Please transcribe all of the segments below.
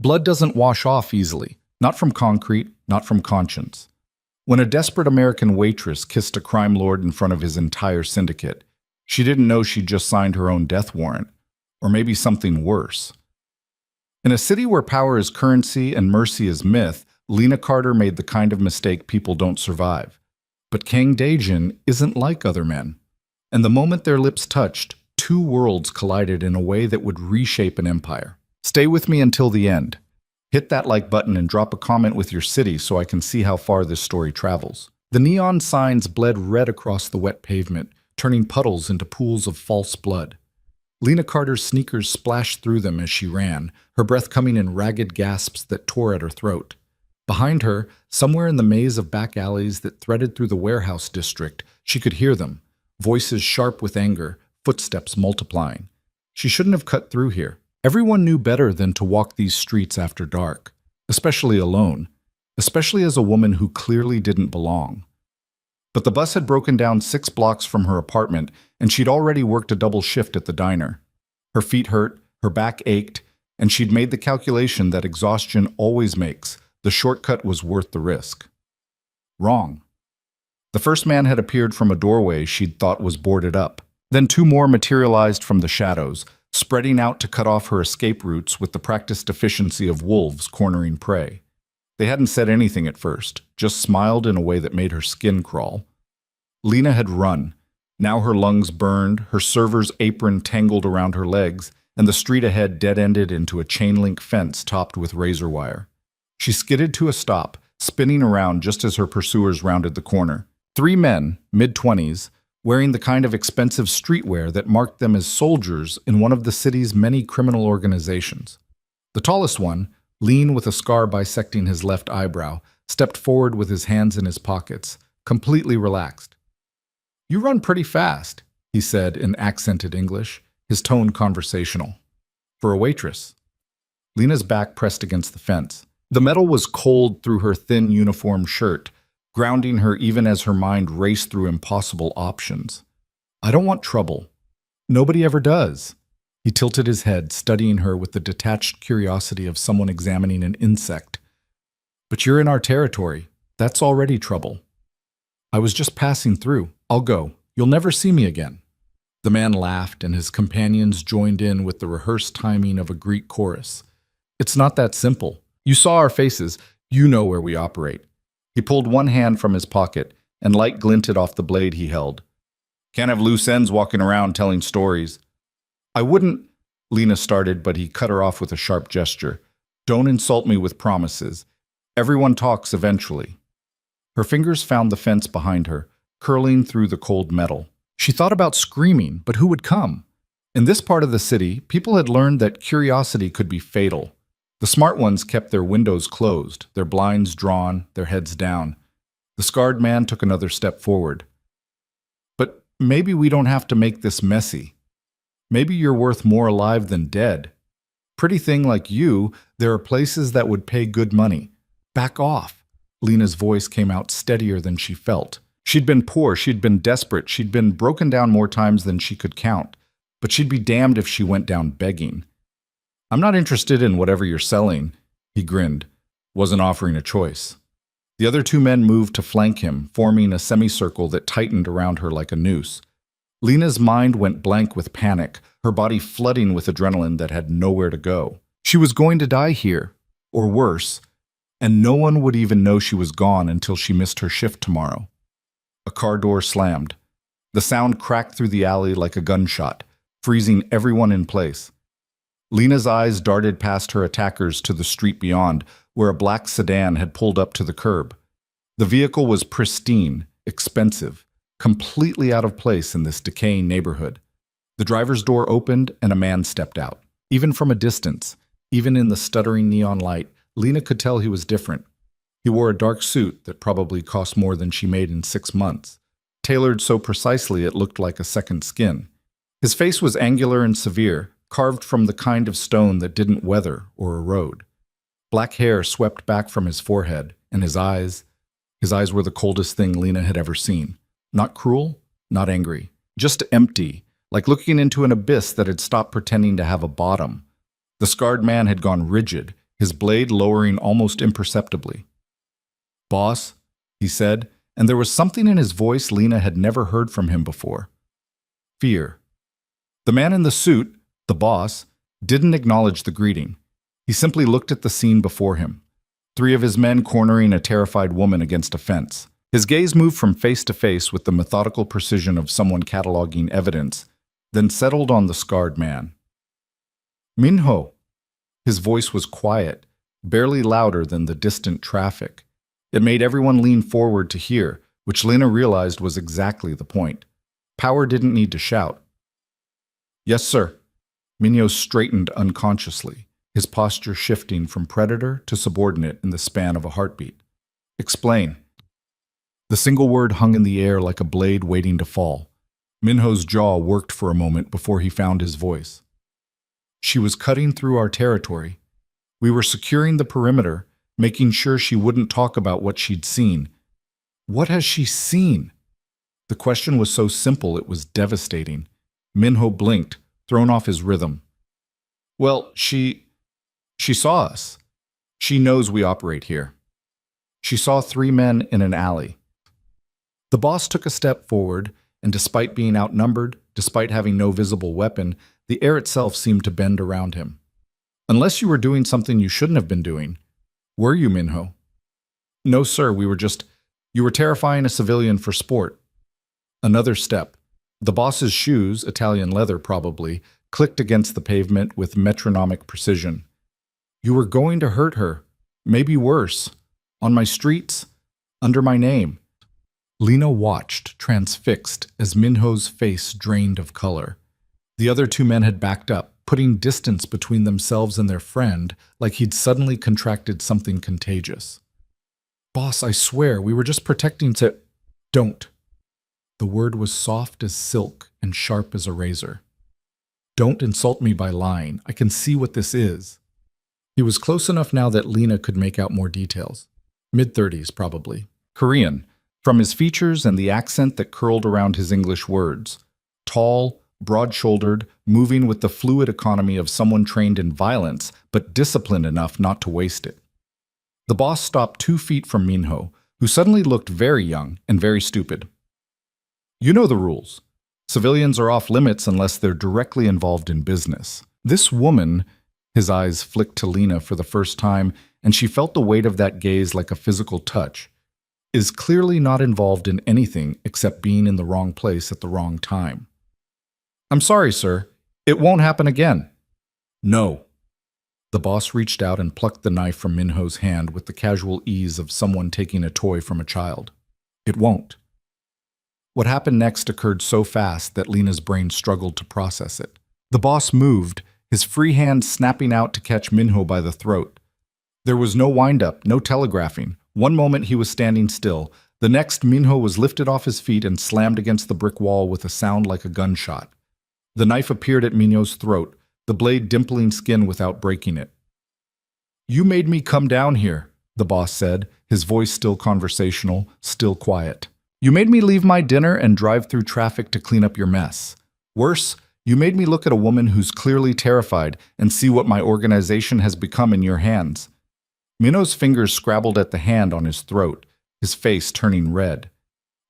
Blood doesn't wash off easily, not from concrete, not from conscience. When a desperate American waitress kissed a crime lord in front of his entire syndicate, she didn't know she'd just signed her own death warrant, or maybe something worse. In a city where power is currency and mercy is myth, Lena Carter made the kind of mistake people don't survive. But Kang Dae-jin isn't like other men. And the moment their lips touched, two worlds collided in a way that would reshape an empire. Stay with me until the end. Hit that like button and drop a comment with your city so I can see how far this story travels. The neon signs bled red across the wet pavement, turning puddles into pools of false blood. Lena Carter's sneakers splashed through them as she ran, her breath coming in ragged gasps that tore at her throat. Behind her, somewhere in the maze of back alleys that threaded through the warehouse district, she could hear them, voices sharp with anger, footsteps multiplying. She shouldn't have cut through here. Everyone knew better than to walk these streets after dark, especially alone, especially as a woman who clearly didn't belong. But the bus had broken down 6 blocks from her apartment, and she'd already worked a double shift at the diner. Her feet hurt, her back ached, and she'd made the calculation that exhaustion always makes. The shortcut was worth the risk. Wrong. The first man had appeared from a doorway she'd thought was boarded up. Then 2 more materialized from the shadows, spreading out to cut off her escape routes with the practiced efficiency of wolves cornering prey. They hadn't said anything at first, just smiled in a way that made her skin crawl. Lena had run. Now her lungs burned, her server's apron tangled around her legs, and the street ahead dead-ended into a chain-link fence topped with razor wire. She skidded to a stop, spinning around just as her pursuers rounded the corner. 3 men, mid-20s, wearing the kind of expensive streetwear that marked them as soldiers in one of the city's many criminal organizations. The tallest one, lean with a scar bisecting his left eyebrow, stepped forward with his hands in his pockets, completely relaxed. "You run pretty fast," he said in accented English, his tone conversational. "For a waitress." Lena's back pressed against the fence. The metal was cold through her thin uniform shirt, grounding her even as her mind raced through impossible options. "I don't want trouble. Nobody ever does." He tilted his head, studying her with the detached curiosity of someone examining an insect. "But you're in our territory. That's already trouble." "I was just passing through. I'll go. You'll never see me again." The man laughed, and his companions joined in with the rehearsed timing of a Greek chorus. "It's not that simple. You saw our faces. You know where we operate." He pulled one hand from his pocket, and light glinted off the blade he held. "Can't have loose ends walking around telling stories." "I wouldn't," Lena started, but he cut her off with a sharp gesture. "Don't insult me with promises. Everyone talks eventually." Her fingers found the fence behind her, curling through the cold metal. She thought about screaming, but who would come? In this part of the city, people had learned that curiosity could be fatal. The smart ones kept their windows closed, their blinds drawn, their heads down. The scarred man took another step forward. "But maybe we don't have to make this messy. Maybe you're worth more alive than dead. Pretty thing like you, there are places that would pay good money. Back off." Lena's voice came out steadier than she felt. She'd been poor, she'd been desperate, she'd been broken down more times than she could count. But she'd be damned if she went down begging. "I'm not interested in whatever you're selling," he grinned, wasn't offering a choice. The other 2 men moved to flank him, forming a semicircle that tightened around her like a noose. Lena's mind went blank with panic, her body flooding with adrenaline that had nowhere to go. She was going to die here, or worse, and no one would even know she was gone until she missed her shift tomorrow. A car door slammed. The sound cracked through the alley like a gunshot, freezing everyone in place. Lena's eyes darted past her attackers to the street beyond, where a black sedan had pulled up to the curb. The vehicle was pristine, expensive, completely out of place in this decaying neighborhood. The driver's door opened and a man stepped out. Even from a distance, even in the stuttering neon light, Lena could tell he was different. He wore a dark suit that probably cost more than she made in 6 months, tailored so precisely it looked like a second skin. His face was angular and severe, carved from the kind of stone that didn't weather or erode. Black hair swept back from his forehead, and his eyes were the coldest thing Lena had ever seen. Not cruel, not angry, just empty, like looking into an abyss that had stopped pretending to have a bottom. The scarred man had gone rigid, his blade lowering almost imperceptibly. "Boss," he said, and there was something in his voice Lena had never heard from him before. Fear. The man in the suit, the boss, didn't acknowledge the greeting. He simply looked at the scene before him. 3 of his men cornering a terrified woman against a fence. His gaze moved from face to face with the methodical precision of someone cataloging evidence, then settled on the scarred man. "Minho." His voice was quiet, barely louder than the distant traffic. It made everyone lean forward to hear, which Lena realized was exactly the point. Power didn't need to shout. "Yes, sir." Minho straightened unconsciously, his posture shifting from predator to subordinate in the span of a heartbeat. "Explain." The single word hung in the air like a blade waiting to fall. Minho's jaw worked for a moment before he found his voice. "She was cutting through our territory. We were securing the perimeter, making sure she wouldn't talk about what she'd seen." "What has she seen?" The question was so simple it was devastating. Minho blinked, thrown off his rhythm. "Well, she saw us. She knows we operate here. She saw 3 men in an alley." The boss took a step forward, and despite being outnumbered, despite having no visible weapon, the air itself seemed to bend around him. "Unless you were doing something you shouldn't have been doing. Were you, Minho?" "No, sir, you were terrifying a civilian for sport." Another step. The boss's shoes, Italian leather probably, clicked against the pavement with metronomic precision. "You were going to hurt her. Maybe worse. On my streets. Under my name." Lena watched, transfixed, as Minho's face drained of color. The other 2 men had backed up, putting distance between themselves and their friend, like he'd suddenly contracted something contagious. "Boss, I swear, we were just protecting to—" "Don't." The word was soft as silk and sharp as a razor. "Don't insult me by lying. I can see what this is." He was close enough now that Lena could make out more details. Mid-30s, probably. Korean, from his features and the accent that curled around his English words. Tall, broad-shouldered, moving with the fluid economy of someone trained in violence, but disciplined enough not to waste it. The boss stopped 2 feet from Minho, who suddenly looked very young and very stupid. "You know the rules. Civilians are off limits unless they're directly involved in business. This woman," his eyes flicked to Lena for the first time, and she felt the weight of that gaze like a physical touch, "is clearly not involved in anything except being in the wrong place at the wrong time." "I'm sorry, sir. It won't happen again." "No." The boss reached out and plucked the knife from Minho's hand with the casual ease of someone taking a toy from a child. "It won't." What happened next occurred so fast that Lena's brain struggled to process it. The boss moved, his free hand snapping out to catch Minho by the throat. There was no wind-up, no telegraphing. One moment he was standing still. The next, Minho was lifted off his feet and slammed against the brick wall with a sound like a gunshot. The knife appeared at Minho's throat, the blade dimpling skin without breaking it. "You made me come down here," the boss said, his voice still conversational, still quiet. "You made me leave my dinner and drive through traffic to clean up your mess. Worse, you made me look at a woman who's clearly terrified and see what my organization has become in your hands." Minho's fingers scrabbled at the hand on his throat, his face turning red.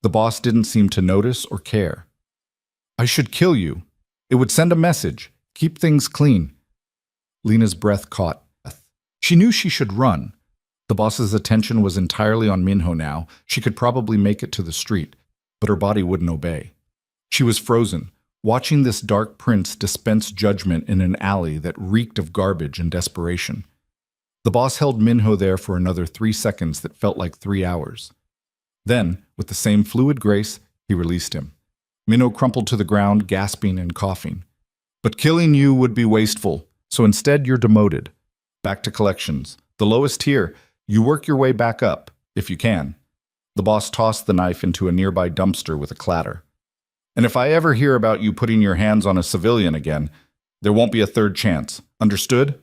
The boss didn't seem to notice or care. "I should kill you. It would send a message. Keep things clean." Lena's breath caught. She knew she should run. The boss's attention was entirely on Minho now. She could probably make it to the street, but her body wouldn't obey. She was frozen, watching this dark prince dispense judgment in an alley that reeked of garbage and desperation. The boss held Minho there for another 3 seconds that felt like 3 hours. Then, with the same fluid grace, he released him. Minho crumpled to the ground, gasping and coughing. "But killing you would be wasteful, so instead you're demoted. Back to collections. The lowest tier. You work your way back up, if you can." The boss tossed the knife into a nearby dumpster with a clatter. "And if I ever hear about you putting your hands on a civilian again, there won't be a third chance. Understood?"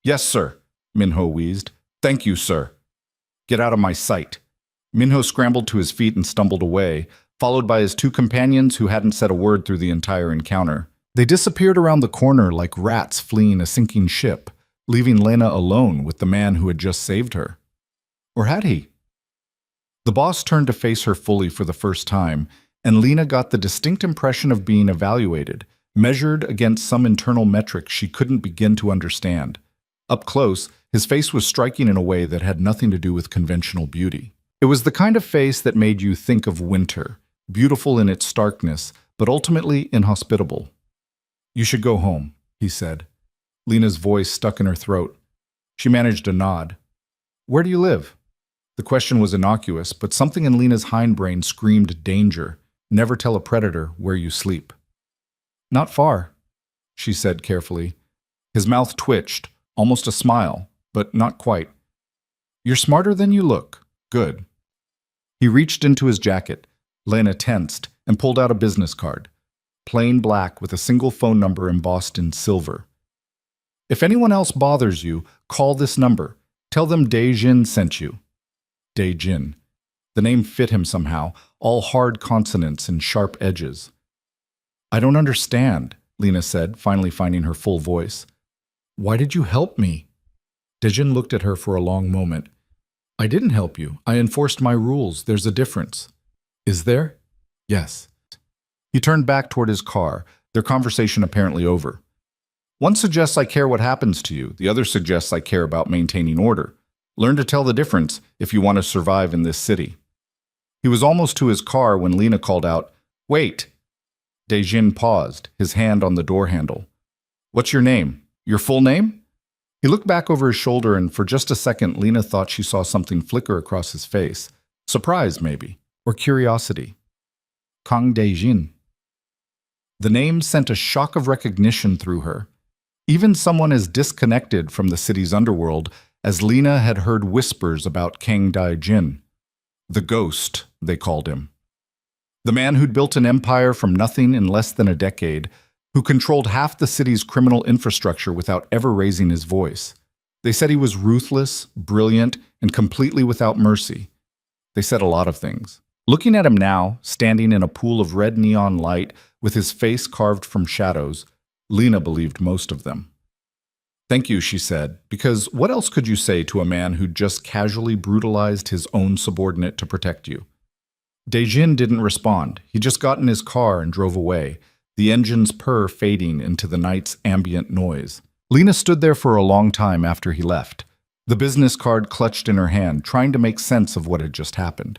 "Yes, sir," Minho wheezed. "Thank you, sir." "Get out of my sight." Minho scrambled to his feet and stumbled away, followed by his 2 companions who hadn't said a word through the entire encounter. They disappeared around the corner like rats fleeing a sinking ship, leaving Lena alone with the man who had just saved her. Or had he? The boss turned to face her fully for the first time, and Lena got the distinct impression of being evaluated, measured against some internal metric she couldn't begin to understand. Up close, his face was striking in a way that had nothing to do with conventional beauty. It was the kind of face that made you think of winter, beautiful in its starkness, but ultimately inhospitable. "You should go home," he said. Lena's voice stuck in her throat. She managed a nod. "Where do you live?" The question was innocuous, but something in Lena's hindbrain screamed danger. Never tell a predator where you sleep. "Not far," she said carefully. His mouth twitched, almost a smile, but not quite. "You're smarter than you look. Good." He reached into his jacket. Lena tensed and pulled out a business card. Plain black with a single phone number embossed in silver. "If anyone else bothers you, call this number. Tell them Dae-jin sent you." Dae-jin. The name fit him somehow, all hard consonants and sharp edges. "I don't understand," Lena said, finally finding her full voice. "Why did you help me?" Dae-jin looked at her for a long moment. "I didn't help you. I enforced my rules. There's a difference." "Is there?" "Yes." He turned back toward his car, their conversation apparently over. "One suggests I care what happens to you. The other suggests I care about maintaining order. Learn to tell the difference if you want to survive in this city." He was almost to his car when Lena called out, "Wait!" Dae-jin paused, his hand on the door handle. "What's your name? Your full name?" He looked back over his shoulder, and for just a second Lena thought she saw something flicker across his face. Surprise, maybe, or curiosity. Kang Dae-jin. The name sent a shock of recognition through her. Even someone as disconnected from the city's underworld as Lena had heard whispers about Kang Dae-jin. The ghost, they called him. The man who'd built an empire from nothing in less than a decade, who controlled half the city's criminal infrastructure without ever raising his voice. They said he was ruthless, brilliant, and completely without mercy. They said a lot of things. Looking at him now, standing in a pool of red neon light with his face carved from shadows, Lena believed most of them. "Thank you," she said, because what else could you say to a man who'd just casually brutalized his own subordinate to protect you? Dae-jin didn't respond. He just got in his car and drove away, the engine's purr fading into the night's ambient noise. Lena stood there for a long time after he left, the business card clutched in her hand, trying to make sense of what had just happened.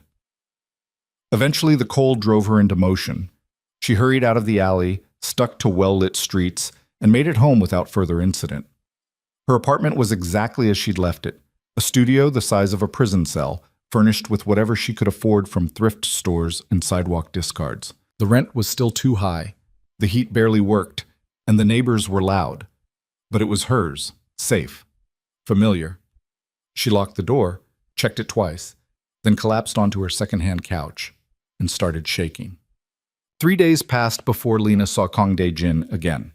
Eventually, the cold drove her into motion. She hurried out of the alley, stuck to well-lit streets, and made it home without further incident. Her apartment was exactly as she'd left it, a studio the size of a prison cell, furnished with whatever she could afford from thrift stores and sidewalk discards. The rent was still too high, the heat barely worked, and the neighbors were loud. But it was hers, safe, familiar. She locked the door, checked it twice, then collapsed onto her second-hand couch and started shaking. 3 days passed before Lena saw Kang Dae-jin again.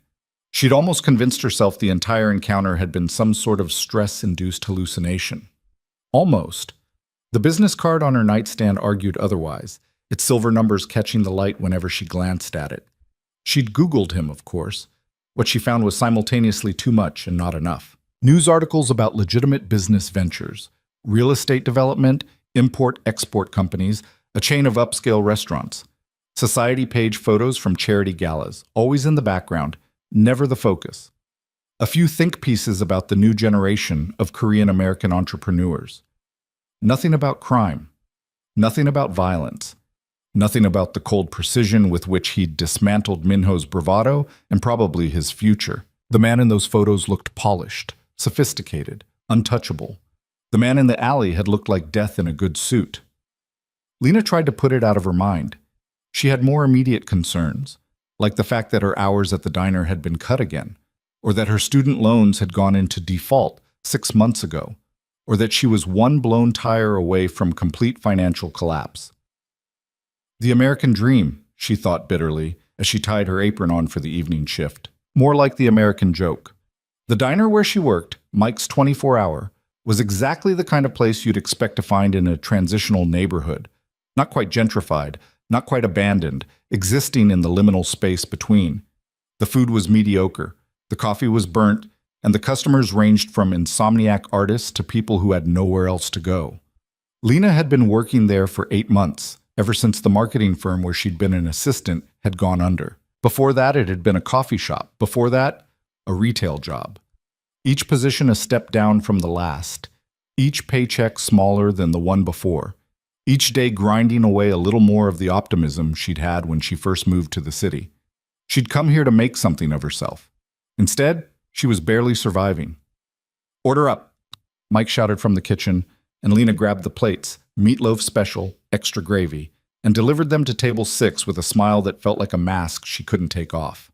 She'd almost convinced herself the entire encounter had been some sort of stress-induced hallucination. Almost. The business card on her nightstand argued otherwise, its silver numbers catching the light whenever she glanced at it. She'd Googled him, of course. What she found was simultaneously too much and not enough. News articles about legitimate business ventures, real estate development, import-export companies, a chain of upscale restaurants. Society page photos from charity galas, always in the background, never the focus. A few think pieces about the new generation of Korean-American entrepreneurs. Nothing about crime. Nothing about violence. Nothing about the cold precision with which he'd dismantled Minho's bravado and probably his future. The man in those photos looked polished, sophisticated, untouchable. The man in the alley had looked like death in a good suit. Lena tried to put it out of her mind. She had more immediate concerns, like the fact that her hours at the diner had been cut again, or that her student loans had gone into default 6 months ago, or that she was one blown tire away from complete financial collapse. The American dream, she thought bitterly, as she tied her apron on for the evening shift. More like the American joke. The diner where she worked, Mike's 24-hour, was exactly the kind of place you'd expect to find in a transitional neighborhood. Not quite gentrified, not quite abandoned, existing in the liminal space between. The food was mediocre, the coffee was burnt, and the customers ranged from insomniac artists to people who had nowhere else to go. Lena had been working there for 8 months, ever since the marketing firm where she'd been an assistant had gone under. Before that, it had been a coffee shop. Before that, a retail job. Each position a step down from the last. Each paycheck smaller than the one before. Each day grinding away a little more of the optimism she'd had when she first moved to the city. She'd come here to make something of herself. Instead, she was barely surviving. "Order up," Mike shouted from the kitchen, and Lena grabbed the plates, meatloaf special, extra gravy, and delivered them to table 6 with a smile that felt like a mask she couldn't take off.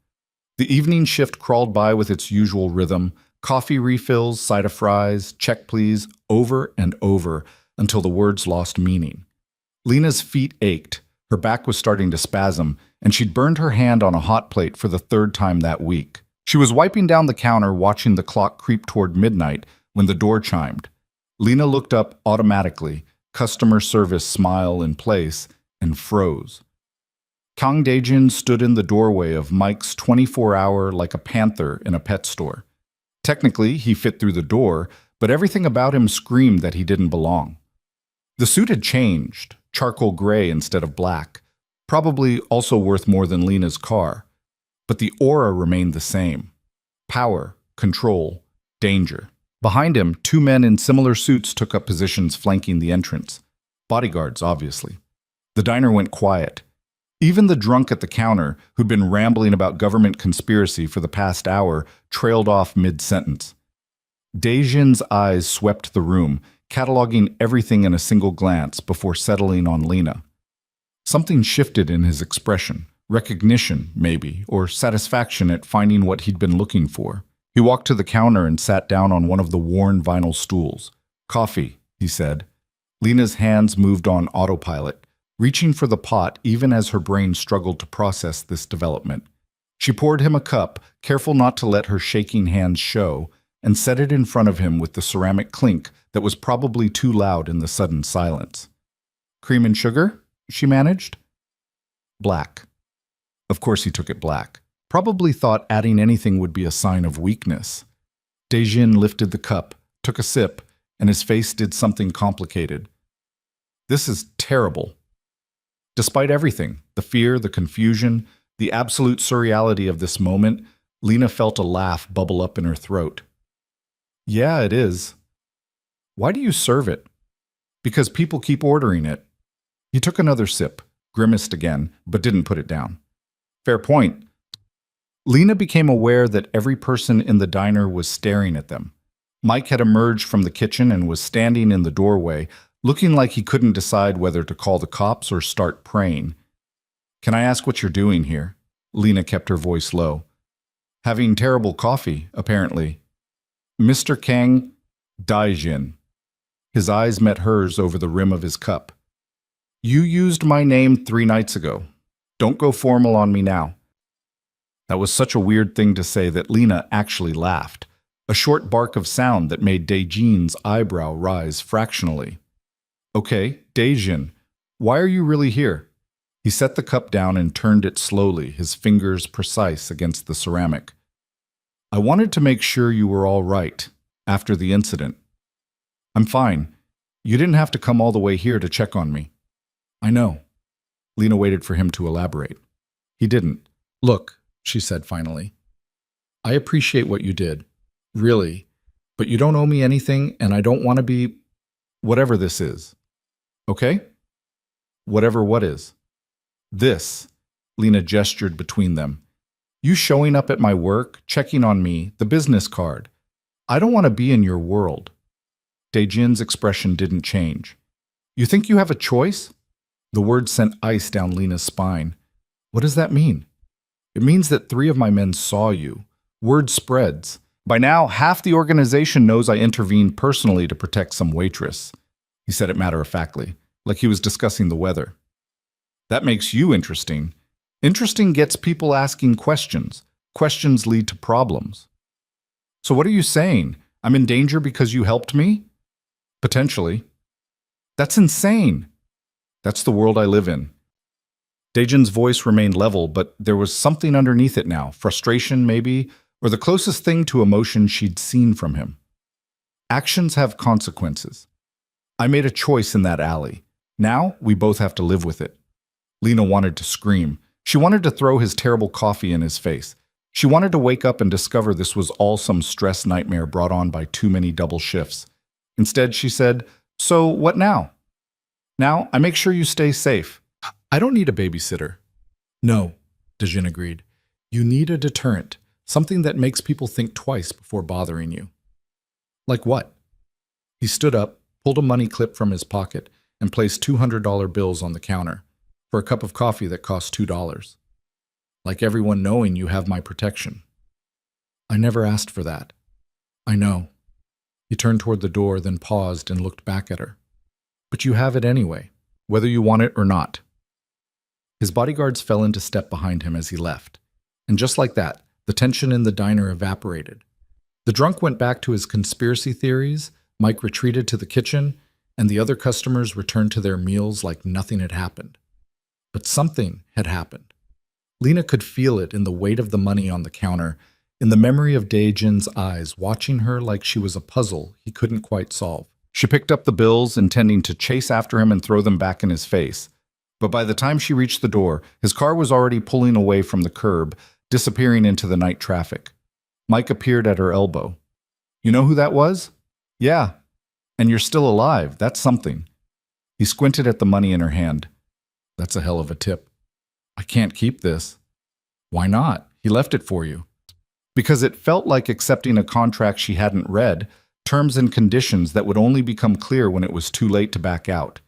The evening shift crawled by with its usual rhythm, coffee refills, side of fries, check please, over and over, until the words lost meaning. Lena's feet ached, her back was starting to spasm, and she'd burned her hand on a hot plate for the 3rd time that week. She was wiping down the counter, watching the clock creep toward midnight, when the door chimed. Lena looked up automatically, customer service smile in place, and froze. Kang Daejin stood in the doorway of Mike's 24-hour like a panther in a pet store. Technically, he fit through the door, but everything about him screamed that he didn't belong. The suit had changed, charcoal gray instead of black, probably also worth more than Lena's car. But the aura remained the same. Power, control, danger. Behind him, 2 men in similar suits took up positions flanking the entrance. Bodyguards, obviously. The diner went quiet. Even the drunk at the counter, who'd been rambling about government conspiracy for the past hour, trailed off mid-sentence. Daejin's eyes swept the room, cataloging everything in a single glance before settling on Lena. Something shifted in his expression. Recognition, maybe, or satisfaction at finding what he'd been looking for. He walked to the counter and sat down on one of the worn vinyl stools. "Coffee," he said. Lena's hands moved on autopilot, reaching for the pot even as her brain struggled to process this development. She poured him a cup, careful not to let her shaking hands show, and set it in front of him with the ceramic clink that was probably too loud in the sudden silence. "Cream and sugar?" she managed. "Black." Of course he took it black. Probably thought adding anything would be a sign of weakness. Daejin lifted the cup, took a sip, and his face did something complicated. "This is terrible." Despite everything, the fear, the confusion, the absolute surreality of this moment, Lena felt a laugh bubble up in her throat. "Yeah, it is." "Why do you serve it?" "Because people keep ordering it." He took another sip, grimaced again, but didn't put it down. "Fair point." Lena became aware that every person in the diner was staring at them. Mike had emerged from the kitchen and was standing in the doorway, looking like he couldn't decide whether to call the cops or start praying. "Can I ask what you're doing here?" Lena kept her voice low. "Having terrible coffee, apparently." "Mr. Kang Daejin." His eyes met hers over the rim of his cup. "You used my name 3 nights ago. Don't go formal on me now." That was such a weird thing to say that Lena actually laughed, a short bark of sound that made Daejin's eyebrow rise fractionally. "Okay, Daejin, why are you really here?" He set the cup down and turned it slowly, his fingers precise against the ceramic. "I wanted to make sure you were all right after the incident." "I'm fine. You didn't have to come all the way here to check on me." "I know." Lena waited for him to elaborate. He didn't. "Look," she said finally, "I appreciate what you did. Really. But you don't owe me anything, and I don't want to be whatever this is. Okay?" "Whatever what is?" "This." Lena gestured between them. "You showing up at my work, checking on me, the business card. I don't want to be in your world." Daejin's expression didn't change. "You think you have a choice?" The word sent ice down Lena's spine. "What does that mean?" "It means that 3 of my men saw you. Word spreads. By now, half the organization knows I intervened personally to protect some waitress." He said it matter-of-factly, like he was discussing the weather. "That makes you interesting. Interesting gets people asking questions. Questions lead to problems." "So what are you saying? I'm in danger because you helped me?" "Potentially." "That's insane." "That's the world I live in." Daejin's voice remained level, but there was something underneath it now. Frustration, maybe, or the closest thing to emotion she'd seen from him. Actions have consequences. I made a choice in that alley. Now we both have to live with it. Lena wanted to scream. She wanted to throw his terrible coffee in his face. She wanted to wake up and discover this was all some stress nightmare brought on by too many double shifts. Instead, she said, "So what now?" "Now, I make sure you stay safe. I don't need a babysitter." "No," Dejin agreed. "You need a deterrent, something that makes people think twice before bothering you." "Like what?" He stood up, pulled a money clip from his pocket, and placed $200 bills on the counter for a cup of coffee that cost $2. "Like everyone knowing you have my protection." "I never asked for that." "I know." He turned toward the door, then paused and looked back at her. "But you have it anyway, whether you want it or not." His bodyguards fell into step behind him as he left. And just like that, the tension in the diner evaporated. The drunk went back to his conspiracy theories, Mike retreated to the kitchen, and the other customers returned to their meals like nothing had happened. But something had happened. Lena could feel it in the weight of the money on the counter, in the memory of Dae-jin's eyes watching her like she was a puzzle he couldn't quite solve. She picked up the bills, intending to chase after him and throw them back in his face. But by the time she reached the door, his car was already pulling away from the curb, disappearing into the night traffic. Mike appeared at her elbow. "You know who that was?" "Yeah. And you're still alive. That's something." He squinted at the money in her hand. "That's a hell of a tip." "I can't keep this." "Why not? He left it for you." Because it felt like accepting a contract she hadn't read, terms and conditions that would only become clear when it was too late to back out.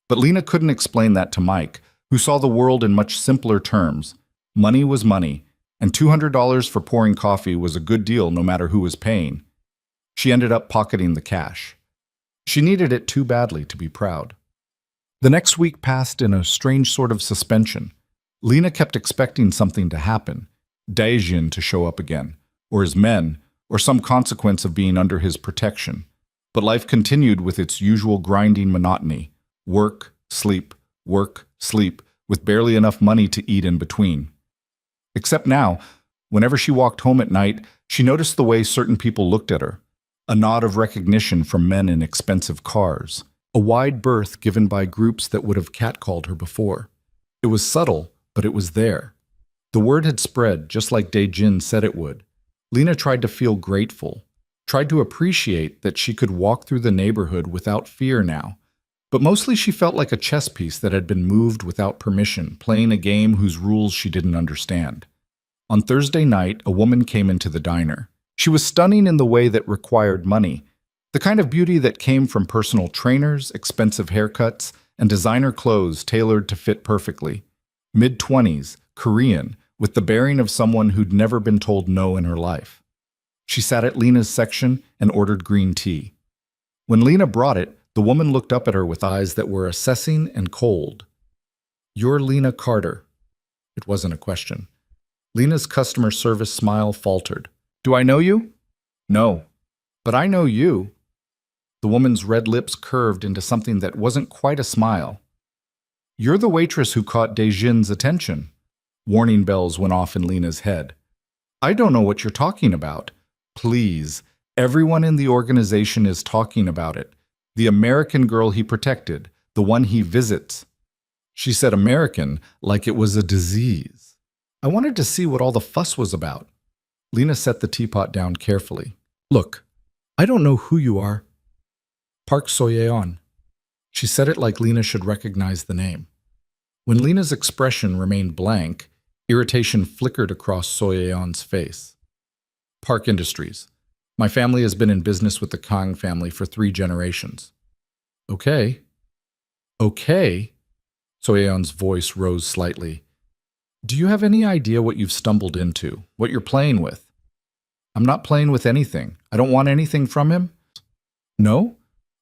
But Lena couldn't explain that to Mike, who saw the world in much simpler terms. Money was money, and $200 for pouring coffee was a good deal no matter who was paying. She ended up pocketing the cash. She needed it too badly to be proud. The next week passed in a strange sort of suspension. Lena kept expecting something to happen, Dae-jin to show up again, or his men, or some consequence of being under his protection. But life continued with its usual grinding monotony. Work, sleep, with barely enough money to eat in between. Except now, whenever she walked home at night, she noticed the way certain people looked at her. A nod of recognition from men in expensive cars. A wide berth given by groups that would have catcalled her before. It was subtle, but it was there. The word had spread, just like Dae-jin said it would. Lena tried to feel grateful, tried to appreciate that she could walk through the neighborhood without fear now. But mostly she felt like a chess piece that had been moved without permission, playing a game whose rules she didn't understand. On Thursday night, a woman came into the diner. She was stunning in the way that required money, the kind of beauty that came from personal trainers, expensive haircuts, and designer clothes tailored to fit perfectly. Mid-20s, Korean, with the bearing of someone who'd never been told no in her life. She sat at Lena's section and ordered green tea. When Lena brought it, the woman looked up at her with eyes that were assessing and cold. "You're Lena Carter." It wasn't a question. Lena's customer service smile faltered. "Do I know you?" "No. But I know you." The woman's red lips curved into something that wasn't quite a smile. "You're the waitress who caught Dae-jin's attention." Warning bells went off in Lena's head. "I don't know what you're talking about." "Please, everyone in the organization is talking about it. The American girl he protected, the one he visits." She said American like it was a disease. I wanted to see what all the fuss was about. Lena set the teapot down carefully. "Look, I don't know who you are." "Park Soyeon." She said it like Lena should recognize the name. When Lena's expression remained blank, irritation flickered across Soyeon's face. "Park Industries. My family has been in business with the Kang family for 3 generations." "Okay." "Okay?" Soyeon's voice rose slightly. "Do you have any idea what you've stumbled into, what you're playing with?" "I'm not playing with anything. I don't want anything from him." "No?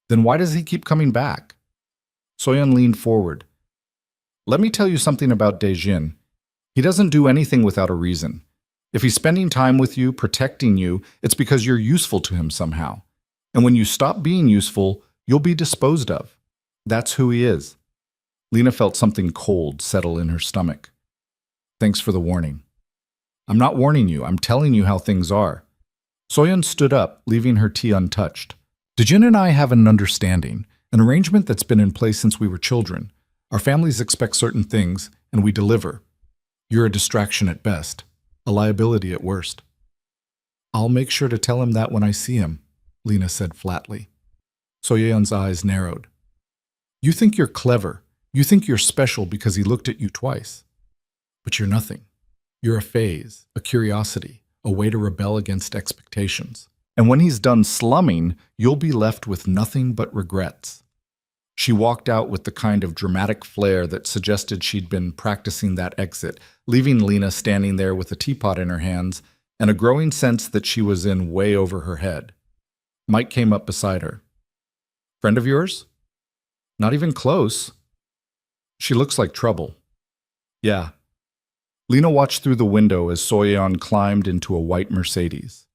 Then why does he keep coming back?" Soyeon leaned forward. "Let me tell you something about Dae-jin. He doesn't do anything without a reason. If he's spending time with you, protecting you, it's because you're useful to him somehow. And when you stop being useful, you'll be disposed of. That's who he is." Lena felt something cold settle in her stomach. "Thanks for the warning." I'm not warning you, I'm telling you how things are. Soyeon stood up, leaving her tea untouched. Dejin and I have an understanding, an arrangement that's been in place since we were children. Our families expect certain things, and we deliver. You're a distraction at best, a liability at worst. I'll make sure to tell him that when I see him, Lena said flatly. Soyeon's eyes narrowed. You think you're clever. You think you're special because he looked at you twice. But you're nothing. You're a phase, a curiosity, a way to rebel against expectations. And when he's done slumming, you'll be left with nothing but regrets. She walked out with the kind of dramatic flair that suggested she'd been practicing that exit, leaving Lena standing there with a teapot in her hands and a growing sense that she was in way over her head. Mike came up beside her. Friend of yours? Not even close. She looks like trouble. Yeah. Lena watched through the window as Soyeon climbed into a white Mercedes.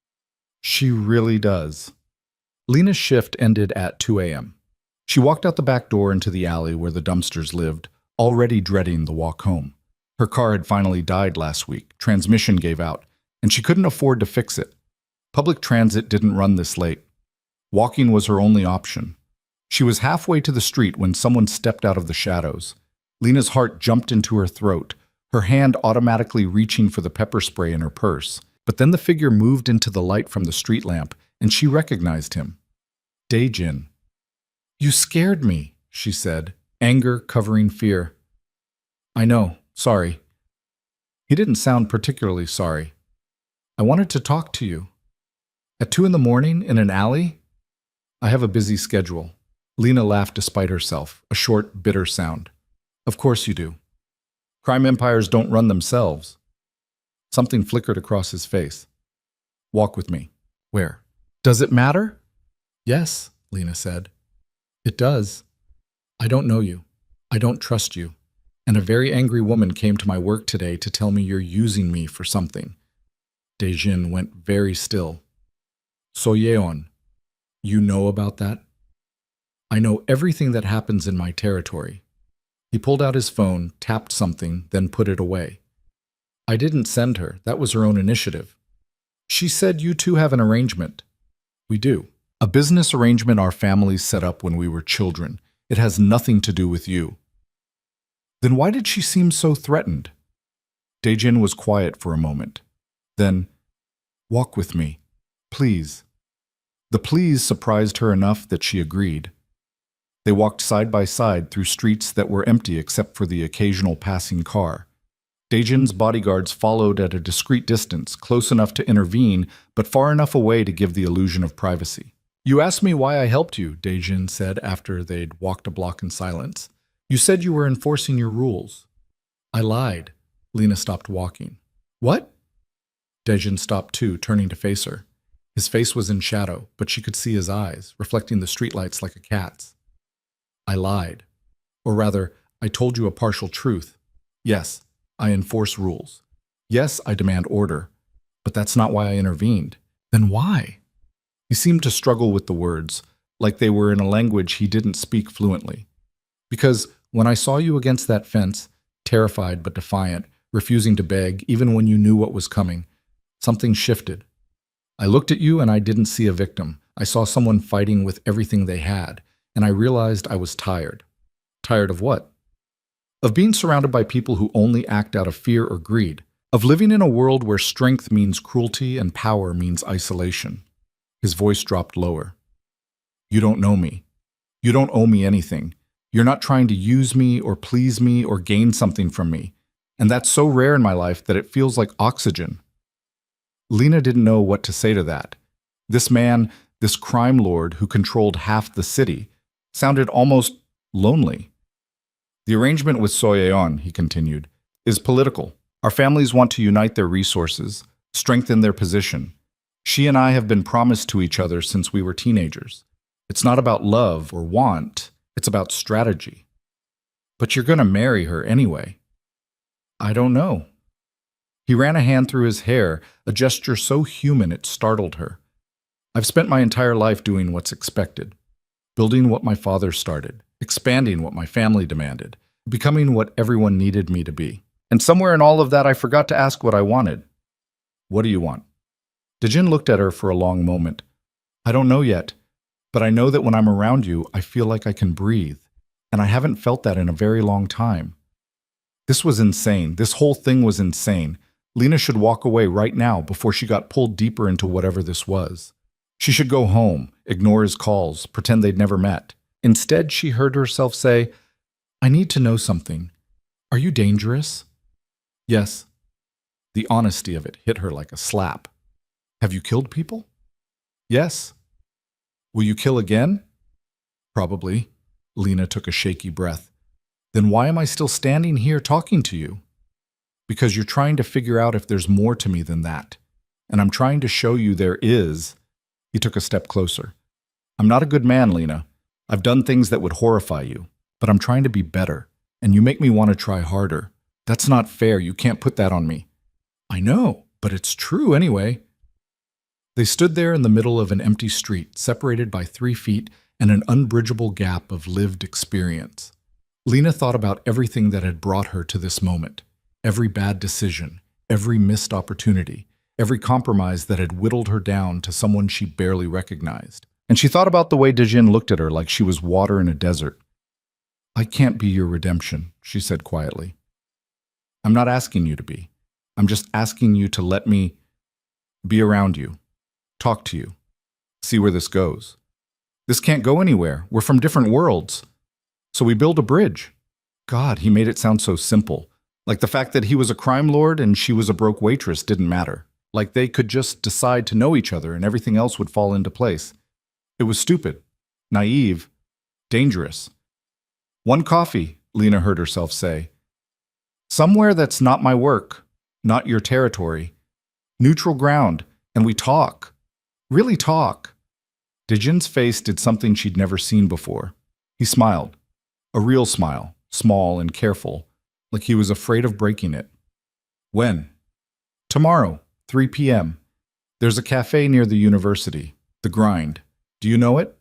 She really does. Lena's shift ended at 2 a.m. She walked out the back door into the alley where the dumpsters lived, already dreading the walk home. Her car had finally died last week, transmission gave out, and she couldn't afford to fix it. Public transit didn't run this late. Walking was her only option. She was halfway to the street when someone stepped out of the shadows. Lena's heart jumped into her throat, her hand automatically reaching for the pepper spray in her purse. But then the figure moved into the light from the street lamp, and she recognized him. Daejin. You scared me, she said, anger covering fear. I know, sorry. He didn't sound particularly sorry. I wanted to talk to you. At 2 a.m. in an alley? I have a busy schedule. Lena laughed despite herself, a short, bitter sound. Of course you do. Crime empires don't run themselves. Something flickered across his face. Walk with me. Where? Does it matter? Yes, Lena said. It does. I don't know you. I don't trust you. And a very angry woman came to my work today to tell me you're using me for something. Daejin went very still. Soyeon, you know about that? I know everything that happens in my territory. He pulled out his phone, tapped something, then put it away. I didn't send her. That was her own initiative. She said you two have an arrangement. We do. A business arrangement our families set up when we were children. It has nothing to do with you. Then why did she seem so threatened? Daejin was quiet for a moment. Then, walk with me, please. The please surprised her enough that she agreed. They walked side by side through streets that were empty except for the occasional passing car. Daejin's bodyguards followed at a discreet distance, close enough to intervene, but far enough away to give the illusion of privacy. You asked me why I helped you, Daejin said after they'd walked a block in silence. You said you were enforcing your rules. I lied. Lena stopped walking. What? Daejin stopped too, turning to face her. His face was in shadow, but she could see his eyes, reflecting the streetlights like a cat's. I lied. Or rather, I told you a partial truth. Yes, I enforce rules. Yes, I demand order. But that's not why I intervened. Then why? He seemed to struggle with the words, like they were in a language he didn't speak fluently. Because when I saw you against that fence, terrified but defiant, refusing to beg even when you knew what was coming, something shifted. I looked at you and I didn't see a victim. I saw someone fighting with everything they had, and I realized I was tired. Tired of what? Of being surrounded by people who only act out of fear or greed. Of living in a world where strength means cruelty and power means isolation. His voice dropped lower. You don't know me. You don't owe me anything. You're not trying to use me or please me or gain something from me. And that's so rare in my life that it feels like oxygen. Lena didn't know what to say to that. This man, this crime lord who controlled half the city, sounded almost lonely. The arrangement with Soyeon, he continued, is political. Our families want to unite their resources, strengthen their position. She and I have been promised to each other since we were teenagers. It's not about love or want, it's about strategy. But you're going to marry her anyway. I don't know. He ran a hand through his hair, a gesture so human it startled her. I've spent my entire life doing what's expected, building what my father started, expanding what my family demanded, becoming what everyone needed me to be. And somewhere in all of that, I forgot to ask what I wanted. What do you want? Dejin looked at her for a long moment. I don't know yet, but I know that when I'm around you, I feel like I can breathe, and I haven't felt that in a very long time. This was insane. This whole thing was insane. Lena should walk away right now before she got pulled deeper into whatever this was. She should go home, ignore his calls, pretend they'd never met. Instead, she heard herself say, I need to know something. Are you dangerous? Yes. The honesty of it hit her like a slap. Have you killed people? Yes. Will you kill again? Probably. Lena took a shaky breath. Then why am I still standing here talking to you? Because you're trying to figure out if there's more to me than that. And I'm trying to show you there is. He took a step closer. I'm not a good man, Lena. I've done things that would horrify you, but I'm trying to be better, and you make me want to try harder. That's not fair. You can't put that on me. I know, but it's true anyway. They stood there in the middle of an empty street, separated by 3 feet and an unbridgeable gap of lived experience. Lena thought about everything that had brought her to this moment. Every bad decision, every missed opportunity, every compromise that had whittled her down to someone she barely recognized. And she thought about the way Dejin looked at her like she was water in a desert. I can't be your redemption, she said quietly. I'm not asking you to be. I'm just asking you to let me be around you, talk to you, see where this goes. This can't go anywhere. We're from different worlds. So we build a bridge. God, he made it sound so simple. Like the fact that he was a crime lord and she was a broke waitress didn't matter. Like they could just decide to know each other and everything else would fall into place. It was stupid, naive, dangerous. One coffee, Lena heard herself say. Somewhere that's not my work, not your territory. Neutral ground, and we talk. Really talk. Dejin's face did something she'd never seen before. He smiled. A real smile, small and careful, like he was afraid of breaking it. When? Tomorrow, 3 p.m. There's a cafe near the university, The Grind. Do you know it?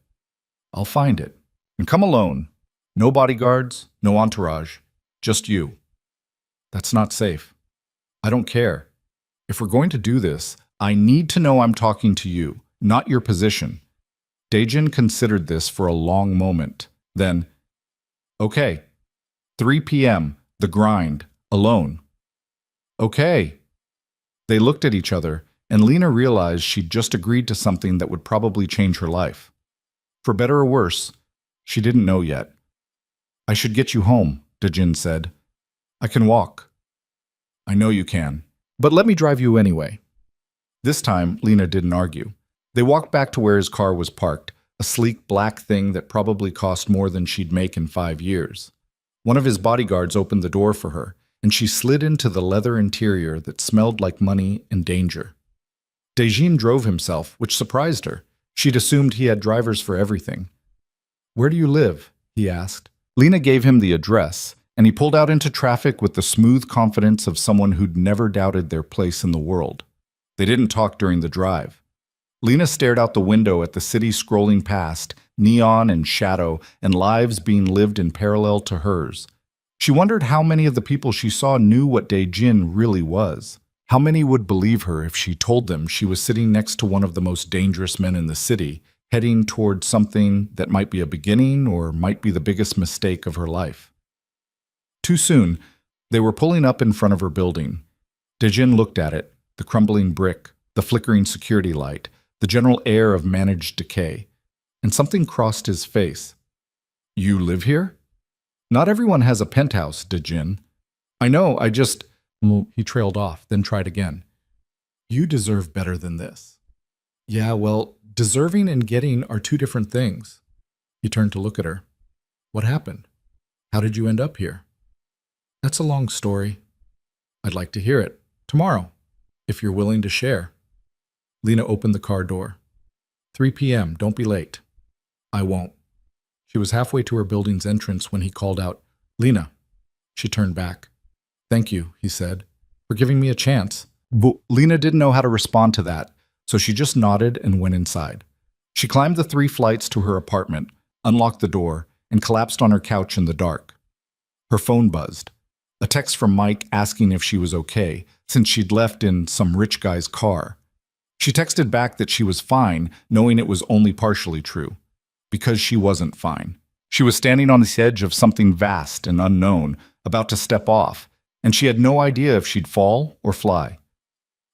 I'll find it. And come alone. No bodyguards, no entourage, just you. That's not safe. I don't care. If we're going to do this, I need to know I'm talking to you, not your position. Dejin considered this for a long moment. Then, okay, 3 p.m., The Grind, alone. Okay. They looked at each other, and Lena realized she'd just agreed to something that would probably change her life. For better or worse, she didn't know yet. I should get you home, Dejin said. I can walk. I know you can, but let me drive you anyway. This time, Lena didn't argue. They walked back to where his car was parked, a sleek black thing that probably cost more than she'd make in 5 years. One of his bodyguards opened the door for her, and she slid into the leather interior that smelled like money and danger. Dejin drove himself, which surprised her. She'd assumed he had drivers for everything. Where do you live? He asked. Lena gave him the address, and he pulled out into traffic with the smooth confidence of someone who'd never doubted their place in the world. They didn't talk during the drive. Lena stared out the window at the city scrolling past, neon and shadow, and lives being lived in parallel to hers. She wondered how many of the people she saw knew what Dejin really was. How many would believe her if she told them she was sitting next to one of the most dangerous men in the city, heading toward something that might be a beginning or might be the biggest mistake of her life. Too soon, they were pulling up in front of her building. Dejin looked at it, the crumbling brick, the flickering security light, the general air of managed decay, and something crossed his face. You live here? Not everyone has a penthouse, Dejin. I know, I just... He trailed off, then tried again. You deserve better than this. Yeah, well, deserving and getting are 2 different things. He turned to look at her. What happened? How did you end up here? That's a long story. I'd like to hear it. Tomorrow, if you're willing to share. Lena opened the car door. 3 p.m., don't be late. I won't. She was halfway to her building's entrance when he called out, Lena. She turned back. Thank you, he said, for giving me a chance. But Lena didn't know how to respond to that, so she just nodded and went inside. She climbed the 3 flights to her apartment, unlocked the door, and collapsed on her couch in the dark. Her phone buzzed. A text from Mike asking if she was okay, since she'd left in some rich guy's car. She texted back that she was fine, knowing it was only partially true. Because she wasn't fine. She was standing on the edge of something vast and unknown, about to step off, and she had no idea if she'd fall or fly.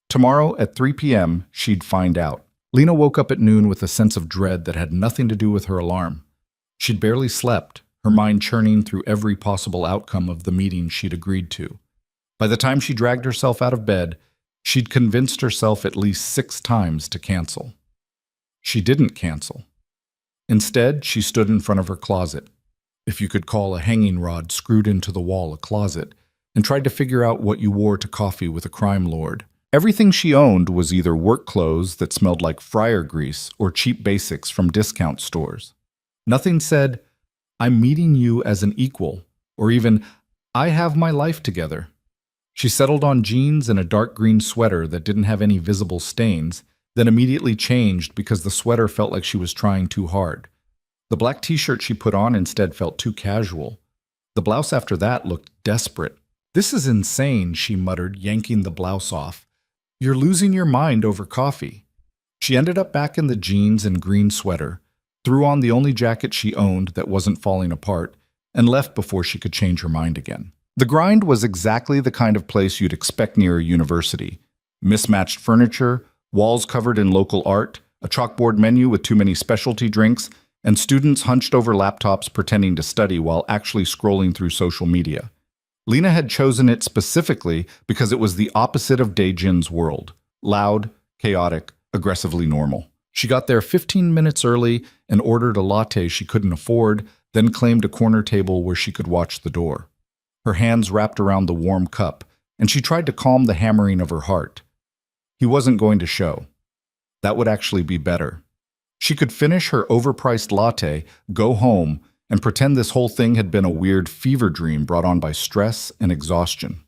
Tomorrow at 3 p.m., she'd find out. Lena woke up at noon with a sense of dread that had nothing to do with her alarm. She'd barely slept, her mind churning through every possible outcome of the meeting she'd agreed to. By the time she dragged herself out of bed, she'd convinced herself at least 6 times to cancel. She didn't cancel. Instead, she stood in front of her closet, if you could call a hanging rod screwed into the wall a closet, and tried to figure out what you wore to coffee with a crime lord. Everything she owned was either work clothes that smelled like fryer grease or cheap basics from discount stores. Nothing said, "I'm meeting you as an equal," or even, "I have my life together." She settled on jeans and a dark green sweater that didn't have any visible stains, then immediately changed because the sweater felt like she was trying too hard. The black t-shirt she put on instead felt too casual. The blouse after that looked desperate. "This is insane," she muttered, yanking the blouse off. "You're losing your mind over coffee." She ended up back in the jeans and green sweater, threw on the only jacket she owned that wasn't falling apart, and left before she could change her mind again. The grind was exactly the kind of place you'd expect near a university. Mismatched furniture, walls covered in local art, a chalkboard menu with too many specialty drinks, and students hunched over laptops pretending to study while actually scrolling through social media. Lena had chosen it specifically because it was the opposite of Daejin's world. Loud, chaotic, aggressively normal. She got there 15 minutes early and ordered a latte she couldn't afford, then claimed a corner table where she could watch the door. Her hands wrapped around the warm cup, and she tried to calm the hammering of her heart. He wasn't going to show. That would actually be better. She could finish her overpriced latte, go home, and pretend this whole thing had been a weird fever dream brought on by stress and exhaustion.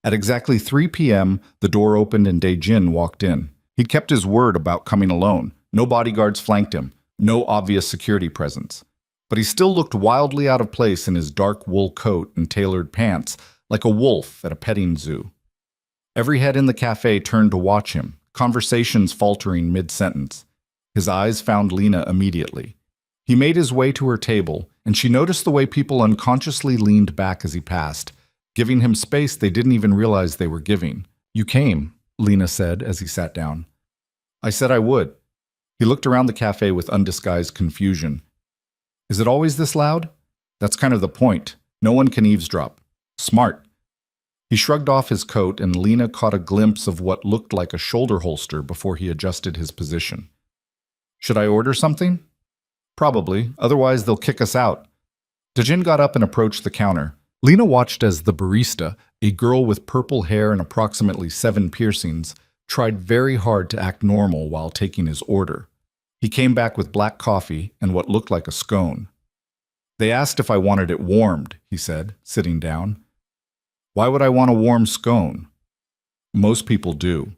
At exactly 3 p.m., the door opened and Daejin walked in. He'd kept his word about coming alone. No bodyguards flanked him, no obvious security presence. But he still looked wildly out of place in his dark wool coat and tailored pants, like a wolf at a petting zoo. Every head in the cafe turned to watch him, conversations faltering mid-sentence. His eyes found Lena immediately. He made his way to her table, and she noticed the way people unconsciously leaned back as he passed, giving him space they didn't even realize they were giving. "You came," Lena said as he sat down. "I said I would." He looked around the cafe with undisguised confusion. "Is it always this loud?" "That's kind of the point. No one can eavesdrop." "Smart." He shrugged off his coat, and Lena caught a glimpse of what looked like a shoulder holster before he adjusted his position. "Should I order something?" "Probably, otherwise they'll kick us out." Daejin got up and approached the counter. Lena watched as the barista, a girl with purple hair and approximately 7 piercings, tried very hard to act normal while taking his order. He came back with black coffee and what looked like a scone. "They asked if I wanted it warmed," he said, sitting down. "Why would I want a warm scone?" "Most people do."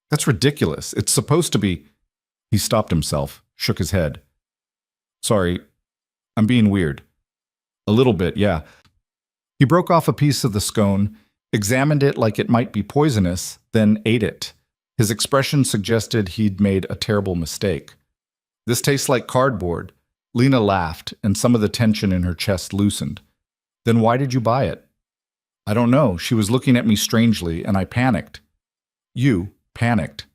"That's ridiculous. It's supposed to be—" He stopped himself, shook his head. "Sorry, I'm being weird." "A little bit, yeah." He broke off a piece of the scone, examined it like it might be poisonous, then ate it. His expression suggested he'd made a terrible mistake. "This tastes like cardboard." Lena laughed, and some of the tension in her chest loosened. "Then why did you buy it?" "I don't know. She was looking at me strangely, and I panicked." "You panicked?"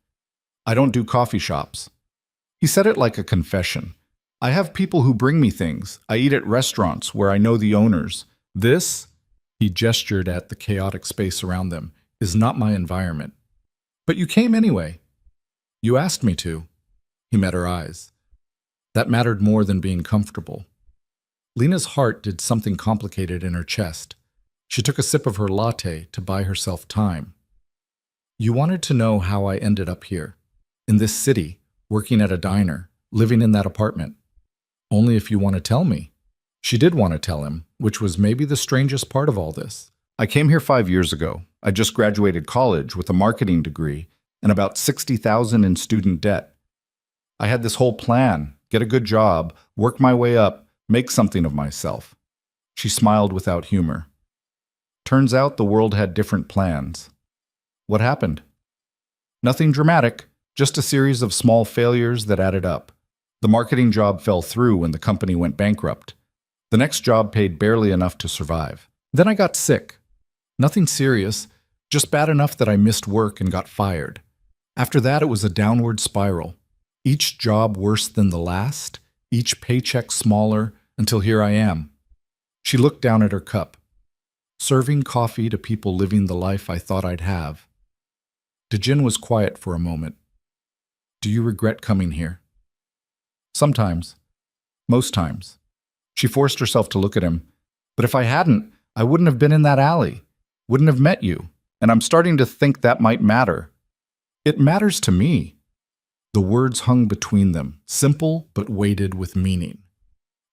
"I don't do coffee shops." He said it like a confession. "I have people who bring me things. I eat at restaurants where I know the owners. This," he gestured at the chaotic space around them, "is not my environment." "But you came anyway." "You asked me to." He met her eyes. That mattered more than being comfortable. Lena's heart did something complicated in her chest. She took a sip of her latte to buy herself time. "You wanted to know how I ended up here, in this city, working at a diner, living in that apartment. Only if you want to tell me." She did want to tell him, which was maybe the strangest part of all this. "I came here 5 years ago. I just graduated college with a marketing degree and about $60,000 in student debt. I had this whole plan, get a good job, work my way up, make something of myself." She smiled without humor. "Turns out the world had different plans." What happened? Nothing dramatic, just a series of small failures that added up. The marketing job fell through when the company went bankrupt. The next job paid barely enough to survive. Then I got sick. Nothing serious, just bad enough that I missed work and got fired. After that, it was a downward spiral. Each job worse than the last, each paycheck smaller, until here I am. She looked down at her cup. Serving coffee to people living the life I thought I'd have. Dejin was quiet for a moment. Do you regret coming here? Sometimes. Most times. She forced herself to look at him. But if I hadn't, I wouldn't have been in that alley. Wouldn't have met you. And I'm starting to think that might matter. It matters to me. The words hung between them, simple but weighted with meaning.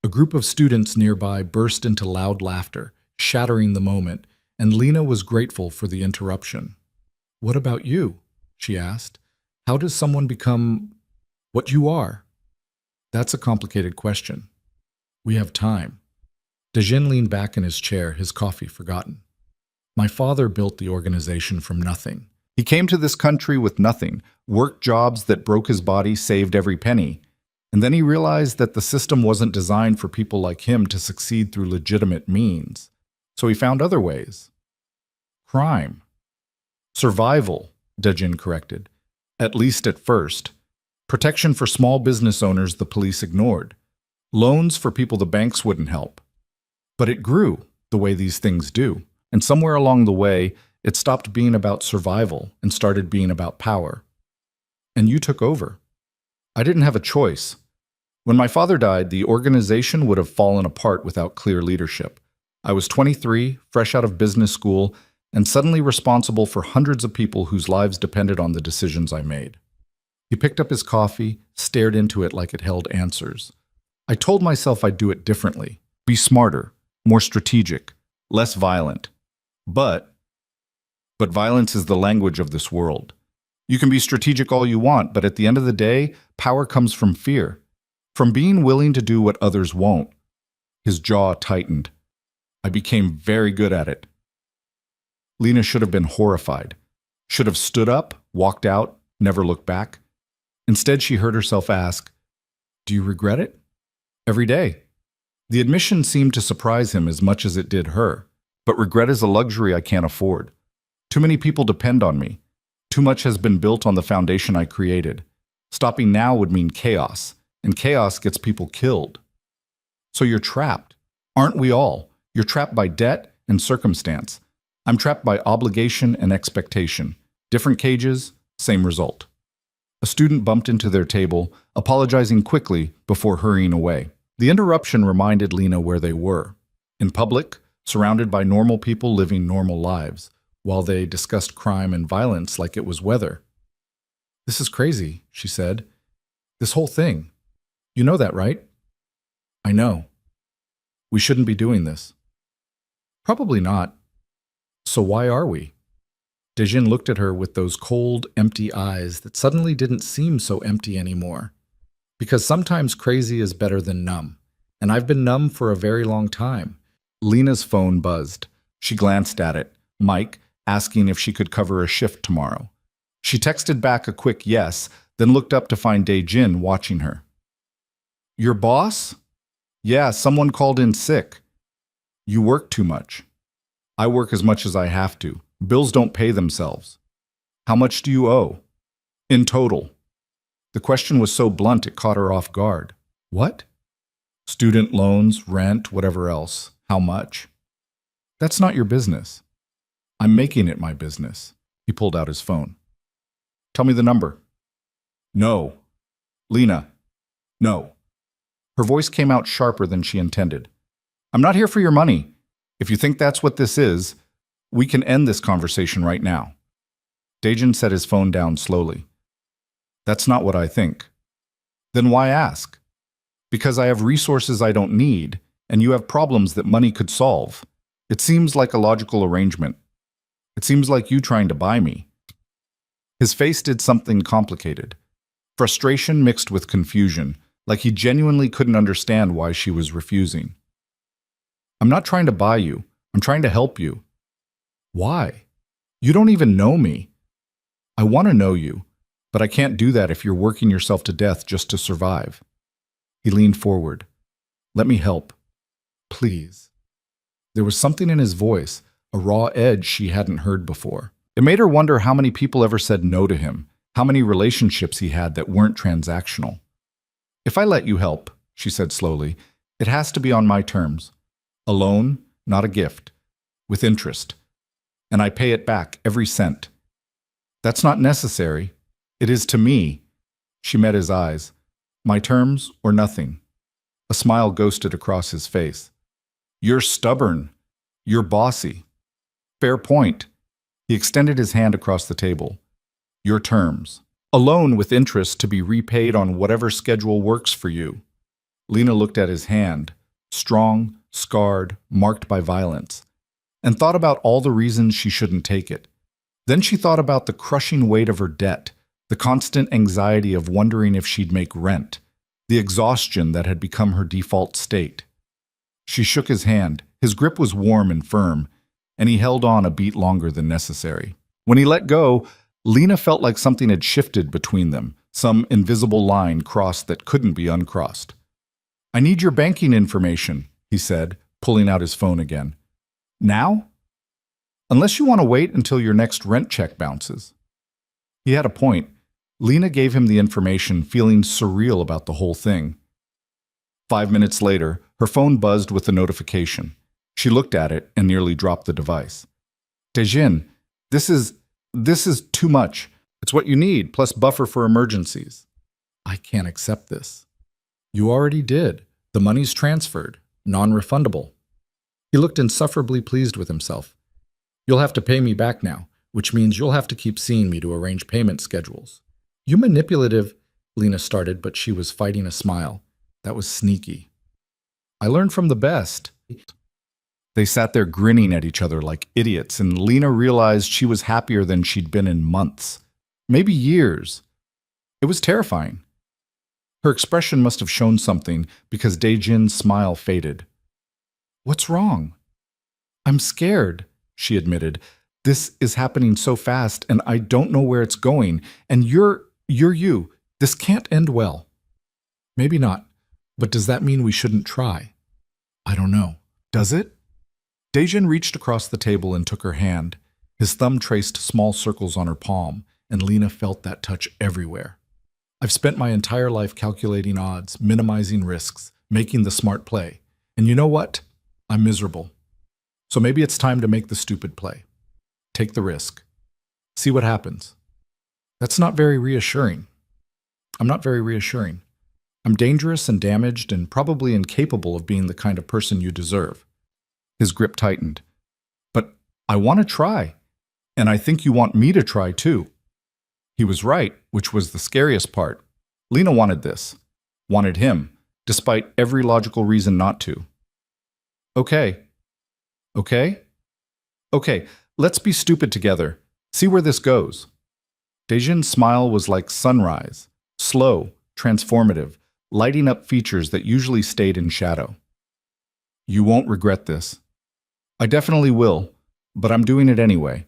A group of students nearby burst into loud laughter, shattering the moment, and Lena was grateful for the interruption. What about you? She asked. How does someone become what you are? That's a complicated question. We have time. Dejin leaned back in his chair, his coffee forgotten. My father built the organization from nothing. He came to this country with nothing, worked jobs that broke his body, saved every penny. And then he realized that the system wasn't designed for people like him to succeed through legitimate means. So he found other ways. Crime. Survival, Dejin corrected. At least at first. Protection for small business owners the police ignored. Loans for people the banks wouldn't help. But it grew, the way these things do. And somewhere along the way, it stopped being about survival and started being about power. And you took over. I didn't have a choice. When my father died, the organization would have fallen apart without clear leadership. I was 23, fresh out of business school, and suddenly responsible for hundreds of people whose lives depended on the decisions I made. He picked up his coffee, stared into it like it held answers. I told myself I'd do it differently, be smarter, more strategic, less violent. But violence is the language of this world. You can be strategic all you want, but at the end of the day, power comes from fear, from being willing to do what others won't. His jaw tightened. I became very good at it. Lena should have been horrified, should have stood up, walked out, never looked back. Instead, she heard herself ask, "Do you regret it?" Every day. The admission seemed to surprise him as much as it did her, but regret is a luxury I can't afford. Too many people depend on me. Too much has been built on the foundation I created. Stopping now would mean chaos, and chaos gets people killed. So you're trapped. Aren't we all? You're trapped by debt and circumstance. I'm trapped by obligation and expectation. Different cages, same result. A student bumped into their table, apologizing quickly before hurrying away. The interruption reminded Lena where they were. In public, surrounded by normal people living normal lives, while they discussed crime and violence like it was weather. "This is crazy," she said. "This whole thing. You know that, right?" "I know. We shouldn't be doing this." "Probably not. So why are we?" Dejin looked at her with those cold, empty eyes that suddenly didn't seem so empty anymore. Because sometimes crazy is better than numb. And I've been numb for a very long time. Lena's phone buzzed. She glanced at it. Mike, asking if she could cover a shift tomorrow. She texted back a quick yes, then looked up to find Dejin watching her. "Your boss?" "Yeah, someone called in sick." "You work too much." "I work as much as I have to. Bills don't pay themselves." "How much do you owe?" "In total." The question was so blunt it caught her off guard. "What?" "Student loans, rent, whatever else. How much?" "That's not your business." "I'm making it my business." He pulled out his phone. "Tell me the number." "No." "Lena." "No." Her voice came out sharper than she intended. "I'm not here for your money. If you think that's what this is, we can end this conversation right now." Dejin set his phone down slowly. "That's not what I think." "Then why ask?" "Because I have resources I don't need, and you have problems that money could solve. It seems like a logical arrangement. It seems like you trying to buy me." His face did something complicated. Frustration mixed with confusion, like he genuinely couldn't understand why she was refusing. "I'm not trying to buy you. I'm trying to help you." "Why? You don't even know me. I want to know you, but I can't do that if you're working yourself to death just to survive. He leaned forward. Let me help. Please. There was something in his voice, a raw edge she hadn't heard before. It made her wonder how many people ever said no to him, how many relationships he had that weren't transactional. If I let you help, she said slowly, it has to be on my terms. A loan, not a gift. With interest. And I pay it back, every cent. That's not necessary. It is to me. She met his eyes. My terms or nothing. A smile ghosted across his face. You're stubborn. You're bossy. Fair point. He extended his hand across the table. Your terms. A loan with interest to be repaid on whatever schedule works for you. Lena looked at his hand, strong, scarred, marked by violence, and thought about all the reasons she shouldn't take it. Then she thought about the crushing weight of her debt, the constant anxiety of wondering if she'd make rent, the exhaustion that had become her default state. She shook his hand. His grip was warm and firm, and he held on a beat longer than necessary. When he let go, Lena felt like something had shifted between them, some invisible line crossed that couldn't be uncrossed. I need your banking information, he said, pulling out his phone again. Now? Unless you want to wait until your next rent check bounces. He had a point. Lena gave him the information, feeling surreal about the whole thing. 5 minutes later, her phone buzzed with a notification. She looked at it and nearly dropped the device. Daejin, this is too much. It's what you need, plus buffer for emergencies. I can't accept this. You already did. The money's transferred. Non-refundable. He looked insufferably pleased with himself. You'll have to pay me back now, which means you'll have to keep seeing me to arrange payment schedules. You manipulative, Lena started, but she was fighting a smile. That was sneaky. I learned from the best. They sat there grinning at each other like idiots, and Lena realized she was happier than she'd been in months, maybe years. It was terrifying. Her expression must have shown something because Daejin's smile faded. What's wrong? I'm scared, she admitted. This is happening so fast, and I don't know where it's going, and you're you. This can't end well. Maybe not, but does that mean we shouldn't try? I don't know. Does it? Daejin reached across the table and took her hand. His thumb traced small circles on her palm, and Lena felt that touch everywhere. I've spent my entire life calculating odds, minimizing risks, making the smart play. And you know what? I'm miserable. So maybe it's time to make the stupid play. Take the risk. See what happens. That's not very reassuring. I'm not very reassuring. I'm dangerous and damaged and probably incapable of being the kind of person you deserve. His grip tightened. But I want to try. And I think you want me to try too. He was right, which was the scariest part. Lena wanted this. Wanted him, despite every logical reason not to. Okay. Okay? Okay, let's be stupid together. See where this goes. Daejin's smile was like sunrise, slow, transformative, lighting up features that usually stayed in shadow. You won't regret this. I definitely will, but I'm doing it anyway.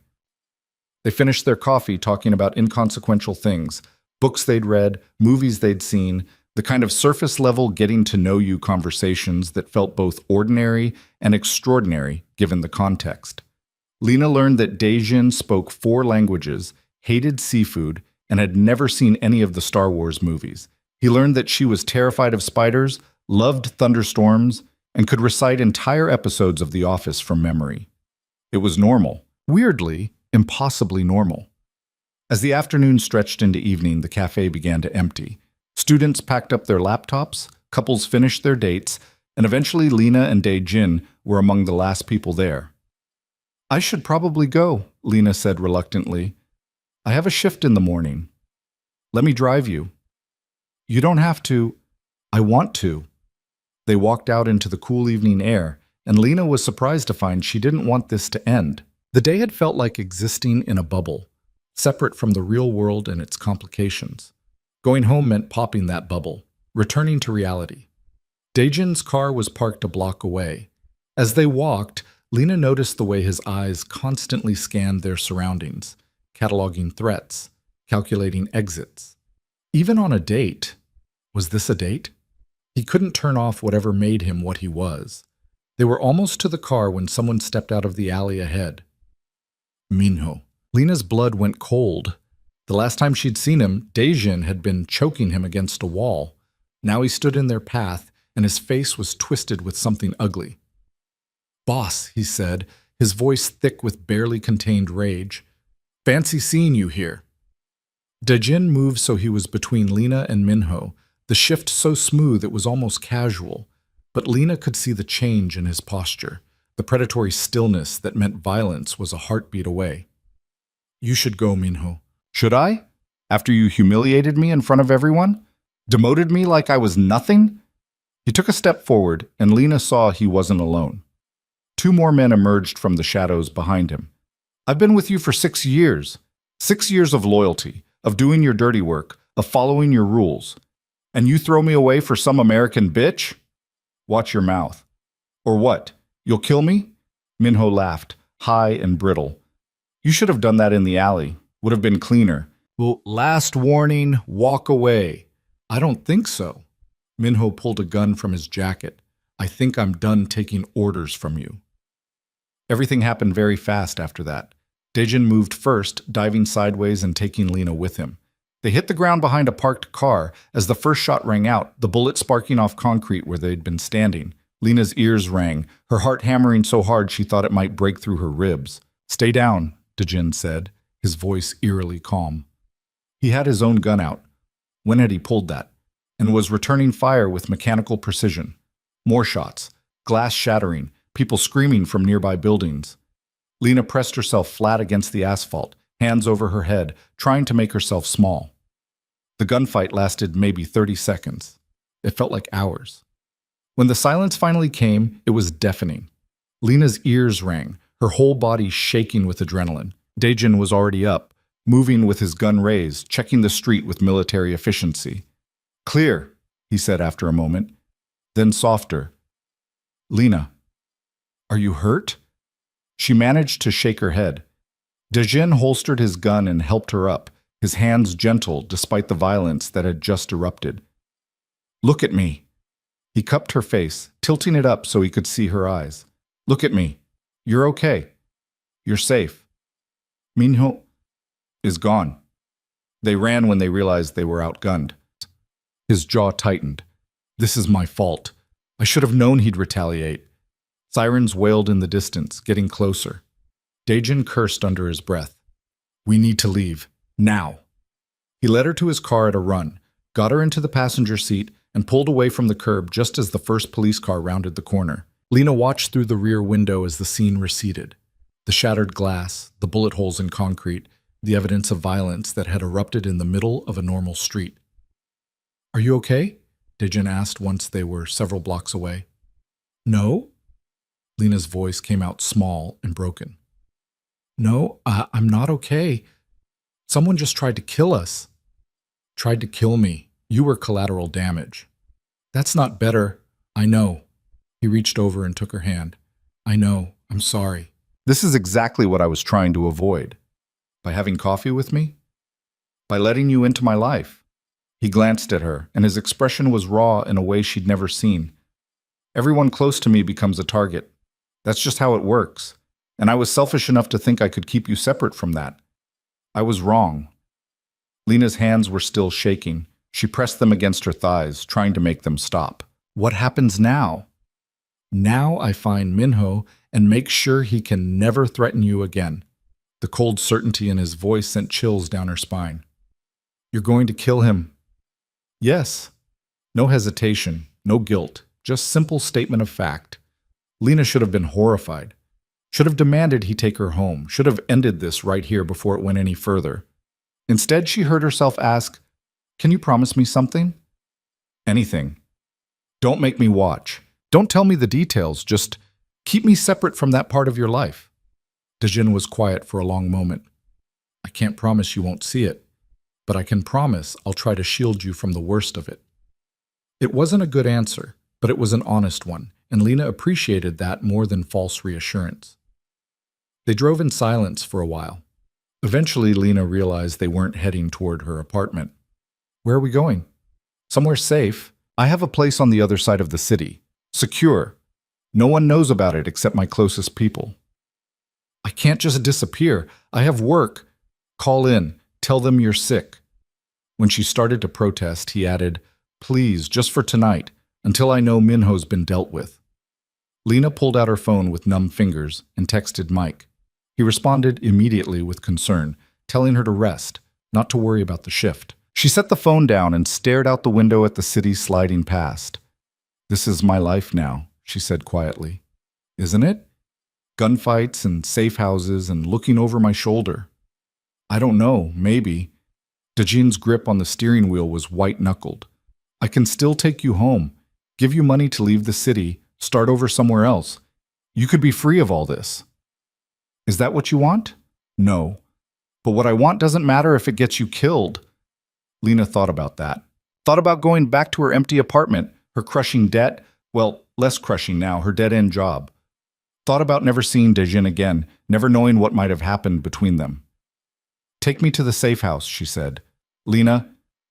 They finished their coffee talking about inconsequential things, books they'd read, movies they'd seen, the kind of surface-level getting-to-know-you conversations that felt both ordinary and extraordinary given the context. Lena learned that Daejin spoke 4 languages, hated seafood, and had never seen any of the Star Wars movies. He learned that she was terrified of spiders, loved thunderstorms, and could recite entire episodes of The Office from memory. It was normal. Weirdly, impossibly normal. As the afternoon stretched into evening, the cafe began to empty. Students packed up their laptops, couples finished their dates, and eventually Lena and Daejin were among the last people there. I should probably go, Lena said reluctantly. I have a shift in the morning. Let me drive you. You don't have to. I want to. They walked out into the cool evening air, and Lena was surprised to find she didn't want this to end. The day had felt like existing in a bubble, separate from the real world and its complications. Going home meant popping that bubble, returning to reality. Daejin's car was parked a block away. As they walked, Lena noticed the way his eyes constantly scanned their surroundings, cataloging threats, calculating exits. Even on a date. Was this a date? He couldn't turn off whatever made him what he was. They were almost to the car when someone stepped out of the alley ahead. Minho. Lena's blood went cold. The last time she'd seen him, Daejin had been choking him against a wall. Now he stood in their path, and his face was twisted with something ugly. "Boss," he said, his voice thick with barely contained rage. "Fancy seeing you here." Daejin moved so he was between Lena and Minho, the shift so smooth it was almost casual. But Lena could see the change in his posture, the predatory stillness that meant violence was a heartbeat away. "You should go, Minho." "Should I? After you humiliated me in front of everyone? Demoted me like I was nothing?" He took a step forward, and Lena saw he wasn't alone. 2 more men emerged from the shadows behind him. "I've been with you for 6 years. 6 years of loyalty, of doing your dirty work, of following your rules. And you throw me away for some American bitch? Watch your mouth. Or what? You'll kill me?" Minho laughed, high and brittle. "You should have done that in the alley. Would have been cleaner." "Well, last warning, walk away." "I don't think so." Minho pulled a gun from his jacket. "I think I'm done taking orders from you." Everything happened very fast after that. Daejin moved first, diving sideways and taking Lena with him. They hit the ground behind a parked car. As the first shot rang out, the bullet sparking off concrete where they'd been standing. Lena's ears rang, her heart hammering so hard she thought it might break through her ribs. "Stay down," Daejin said, his voice eerily calm. He had his own gun out. When had he pulled that? And was returning fire with mechanical precision. More shots, glass shattering, people screaming from nearby buildings. Lena pressed herself flat against the asphalt, hands over her head, trying to make herself small. The gunfight lasted maybe 30 seconds. It felt like hours. When the silence finally came, it was deafening. Lena's ears rang, her whole body shaking with adrenaline. Daejin was already up, moving with his gun raised, checking the street with military efficiency. "Clear," he said after a moment. Then softer. "Lena, are you hurt?" She managed to shake her head. Daejin holstered his gun and helped her up, his hands gentle despite the violence that had just erupted. "Look at me." He cupped her face, tilting it up so he could see her eyes. "Look at me. You're okay. You're safe." Minho is gone. They ran when they realized they were outgunned. His jaw tightened. "This is my fault. I should have known he'd retaliate." Sirens wailed in the distance, getting closer. Daejin cursed under his breath. "We need to leave. Now." He led her to his car at a run, got her into the passenger seat, and pulled away from the curb just as the first police car rounded the corner. Lena watched through the rear window as the scene receded. The shattered glass, the bullet holes in concrete, the evidence of violence that had erupted in the middle of a normal street. "Are you okay?" Daejin asked once they were several blocks away. "No?" Lena's voice came out small and broken. "No, I'm not okay. Someone just tried to kill us." "Tried to kill me. You were collateral damage." "That's not better." "I know." He reached over and took her hand. "I know. I'm sorry." "This is exactly what I was trying to avoid. By having coffee with me? By letting you into my life." He glanced at her, and his expression was raw in a way she'd never seen. "Everyone close to me becomes a target. That's just how it works. And I was selfish enough to think I could keep you separate from that. I was wrong." Lena's hands were still shaking. She pressed them against her thighs, trying to make them stop. "What happens now?" "Now I find Minho and make sure he can never threaten you again." The cold certainty in his voice sent chills down her spine. "You're going to kill him?" "Yes." No hesitation, no guilt, just simple statement of fact. Lena should have been horrified. Should have demanded he take her home, should have ended this right here before it went any further. Instead, she heard herself ask, "Can you promise me something?" "Anything. Don't make me watch. Don't tell me the details, just keep me separate from that part of your life." Daejin was quiet for a long moment. "I can't promise you won't see it, but I can promise I'll try to shield you from the worst of it." It wasn't a good answer, but it was an honest one, and Lena appreciated that more than false reassurance. They drove in silence for a while. Eventually, Lena realized they weren't heading toward her apartment. Where are we going? Somewhere safe. I have a place on the other side of the city. Secure. No one knows about it except my closest people. I can't just disappear. I have work. Call in. Tell them you're sick. When she started to protest, he added, Please, just for tonight, until I know Minho's been dealt with. Lena pulled out her phone with numb fingers and texted Mike. He responded immediately with concern, telling her to rest, not to worry about the shift. She set the phone down and stared out the window at the city sliding past. This is my life now, she said quietly. Isn't it? Gunfights and safe houses and looking over my shoulder. I don't know, maybe. Dejin's grip on the steering wheel was white-knuckled. I can still take you home, give you money to leave the city, start over somewhere else. You could be free of all this. Is that what you want? No. But what I want doesn't matter if it gets you killed. Lena thought about that. Thought about going back to her empty apartment, her crushing debt, well, less crushing now, her dead-end job. Thought about never seeing Dejin again, never knowing what might have happened between them. Take me to the safe house, she said. Lena,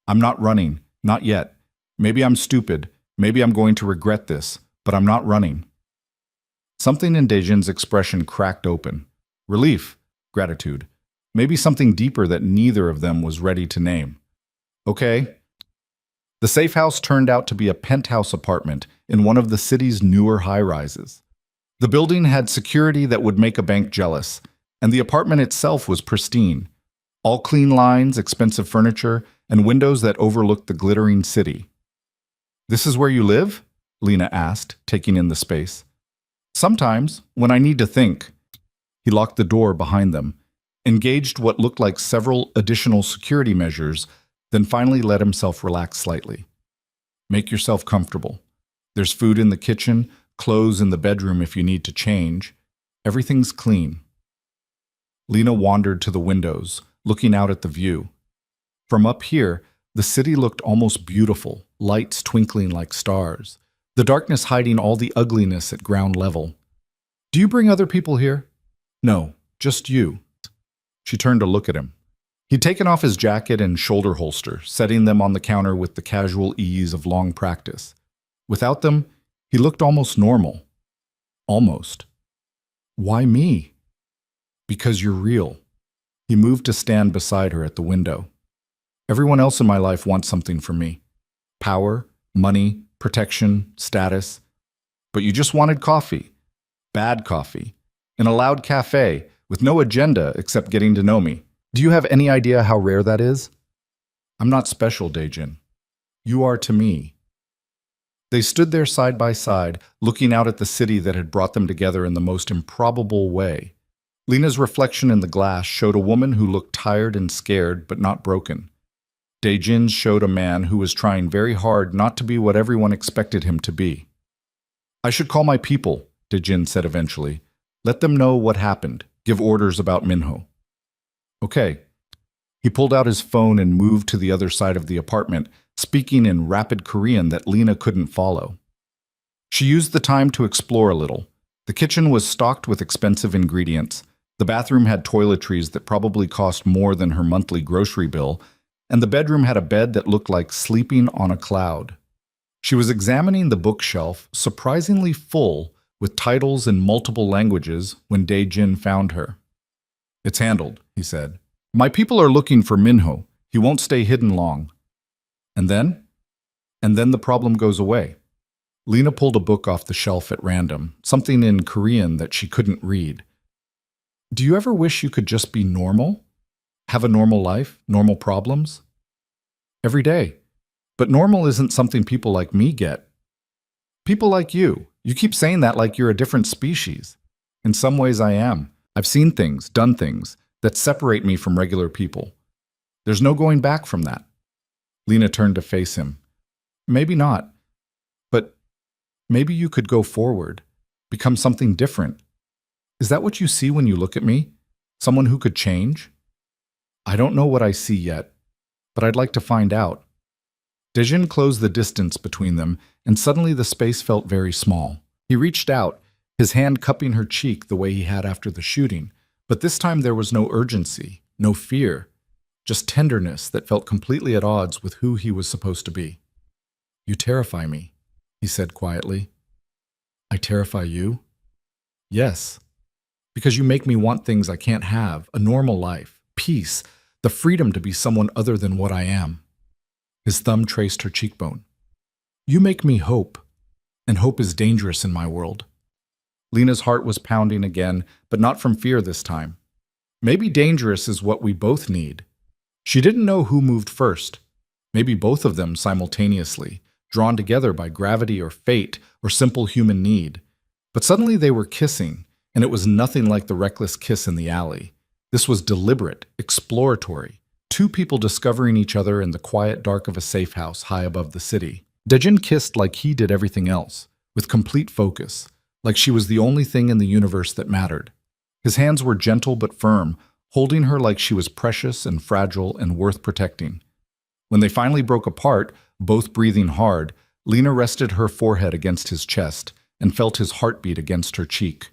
I'm not running, not yet. Maybe I'm stupid, maybe I'm going to regret this, but I'm not running. Something in Dejin's expression cracked open. Relief, gratitude, maybe something deeper that neither of them was ready to name. Okay. The safe house turned out to be a penthouse apartment in one of the city's newer high-rises. The building had security that would make a bank jealous, and the apartment itself was pristine. All clean lines, expensive furniture, and windows that overlooked the glittering city. This is where you live? Lena asked, taking in the space. Sometimes, when I need to think. He locked the door behind them, engaged what looked like several additional security measures, then finally let himself relax slightly. Make yourself comfortable. There's food in the kitchen, clothes in the bedroom if you need to change. Everything's clean. Lena wandered to the windows, looking out at the view. From up here, the city looked almost beautiful, lights twinkling like stars, the darkness hiding all the ugliness at ground level. Do you bring other people here? No, just you. She turned to look at him. He'd taken off his jacket and shoulder holster, setting them on the counter with the casual ease of long practice. Without them, he looked almost normal. Almost. Why me? Because you're real. He moved to stand beside her at the window. Everyone else in my life wants something from me. Power, money, protection, status. But you just wanted coffee. Bad coffee. In a loud cafe, with no agenda except getting to know me. Do you have any idea how rare that is? I'm not special, Dejin. You are to me. They stood there side by side, looking out at the city that had brought them together in the most improbable way. Lena's reflection in the glass showed a woman who looked tired and scared, but not broken. Dejin's showed a man who was trying very hard not to be what everyone expected him to be. I should call my people, Dejin said eventually. Let them know what happened. Give orders about Minho. Okay. He pulled out his phone and moved to the other side of the apartment, speaking in rapid Korean that Lena couldn't follow. She used the time to explore a little. The kitchen was stocked with expensive ingredients. The bathroom had toiletries that probably cost more than her monthly grocery bill, and the bedroom had a bed that looked like sleeping on a cloud. She was examining the bookshelf, surprisingly full, with titles in multiple languages, when Dejin found her. It's handled, he said. My people are looking for Minho. He won't stay hidden long. And then? And then the problem goes away. Lena pulled a book off the shelf at random, something in Korean that she couldn't read. Do you ever wish you could just be normal? Have a normal life, normal problems? Every day. But normal isn't something people like me get. People like you. You keep saying that like you're a different species. In some ways I am. I've seen things, done things, that separate me from regular people. There's no going back from that. Lena turned to face him. Maybe not. But maybe you could go forward, become something different. Is that what you see when you look at me? Someone who could change? I don't know what I see yet, but I'd like to find out. Dejin closed the distance between them, and suddenly the space felt very small. He reached out, his hand cupping her cheek the way he had after the shooting, but this time there was no urgency, no fear, just tenderness that felt completely at odds with who he was supposed to be. "You terrify me," he said quietly. "I terrify you?" "Yes, because you make me want things I can't have, a normal life, peace, the freedom to be someone other than what I am." His thumb traced her cheekbone. "You make me hope, and hope is dangerous in my world." Lena's heart was pounding again, but not from fear this time. Maybe dangerous is what we both need. She didn't know who moved first. Maybe both of them simultaneously, drawn together by gravity or fate or simple human need. But suddenly they were kissing, and it was nothing like the reckless kiss in the alley. This was deliberate, exploratory, two people discovering each other in the quiet dark of a safe house high above the city. Dejin kissed like he did everything else, with complete focus, like she was the only thing in the universe that mattered. His hands were gentle but firm, holding her like she was precious and fragile and worth protecting. When they finally broke apart, both breathing hard, Lena rested her forehead against his chest and felt his heartbeat against her cheek.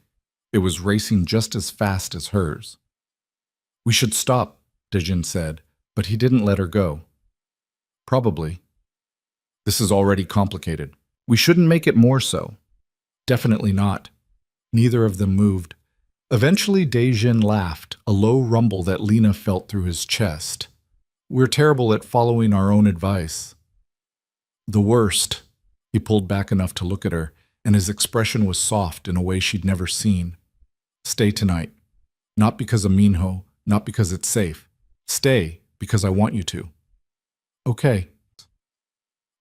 It was racing just as fast as hers. "We should stop," Dejin said, but he didn't let her go. "Probably. This is already complicated. We shouldn't make it more so." "Definitely not." Neither of them moved. Eventually, Dejin laughed, a low rumble that Lena felt through his chest. "We're terrible at following our own advice." "The worst." He pulled back enough to look at her, and his expression was soft in a way she'd never seen. "Stay tonight. Not because of Minho, not because it's safe. Stay because I want you to." "Okay."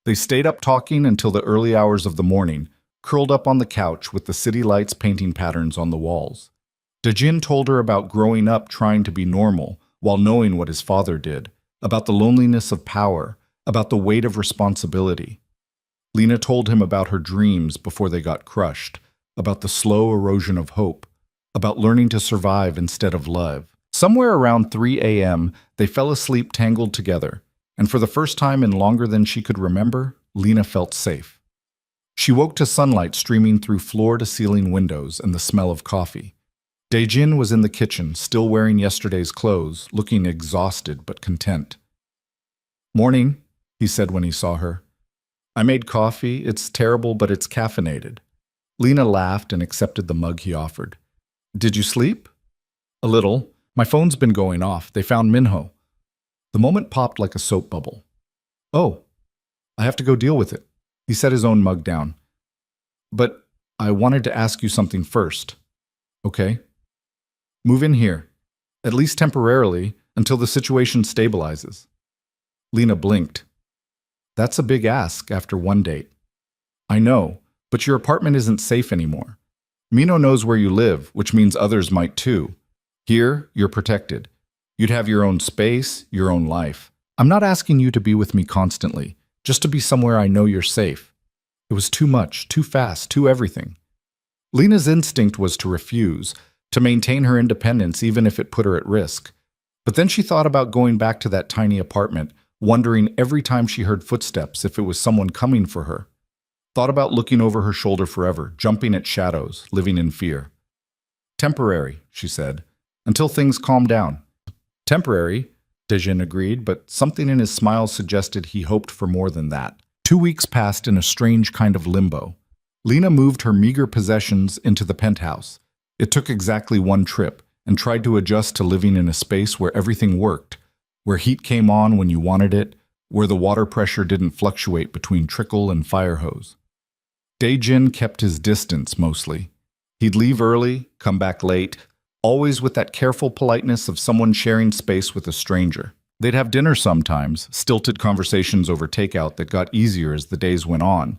They stayed up talking until the early hours of the morning, curled up on the couch with the city lights painting patterns on the walls. Dejin told her about growing up trying to be normal while knowing what his father did, about the loneliness of power, about the weight of responsibility. Lena told him about her dreams before they got crushed, about the slow erosion of hope, about learning to survive instead of love. Somewhere around 3 a.m., they fell asleep tangled together, and for the first time in longer than she could remember, Lena felt safe. She woke to sunlight streaming through floor-to-ceiling windows and the smell of coffee. Dejin was in the kitchen, still wearing yesterday's clothes, looking exhausted but content. "Morning," he said when he saw her. "I made coffee. It's terrible, but it's caffeinated." Lena laughed and accepted the mug he offered. "Did you sleep?" "A little. My phone's been going off. They found Minho." The moment popped like a soap bubble. "Oh, I have to go deal with it." He set his own mug down. "But I wanted to ask you something first." "Okay." "Move in here, at least temporarily, until the situation stabilizes." Lena blinked. "That's a big ask after one date." "I know, but your apartment isn't safe anymore. Mino knows where you live, which means others might too. Here, you're protected. You'd have your own space, your own life. I'm not asking you to be with me constantly, just to be somewhere I know you're safe." It was too much, too fast, too everything. Lena's instinct was to refuse, to maintain her independence even if it put her at risk. But then she thought about going back to that tiny apartment, wondering every time she heard footsteps if it was someone coming for her. Thought about looking over her shoulder forever, jumping at shadows, living in fear. "Temporary," she said, "until things calm down." "Temporary," Dejin agreed, but something in his smile suggested he hoped for more than that. 2 weeks passed in a strange kind of limbo. Lena moved her meager possessions into the penthouse. It took exactly one trip, and tried to adjust to living in a space where everything worked, where heat came on when you wanted it, where the water pressure didn't fluctuate between trickle and fire hose. Dejin kept his distance mostly. He'd leave early, come back late, always with that careful politeness of someone sharing space with a stranger. They'd have dinner sometimes, stilted conversations over takeout that got easier as the days went on.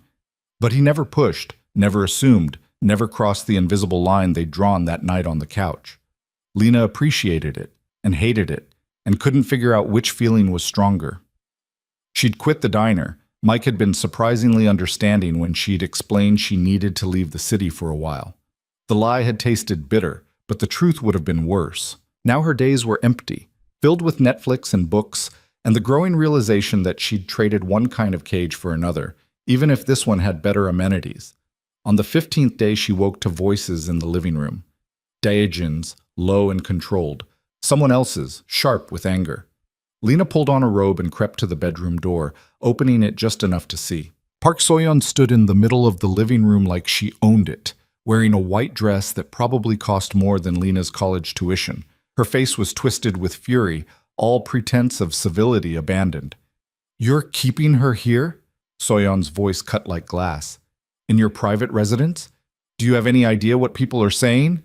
But he never pushed, never assumed, never crossed the invisible line they'd drawn that night on the couch. Lena appreciated it, and hated it, and couldn't figure out which feeling was stronger. She'd quit the diner. Mike had been surprisingly understanding when she'd explained she needed to leave the city for a while. The lie had tasted bitter, but the truth would have been worse. Now her days were empty, filled with Netflix and books, and the growing realization that she'd traded one kind of cage for another, even if this one had better amenities. On the 15th day, she woke to voices in the living room. Daejin's, low and controlled, Someone else's, sharp with anger. Lena pulled on a robe and crept to the bedroom door, opening it just enough to see. Park Soyeon stood in the middle of the living room like she owned it, wearing a white dress that probably cost more than Lena's college tuition. Her face was twisted with fury, all pretense of civility abandoned. "You're keeping her here?" Soyeon's voice cut like glass. "In your private residence? Do you have any idea what people are saying?"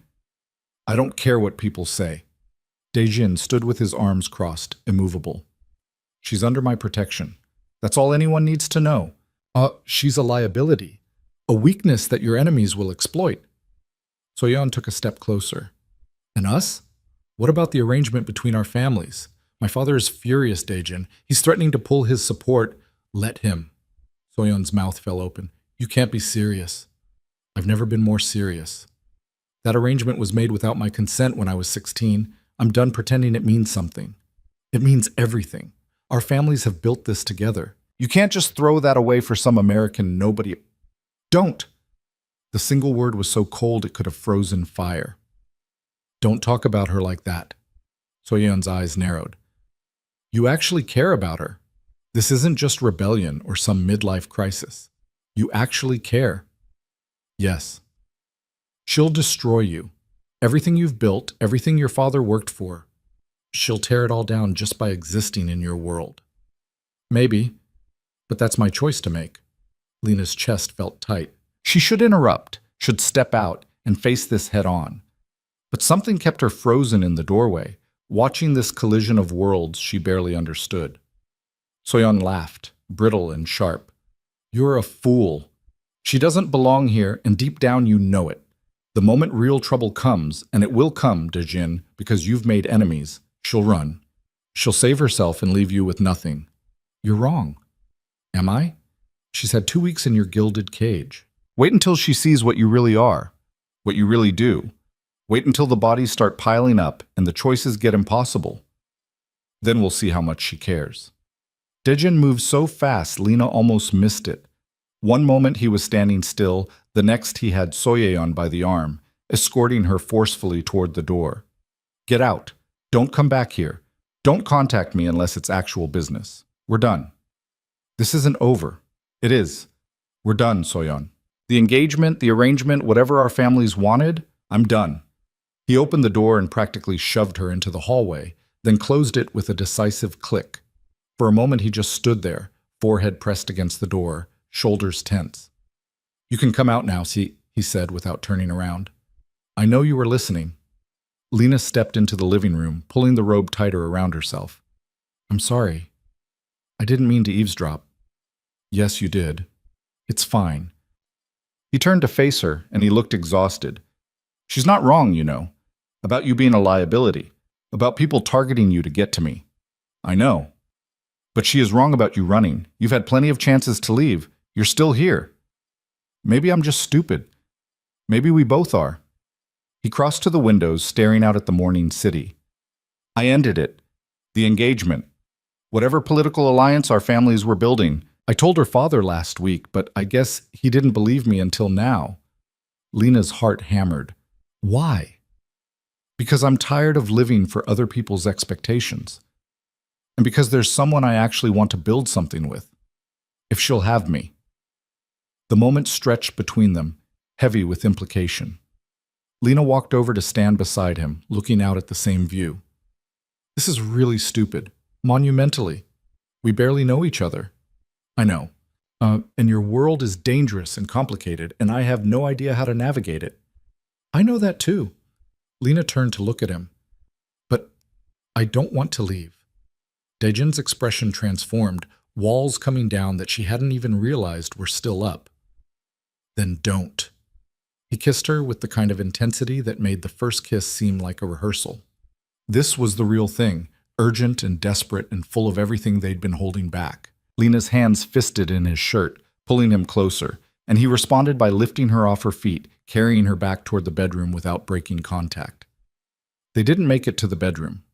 "I don't care what people say." Daejin stood with his arms crossed, immovable. "She's under my protection. That's all anyone needs to know. She's a liability. A weakness that your enemies will exploit." Soyeon took a step closer. "And us? What about the arrangement between our families? My father is furious, Daejin. He's threatening to pull his support." "Let him." Soyeon's mouth fell open. "You can't be serious." "I've never been more serious. That arrangement was made without my consent when I was 16. I'm done pretending it means something. It means everything. Our families have built this together. You can't just throw that away for some American nobody. Don't." The single word was so cold it could have frozen fire. "Don't talk about her like that." Soyeon's eyes narrowed. "You actually care about her. This isn't just rebellion or some midlife crisis. You actually care." "Yes." "She'll destroy you. Everything you've built, everything your father worked for. She'll tear it all down just by existing in your world." "Maybe, but that's my choice to make." Lena's chest felt tight. She should interrupt, should step out and face this head on. But something kept her frozen in the doorway, watching this collision of worlds she barely understood. Soyeon laughed, brittle and sharp. "You're a fool. She doesn't belong here, and deep down you know it. The moment real trouble comes, and it will come, Daejin, because you've made enemies, she'll run. She'll save herself and leave you with nothing." "You're wrong." "Am I? She's had 2 weeks in your gilded cage. Wait until she sees what you really are, what you really do. Wait until the bodies start piling up and the choices get impossible. Then we'll see how much she cares." Daejin moved so fast Lena almost missed it. One moment he was standing still, the next he had Soyeon by the arm, escorting her forcefully toward the door. "Get out. Don't come back here. Don't contact me unless it's actual business. We're done." "This isn't over." "It is. We're done, Soyeon. The engagement, the arrangement, whatever our families wanted, I'm done." He opened the door and practically shoved her into the hallway, then closed it with a decisive click. For a moment he just stood there, forehead pressed against the door, shoulders tense. "You can come out now, he said without turning around. "I know you were listening." Lena stepped into the living room, pulling the robe tighter around herself. "I'm sorry. I didn't mean to eavesdrop." "Yes, you did. It's fine." He turned to face her, and he looked exhausted. "She's not wrong, you know. About you being a liability. About people targeting you to get to me. I know. But she is wrong about you running. You've had plenty of chances to leave. You're still here. Maybe I'm just stupid. Maybe we both are." He crossed to the windows, staring out at the morning city. "I ended it. The engagement. Whatever political alliance our families were building. I told her father last week, but I guess he didn't believe me until now." Lena's heart hammered. "Why?" "Because I'm tired of living for other people's expectations. And because there's someone I actually want to build something with. If she'll have me." The moment stretched between them, heavy with implication. Lena walked over to stand beside him, looking out at the same view. "This is really stupid. Monumentally. We barely know each other." "I know. And your world is dangerous and complicated, and I have no idea how to navigate it." "I know that too." Lena turned to look at him. "But I don't want to leave." Daejin's expression transformed, walls coming down that she hadn't even realized were still up. "Then don't." He kissed her with the kind of intensity that made the first kiss seem like a rehearsal. This was the real thing, urgent and desperate and full of everything they'd been holding back. Lena's hands fisted in his shirt, pulling him closer, and he responded by lifting her off her feet, carrying her back toward the bedroom without breaking contact. They didn't make it to the bedroom.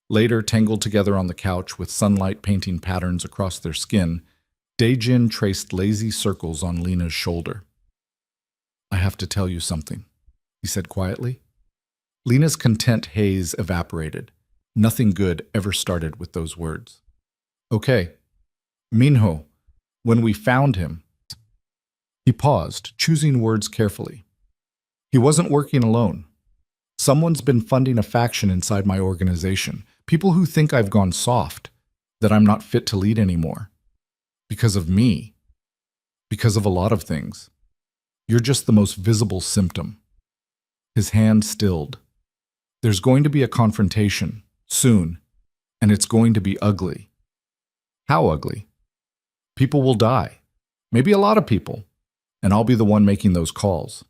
Later, tangled together on the couch with sunlight painting patterns across their skin, Daejin traced lazy circles on Lena's shoulder. "I have to tell you something," he said quietly. Lena's content haze evaporated. Nothing good ever started with those words. Okay, Minho, when we found him, he paused, choosing words carefully. He wasn't working alone. Someone's been funding a faction inside my organization. People who think I've gone soft, that I'm not fit to lead anymore. Because of me. Because of a lot of things. You're just the most visible symptom. His hand stilled. There's going to be a confrontation, soon, and it's going to be ugly. How ugly? People will die. Maybe a lot of people. And I'll be the one making those calls.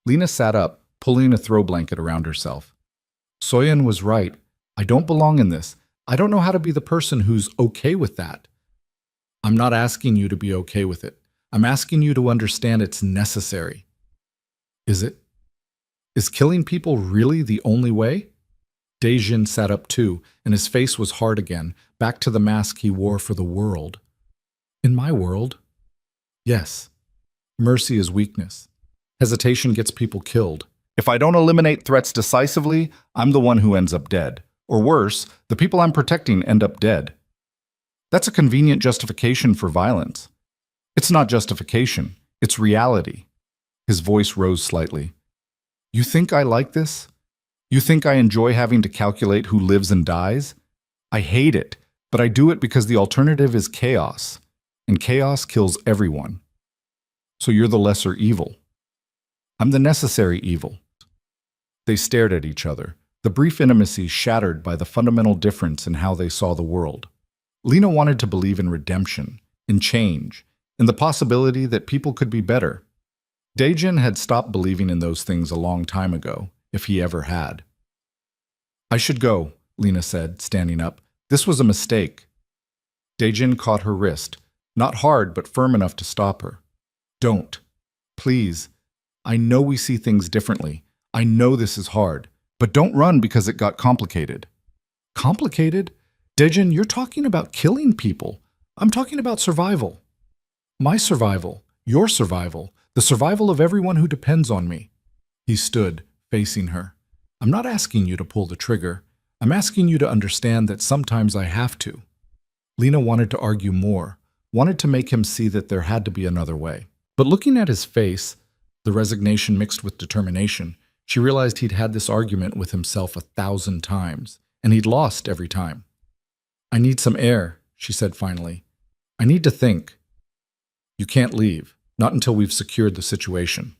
Lena sat up, pulling a throw blanket around herself. Soyeon was right. I don't belong in this. I don't know how to be the person who's okay with that. I'm not asking you to be okay with it. I'm asking you to understand it's necessary. Is it? Is killing people really the only way? Daejin sat up too, and his face was hard again, back to the mask he wore for the world. In my world? Yes. Mercy is weakness. Hesitation gets people killed. If I don't eliminate threats decisively, I'm the one who ends up dead. Or worse, the people I'm protecting end up dead. That's a convenient justification for violence. It's not justification, it's reality. His voice rose slightly. You think I like this? You think I enjoy having to calculate who lives and dies? I hate it, but I do it because the alternative is chaos, and chaos kills everyone. So you're the lesser evil. I'm the necessary evil. They stared at each other, the brief intimacy shattered by the fundamental difference in how they saw the world. Lena wanted to believe in redemption, in change, in the possibility that people could be better. Daejin had stopped believing in those things a long time ago, if he ever had. I should go, Lena said, standing up. This was a mistake. Daejin caught her wrist, not hard but firm enough to stop her. Don't. Please. I know we see things differently. I know this is hard. But don't run because it got complicated. Complicated? Daejin, you're talking about killing people. I'm talking about survival. My survival, your survival, the survival of everyone who depends on me. He stood, facing her. I'm not asking you to pull the trigger. I'm asking you to understand that sometimes I have to. Lena wanted to argue more, wanted to make him see that there had to be another way. But looking at his face, the resignation mixed with determination, she realized he'd had this argument with himself 1,000 times, and he'd lost every time. I need some air, she said finally. I need to think. You can't leave, not until we've secured the situation.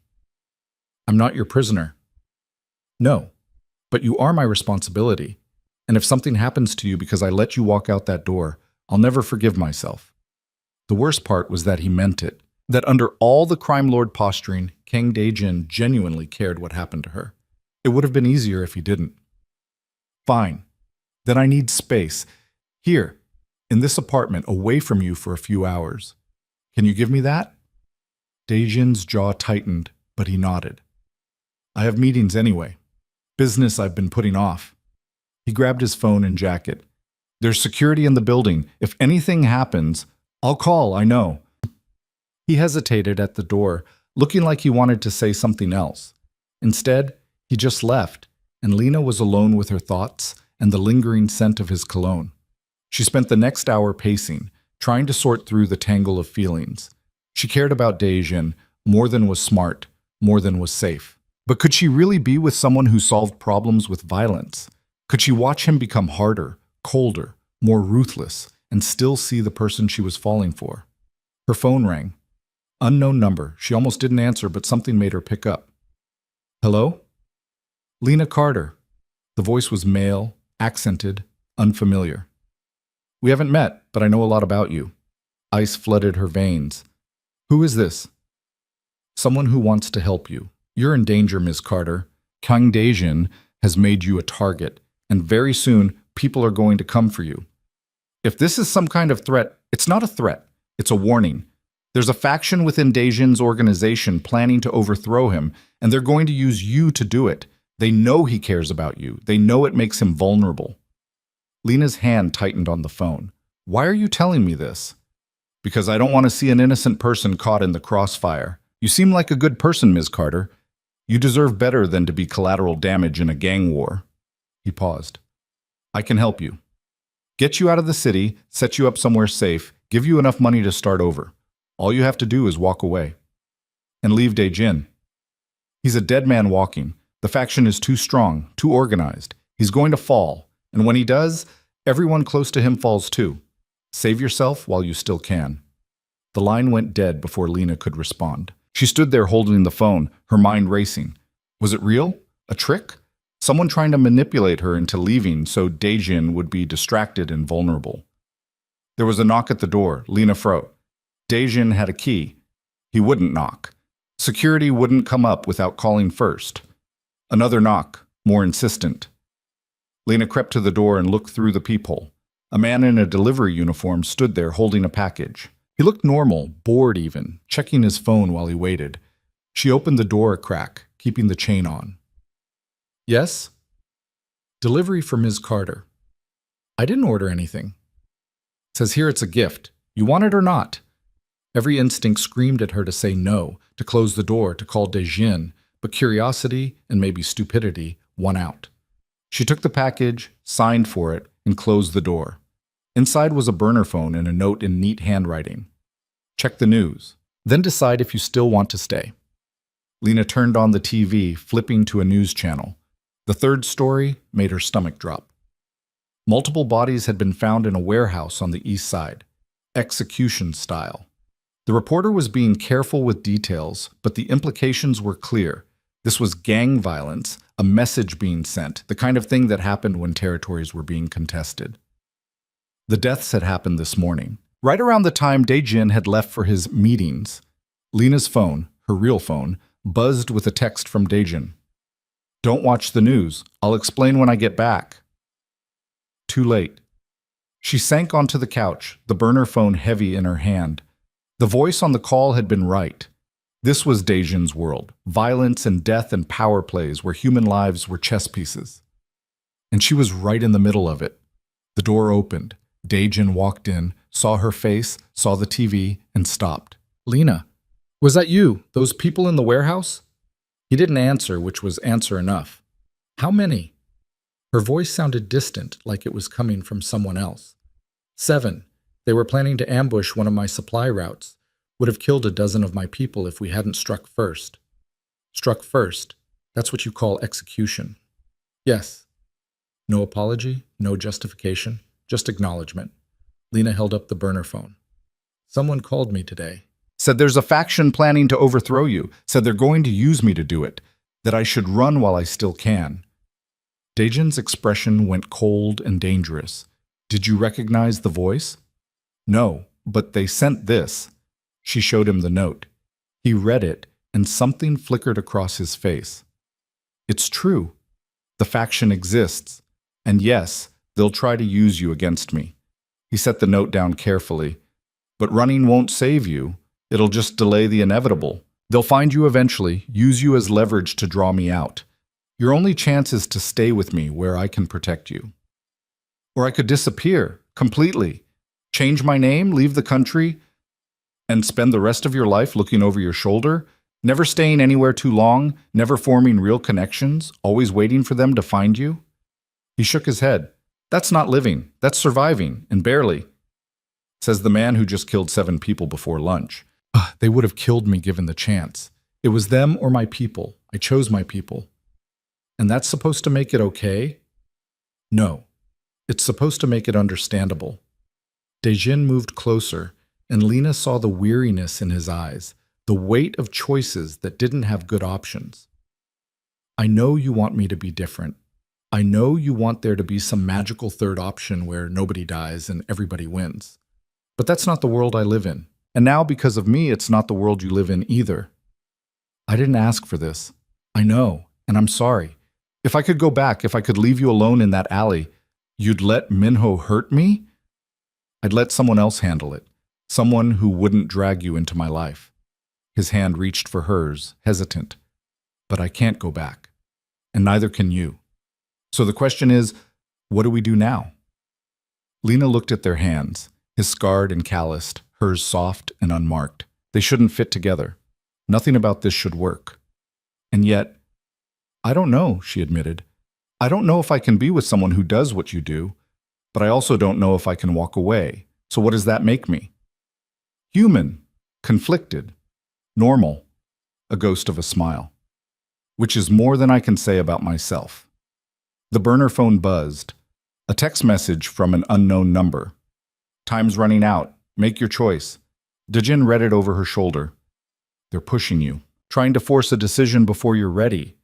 I'm not your prisoner. No, but you are my responsibility, and if something happens to you because I let you walk out that door, I'll never forgive myself. The worst part was that he meant it, that under all the crime lord posturing, Kang Daejin genuinely cared what happened to her. It would have been easier if he didn't. Fine. Then I need space. Here, in this apartment, away from you for a few hours. Can you give me that? Daejin's jaw tightened, but he nodded. I have meetings anyway. Business I've been putting off. He grabbed his phone and jacket. There's security in the building. If anything happens, I'll call, I know. He hesitated at the door, looking like he wanted to say something else. Instead, he just left, and Lena was alone with her thoughts and the lingering scent of his cologne. She spent the next hour pacing, trying to sort through the tangle of feelings. She cared about Daejin more than was smart, more than was safe. But could she really be with someone who solved problems with violence? Could she watch him become harder, colder, more ruthless, and still see the person she was falling for? Her phone rang. Unknown number. She almost didn't answer, but something made her pick up. Hello? Lena Carter. The voice was male, accented, unfamiliar. We haven't met, but I know a lot about you. Ice flooded her veins. Who is this? Someone who wants to help you. You're in danger, Ms. Carter. Kang Daejin has made you a target, and very soon people are going to come for you. If this is some kind of threat, it's not a threat. It's a warning. There's a faction within Daejin's organization planning to overthrow him, and they're going to use you to do it. They know he cares about you. They know it makes him vulnerable. Lena's hand tightened on the phone. Why are you telling me this? Because I don't want to see an innocent person caught in the crossfire. You seem like a good person, Ms. Carter. You deserve better than to be collateral damage in a gang war. He paused. I can help you. Get you out of the city, set you up somewhere safe, give you enough money to start over. All you have to do is walk away. And leave Dae-jin. He's a dead man walking. The faction is too strong, too organized. He's going to fall, and when he does, everyone close to him falls too. Save yourself while you still can. The line went dead before Lena could respond. She stood there holding the phone, her mind racing. Was it real? A trick? Someone trying to manipulate her into leaving so Dae-jin would be distracted and vulnerable. There was a knock at the door. Lena froze. Dae-jin had a key. He wouldn't knock. Security wouldn't come up without calling first. Another knock, more insistent. Lena crept to the door and looked through the peephole. A man in a delivery uniform stood there holding a package. He looked normal, bored even, checking his phone while he waited. She opened the door a crack, keeping the chain on. Yes? Delivery for Ms. Carter. I didn't order anything. Says here it's a gift. You want it or not? Every instinct screamed at her to say no, to close the door, to call Dae-jin, but curiosity and maybe stupidity won out. She took the package, signed for it, and closed the door. Inside was a burner phone and a note in neat handwriting. Check the news. Then decide if you still want to stay. Lena turned on the TV, flipping to a news channel. The third story made her stomach drop. Multiple bodies had been found in a warehouse on the east side. Execution style. The reporter was being careful with details, but the implications were clear. This was gang violence, a message being sent, the kind of thing that happened when territories were being contested. The deaths had happened this morning, right around the time Dae-jin had left for his meetings. Lena's phone, her real phone, buzzed with a text from Dae-jin. Don't watch the news. I'll explain when I get back. Too late. She sank onto the couch, the burner phone heavy in her hand. The voice on the call had been right. This was Dae-jin's world, violence and death and power plays where human lives were chess pieces. And she was right in the middle of it. The door opened. Dae-jin walked in, saw her face, saw the TV, and stopped. Lena, was that you, those people in the warehouse? He didn't answer, which was answer enough. How many? Her voice sounded distant, like it was coming from someone else. 7. They were planning to ambush one of my supply routes. Would have killed a dozen of my people if we hadn't struck first. Struck first. That's what you call execution. Yes. No apology, no justification, just acknowledgement. Lena held up the burner phone. Someone called me today. Said there's a faction planning to overthrow you. Said they're going to use me to do it. That I should run while I still can. Dae-jin's expression went cold and dangerous. Did you recognize the voice? No, but they sent this. She showed him the note. He read it, and something flickered across his face. It's true. The faction exists. And yes, they'll try to use you against me. He set the note down carefully. But running won't save you. It'll just delay the inevitable. They'll find you eventually, use you as leverage to draw me out. Your only chance is to stay with me where I can protect you. Or I could disappear completely. Change my name, leave the country, and spend the rest of your life looking over your shoulder, never staying anywhere too long, never forming real connections, always waiting for them to find you? He shook his head. That's not living. That's surviving, and barely. Says the man who just killed 7 people before lunch. They would have killed me given the chance. It was them or my people. I chose my people. And that's supposed to make it okay? No. It's supposed to make it understandable. Dae-jin moved closer, and Lena saw the weariness in his eyes, the weight of choices that didn't have good options. I know you want me to be different. I know you want there to be some magical third option where nobody dies and everybody wins. But that's not the world I live in. And now, because of me, it's not the world you live in either. I didn't ask for this. I know, and I'm sorry. If I could go back, if I could leave you alone in that alley, you'd let Minho hurt me? I'd let someone else handle it. Someone who wouldn't drag you into my life. His hand reached for hers, hesitant. But I can't go back. And neither can you. So the question is, what do we do now? Lena looked at their hands, his scarred and calloused, hers soft and unmarked. They shouldn't fit together. Nothing about this should work. And yet, I don't know, she admitted. I don't know if I can be with someone who does what you do, but I also don't know if I can walk away. So what does that make me? Human, conflicted, normal, a ghost of a smile. Which is more than I can say about myself. The burner phone buzzed. A text message from an unknown number. Time's running out. Make your choice. Dejin read it over her shoulder. They're pushing you, trying to force a decision before you're ready.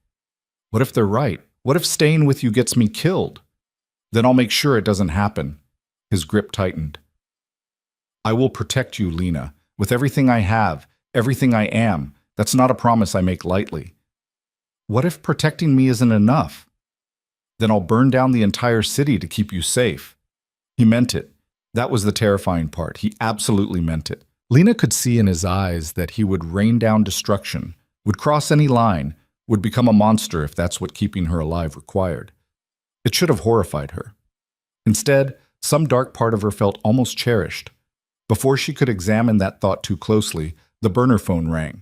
What if they're right? What if staying with you gets me killed? Then I'll make sure it doesn't happen. His grip tightened. I will protect you, Lena, with everything I have, everything I am. That's not a promise I make lightly. What if protecting me isn't enough? Then I'll burn down the entire city to keep you safe. He meant it. That was the terrifying part. He absolutely meant it. Lena could see in his eyes that he would rain down destruction, would cross any line, would become a monster if that's what keeping her alive required. It should have horrified her. Instead, some dark part of her felt almost cherished. Before she could examine that thought too closely, the burner phone rang.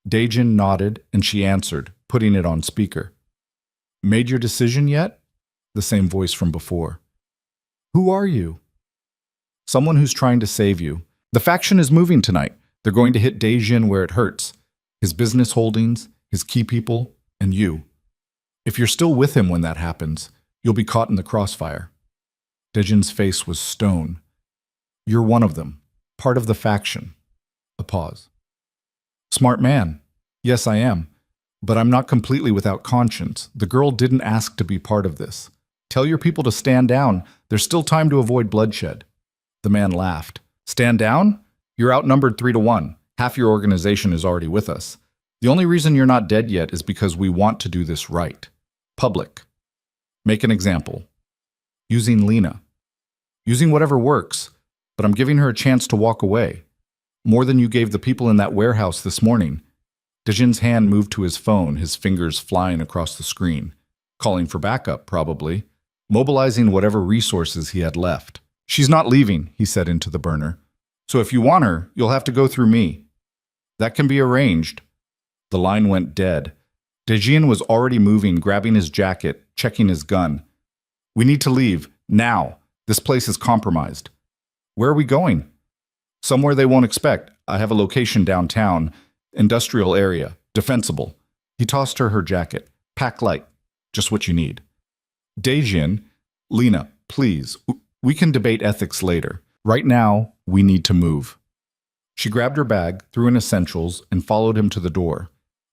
Dejin nodded and she answered, putting it on speaker. Made your decision yet? The same voice from before. Who are you? Someone who's trying to save you. The faction is moving tonight. They're going to hit Dejin where it hurts. His business holdings, his key people, and you. If you're still with him when that happens, you'll be caught in the crossfire. Dejin's face was stone. You're one of them, part of the faction. A pause. Smart man. Yes, I am. But I'm not completely without conscience. The girl didn't ask to be part of this. Tell your people to stand down. There's still time to avoid bloodshed. The man laughed. Stand down? You're outnumbered 3-1. Half your organization is already with us. The only reason you're not dead yet is because we want to do this right. Public. Make an example. Using Lena. Using whatever works, but I'm giving her a chance to walk away. More than you gave the people in that warehouse this morning. Dejin's hand moved to his phone, his fingers flying across the screen. Calling for backup, probably. Mobilizing whatever resources he had left. She's not leaving, he said into the burner. So if you want her, you'll have to go through me. That can be arranged. The line went dead. Dejin was already moving, grabbing his jacket, checking his gun. We need to leave, now. This place is compromised. Where are we going? Somewhere they won't expect. I have a location downtown. Industrial area. Defensible. He tossed her jacket. Pack light. Just what you need. Dejin, Lena, please. We can debate ethics later. Right now, we need to move. She grabbed her bag, threw in essentials, and followed him to the door.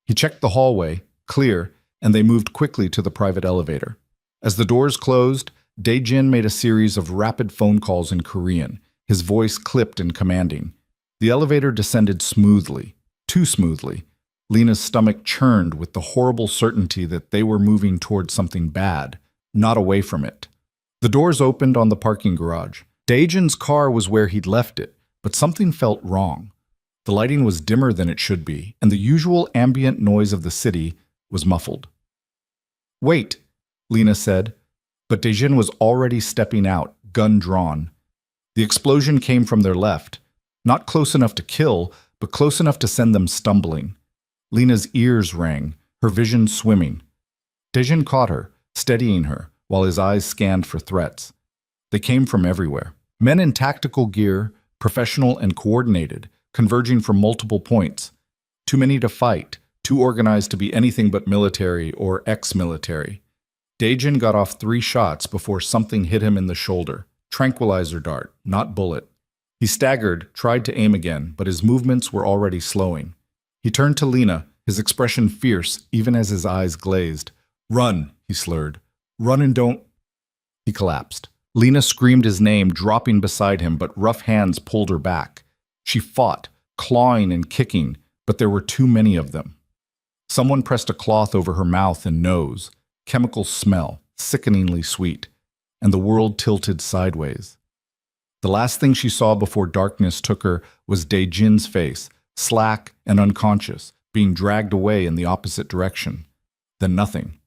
He checked the hallway, clear, and they moved quickly to the private elevator. As the doors closed, Dejin made a series of rapid phone calls in Korean, his voice clipped and commanding. The elevator descended smoothly, too smoothly. Lena's stomach churned with the horrible certainty that they were moving toward something bad, not away from it. The doors opened on the parking garage. Dejin's car was where he'd left it, but something felt wrong. The lighting was dimmer than it should be, and the usual ambient noise of the city was muffled. Wait, Lena said, but Dejin was already stepping out, gun drawn. The explosion came from their left, not close enough to kill, but close enough to send them stumbling. Lena's ears rang, her vision swimming. Dejin caught her, steadying her, while his eyes scanned for threats. They came from everywhere. Men in tactical gear, professional and coordinated, converging from multiple points. Too many to fight, too organized to be anything but military or ex-military. Dejin got off 3 shots before something hit him in the shoulder. Tranquilizer dart, not bullet. He staggered, tried to aim again, but his movements were already slowing. He turned to Lena, his expression fierce, even as his eyes glazed. Run, he slurred. Run and don't... He collapsed. Lena screamed his name, dropping beside him, but rough hands pulled her back. She fought, clawing and kicking, but there were too many of them. Someone pressed a cloth over her mouth and nose. Chemical smell, sickeningly sweet, and the world tilted sideways. The last thing she saw before darkness took her was Dejin's face, slack and unconscious, being dragged away in the opposite direction. Then nothing.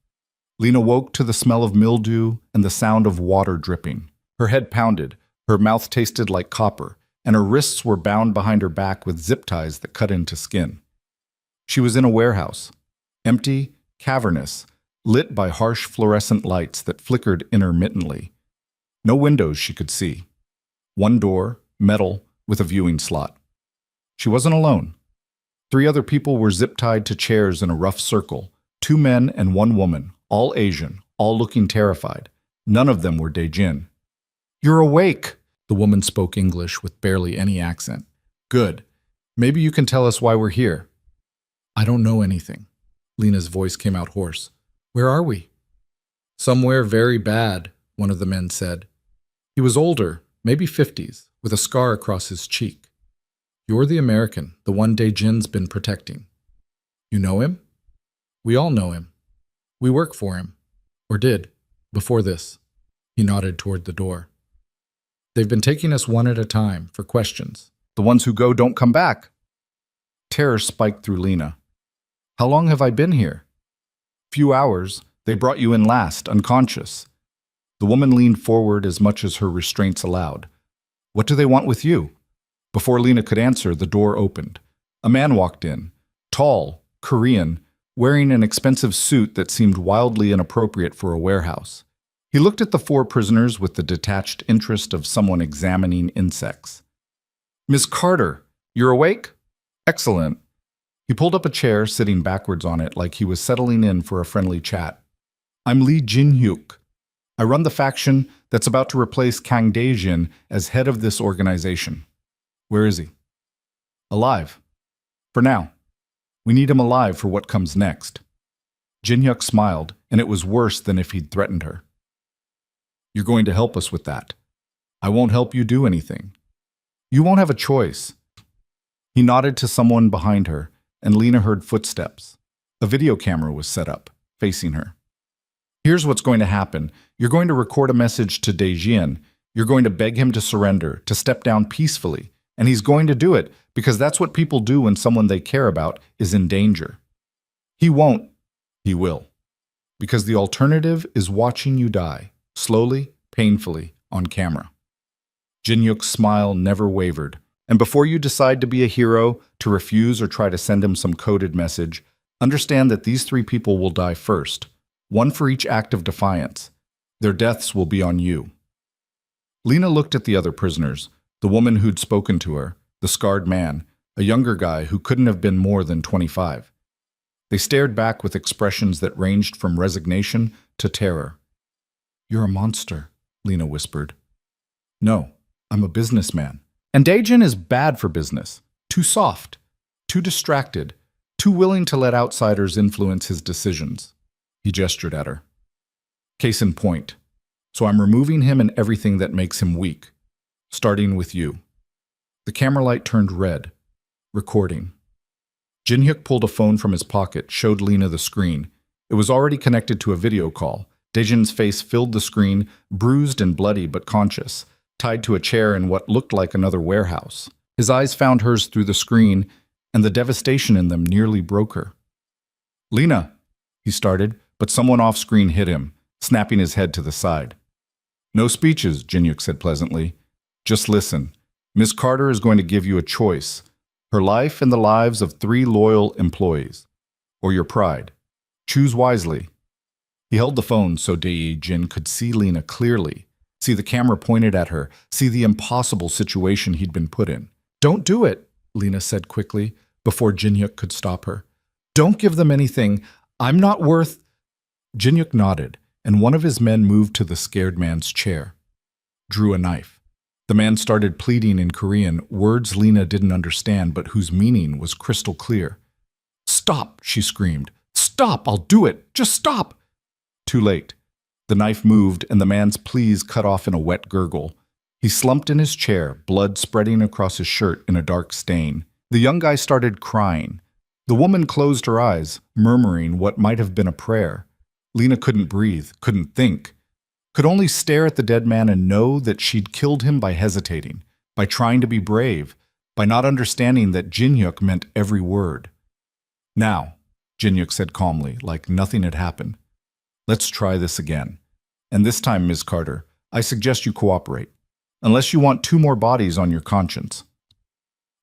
Lena woke to the smell of mildew and the sound of water dripping. Her head pounded, her mouth tasted like copper, and her wrists were bound behind her back with zip ties that cut into skin. She was in a warehouse. Empty, cavernous, lit by harsh fluorescent lights that flickered intermittently. No windows she could see. One door, metal, with a viewing slot. She wasn't alone. 3 other people were zip-tied to chairs in a rough circle. 2 men and 1 woman, all Asian, all looking terrified. None of them were Dae-jin. "You're awake!" The woman spoke English with barely any accent. "Good. Maybe you can tell us why we're here." "I don't know anything." Lena's voice came out hoarse. "Where are we?" "Somewhere very bad," one of the men said. He was older, maybe 50s, with a scar across his cheek. "You're the American, the one Dae-jin's been protecting. You know him?" "We all know him. We work for him. Or did, before this." He nodded toward the door. "They've been taking us one at a time for questions. The ones who go don't come back." Terror spiked through Lena. "How long have I been here?" "Few hours. They brought you in last, unconscious." The woman leaned forward as much as her restraints allowed. "What do they want with you?" Before Lena could answer, the door opened. A man walked in, tall, Korean, wearing an expensive suit that seemed wildly inappropriate for a warehouse. He looked at the 4 prisoners with the detached interest of someone examining insects. "Miss Carter, you're awake? Excellent." He pulled up a chair, sitting backwards on it like he was settling in for a friendly chat. "I'm Lee Jin-hyuk. I run the faction that's about to replace Kang Dae-jin as head of this organization." "Where is he?" "Alive. For now. We need him alive for what comes next." Jin-hyuk smiled, and it was worse than if he'd threatened her. "You're going to help us with that. I won't help you do anything. You won't have a choice." He nodded to someone behind her, and Lena heard footsteps. A video camera was set up, facing her. "Here's what's going to happen. You're going to record a message to Dae-jin. You're going to beg him to surrender, to step down peacefully. And he's going to do it because that's what people do when someone they care about is in danger. He won't. He will. Because the alternative is watching you die, slowly, painfully, on camera." Jin-hyuk's smile never wavered. "And before you decide to be a hero, to refuse or try to send him some coded message, understand that these 3 people will die first, 1 for each act of defiance. Their deaths will be on you." Lena looked at the other prisoners, the woman who'd spoken to her, the scarred man, a younger guy who couldn't have been more than 25. They stared back with expressions that ranged from resignation to terror. "You're a monster," Lena whispered. "No, I'm a businessman. And Dae-jin is bad for business. Too soft, too distracted, too willing to let outsiders influence his decisions." He gestured at her. "Case in point. So I'm removing him and everything that makes him weak. Starting with you." The camera light turned red. Recording. Jin-hyuk pulled a phone from his pocket, showed Lena the screen. It was already connected to a video call. Dae-jin's face filled the screen, bruised and bloody but conscious, tied to a chair in what looked like another warehouse. His eyes found hers through the screen, and the devastation in them nearly broke her. "Lena," he started, but someone off-screen hit him, snapping his head to the side. "No speeches," Jin-hyuk said pleasantly. "Just listen. Miss Carter is going to give you a choice. Her life and the lives of 3 loyal employees. Or your pride. Choose wisely." He held the phone so Dae-jin could see Lena clearly, see the camera pointed at her, see the impossible situation he'd been put in. "Don't do it," Lena said quickly, before Jin-hyuk could stop her. "Don't give them anything. I'm not worth—" Jin-hyuk nodded, and one of his men moved to the scared man's chair. Drew a knife. The man started pleading in Korean, words Lena didn't understand but whose meaning was crystal clear. "Stop," she screamed. "Stop, I'll do it. Just stop." Too late. The knife moved, and the man's pleas cut off in a wet gurgle. He slumped in his chair, blood spreading across his shirt in a dark stain. The young guy started crying. The woman closed her eyes, murmuring what might have been a prayer. Lena couldn't breathe, couldn't think. Could only stare at the dead man and know that she'd killed him by hesitating, by trying to be brave, by not understanding that Jin-hyuk meant every word. "Now," Jin-hyuk said calmly, like nothing had happened. "Let's try this again. And this time, Ms. Carter, I suggest you cooperate, unless you want 2 more bodies on your conscience."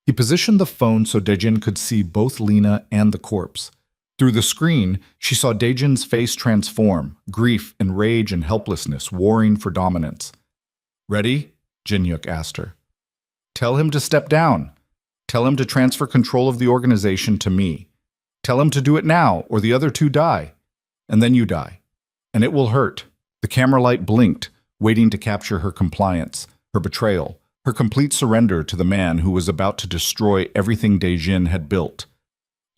He positioned the phone so Dae-jin could see both Lena and the corpse. Through the screen, she saw Daejin's face transform, grief and rage and helplessness warring for dominance. "Ready?" Jin-hyuk asked her. "Tell him to step down. Tell him to transfer control of the organization to me. Tell him to do it now, or the other two die. And then you die. And it will hurt." The camera light blinked, waiting to capture her compliance, her betrayal, her complete surrender to the man who was about to destroy everything Daejin had built.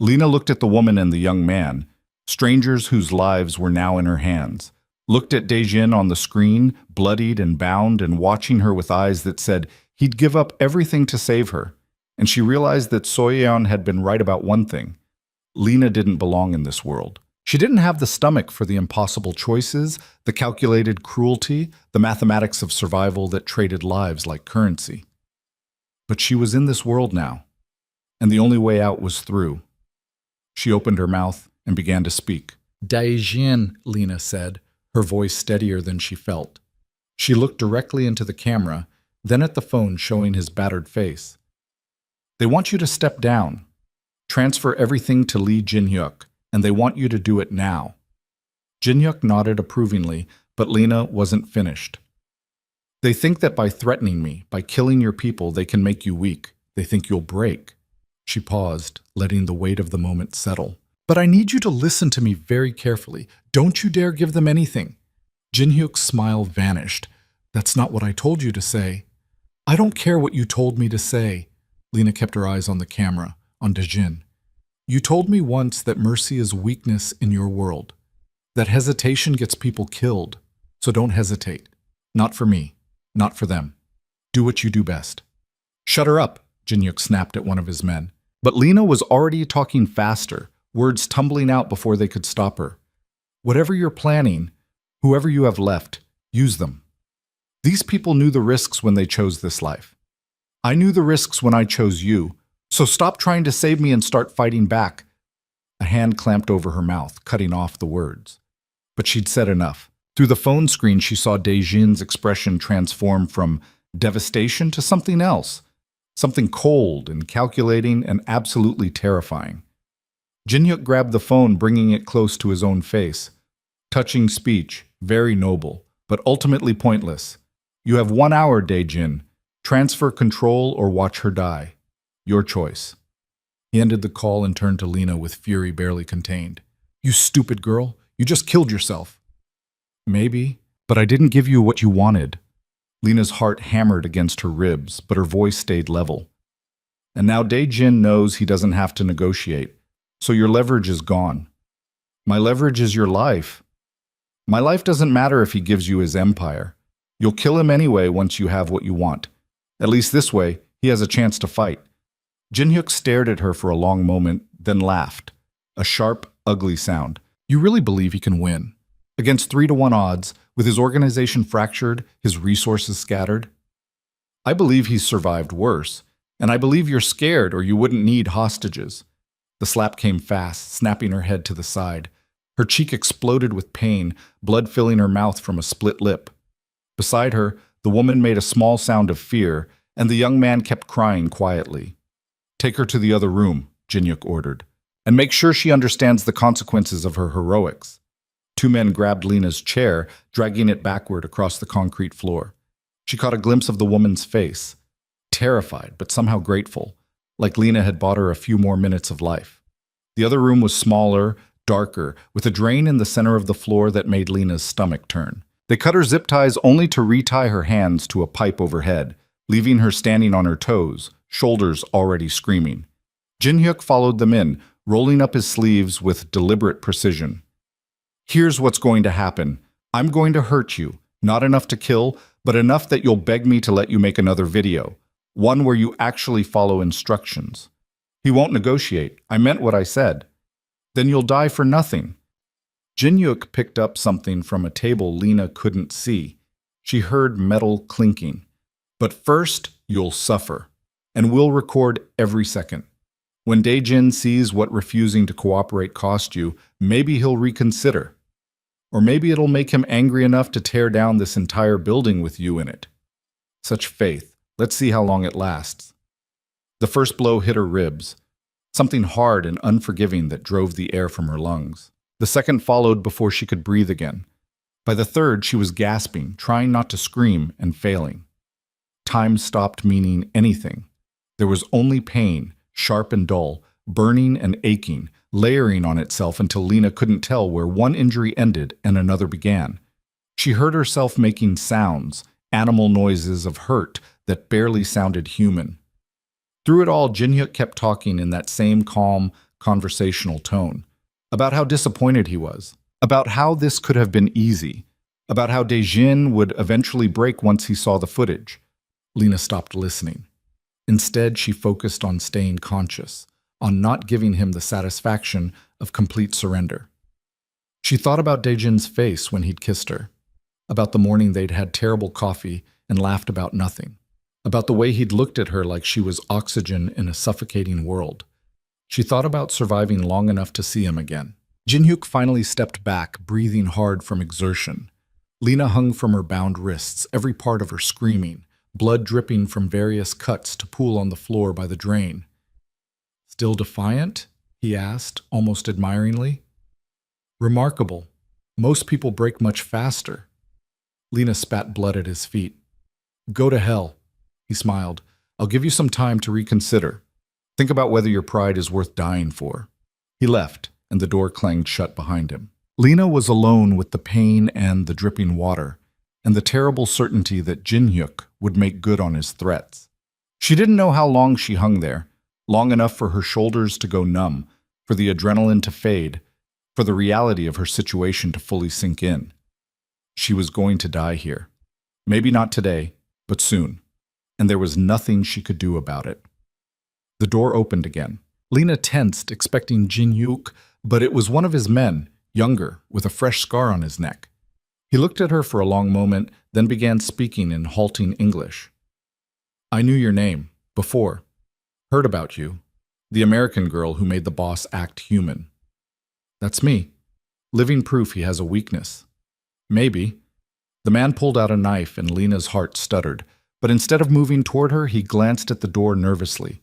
Lena looked at the woman and the young man, strangers whose lives were now in her hands, looked at Daejin on the screen, bloodied and bound, and watching her with eyes that said he'd give up everything to save her. And she realized that Soyeon had been right about one thing. Lena didn't belong in this world. She didn't have the stomach for the impossible choices, the calculated cruelty, the mathematics of survival that traded lives like currency. But she was in this world now, and the only way out was through. She opened her mouth and began to speak. "Daejin," Lena said, her voice steadier than she felt. She looked directly into the camera, then at the phone showing his battered face. "They want you to step down. Transfer everything to Lee Jin-hyuk, and they want you to do it now." Jin-hyuk nodded approvingly, but Lena wasn't finished. "They think that by threatening me, by killing your people, they can make you weak. They think you'll break." She paused, letting the weight of the moment settle. "But I need you to listen to me very carefully. Don't you dare give them anything." Jin-hyuk's smile vanished. "That's not what I told you to say." "I don't care what you told me to say." Lena kept her eyes on the camera, on Daejin. "You told me once that mercy is weakness in your world, that hesitation gets people killed. So don't hesitate. Not for me, not for them. Do what you do best." "Shut her up," Jin-hyuk snapped at one of his men. But Lena was already talking faster, words tumbling out before they could stop her. "Whatever you're planning, whoever you have left, use them. These people knew the risks when they chose this life. I knew the risks when I chose you, so stop trying to save me and start fighting back." A hand clamped over her mouth, cutting off the words. But she'd said enough. Through the phone screen, she saw Daejin's expression transform from devastation to something else, something cold and calculating and absolutely terrifying. Jin-hyuk grabbed the phone, bringing it close to his own face. Touching speech, very noble, but ultimately pointless. "You have 1 hour, Daejin. Transfer control or watch her die. Your choice." He ended the call and turned to Lena with fury barely contained. "You stupid girl, you just killed yourself." "Maybe, but I didn't give you what you wanted." Lena's heart hammered against her ribs, but her voice stayed level. "And now Daejin knows he doesn't have to negotiate, so your leverage is gone. My leverage is your life. My life doesn't matter if he gives you his empire. You'll kill him anyway once you have what you want. At least this way, he has a chance to fight." Jin-hyuk stared at her for a long moment, then laughed. A sharp, ugly sound. "You really believe he can win? Against 3-to-1 odds, with his organization fractured, his resources scattered?" "I believe he's survived worse, and I believe you're scared or you wouldn't need hostages." The slap came fast, snapping her head to the side. Her cheek exploded with pain, blood filling her mouth from a split lip. Beside her, the woman made a small sound of fear, and the young man kept crying quietly. "Take her to the other room," Jin-hyuk ordered, "and make sure she understands the consequences of her heroics." 2 men grabbed Lena's chair, dragging it backward across the concrete floor. She caught a glimpse of the woman's face, terrified but somehow grateful, like Lena had bought her a few more minutes of life. The other room was smaller, darker, with a drain in the center of the floor that made Lena's stomach turn. They cut her zip ties only to retie her hands to a pipe overhead, leaving her standing on her toes, shoulders already screaming. Jin-hyuk followed them in, rolling up his sleeves with deliberate precision. "Here's what's going to happen. I'm going to hurt you, not enough to kill, but enough that you'll beg me to let you make another video, one where you actually follow instructions. He won't negotiate. I meant what I said. Then you'll die for nothing." Jin-hyuk picked up something from a table Lena couldn't see. She heard metal clinking. "But first, you'll suffer, and we'll record every second. When Daejin sees what refusing to cooperate cost you, maybe he'll reconsider. Or maybe it'll make him angry enough to tear down this entire building with you in it. Such faith. Let's see how long it lasts." The first blow hit her ribs. something hard and unforgiving that drove the air from her lungs. The second followed before she could breathe again. By the third, she was gasping, trying not to scream, and failing. Time stopped meaning anything. There was only pain, sharp and dull, burning and aching, layering on itself until Lena couldn't tell where one injury ended and another began. She heard herself making sounds, animal noises of hurt that barely sounded human. Through it all, Jin-hyuk kept talking in that same calm, conversational tone, about how disappointed he was, about how this could have been easy, about how Dae-jin would eventually break once he saw the footage. Lena stopped listening. Instead, she focused on staying conscious, on not giving him the satisfaction of complete surrender. She thought about Dae-jin's face when he'd kissed her, about the morning they'd had terrible coffee and laughed about nothing, about the way he'd looked at her like she was oxygen in a suffocating world. She thought about surviving long enough to see him again. Jin-hyuk finally stepped back, breathing hard from exertion. Lena hung from her bound wrists, every part of her screaming, blood dripping from various cuts to pool on the floor by the drain. "Still defiant?" he asked, almost admiringly. "Remarkable. Most people break much faster." Lena spat blood at his feet. "Go to hell," he smiled. "I'll give you some time to reconsider. Think about whether your pride is worth dying for." He left, and the door clanged shut behind him. Lena was alone with the pain and the dripping water, and the terrible certainty that Jin-hyuk would make good on his threats. She didn't know how long she hung there, long enough for her shoulders to go numb, for the adrenaline to fade, for the reality of her situation to fully sink in. She was going to die here. Maybe not today, but soon. And there was nothing she could do about it. The door opened again. Lena tensed, expecting Jin-hyuk, but it was one of his men, younger, with a fresh scar on his neck. He looked at her for a long moment, then began speaking in halting English. "I knew your name, before. Heard about you. The American girl who made the boss act human." "That's me. Living proof he has a weakness." "Maybe." The man pulled out a knife and Lena's heart stuttered, but instead of moving toward her, he glanced at the door nervously.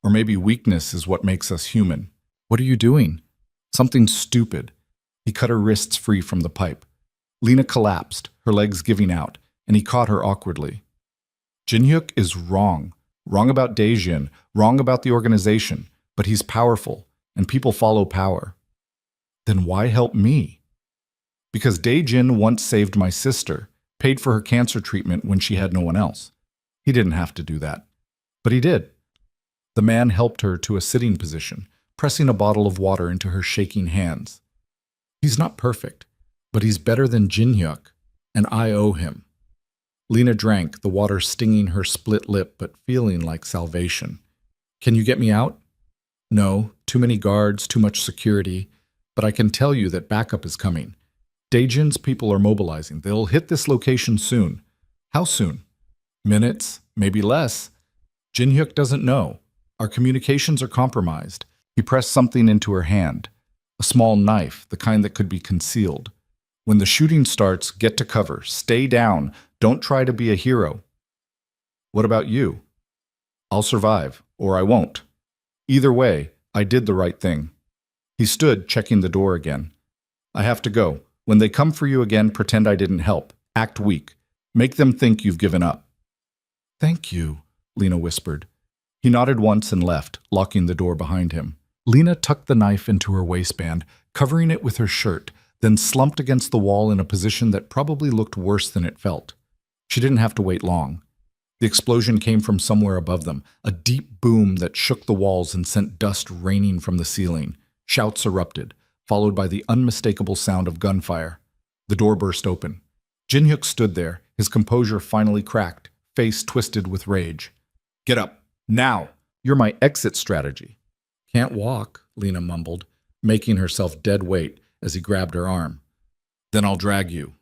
"Or maybe weakness is what makes us human." "What are you doing?" "Something stupid." He cut her wrists free from the pipe. Lena collapsed, her legs giving out, and he caught her awkwardly. "Jin-hyuk is wrong. Wrong about Dae-jin, wrong about the organization, but he's powerful, and people follow power." "Then why help me?" "Because Dae-jin once saved my sister, paid for her cancer treatment when she had no one else. He didn't have to do that. But he did." The man helped her to a sitting position, pressing a bottle of water into her shaking hands. "He's not perfect, but he's better than Jin-hyuk, and I owe him." Lena drank, the water stinging her split lip but feeling like salvation. "Can you get me out?" "No, too many guards, too much security, but I can tell you that backup is coming. Dae-jin's people are mobilizing. They'll hit this location soon." "How soon?" "Minutes, maybe less. Jin-hyuk doesn't know. Our communications are compromised." He pressed something into her hand, a small knife, the kind that could be concealed. "When the shooting starts, get to cover. Stay down. Don't try to be a hero." "What about you?" "I'll survive, or I won't. Either way, I did the right thing." He stood, checking the door again. "I have to go. When they come for you again, pretend I didn't help. Act weak. Make them think you've given up." "Thank you," Lena whispered. He nodded once and left, locking the door behind him. Lena tucked the knife into her waistband, covering it with her shirt, then slumped against the wall in a position that probably looked worse than it felt. She didn't have to wait long. The explosion came from somewhere above them, a deep boom that shook the walls and sent dust raining from the ceiling. Shouts erupted, followed by the unmistakable sound of gunfire. The door burst open. Jin-hyuk stood there, his composure finally cracked, face twisted with rage. "Get up, now! You're my exit strategy." "Can't walk," Lena mumbled, making herself dead weight as he grabbed her arm. "Then I'll drag you."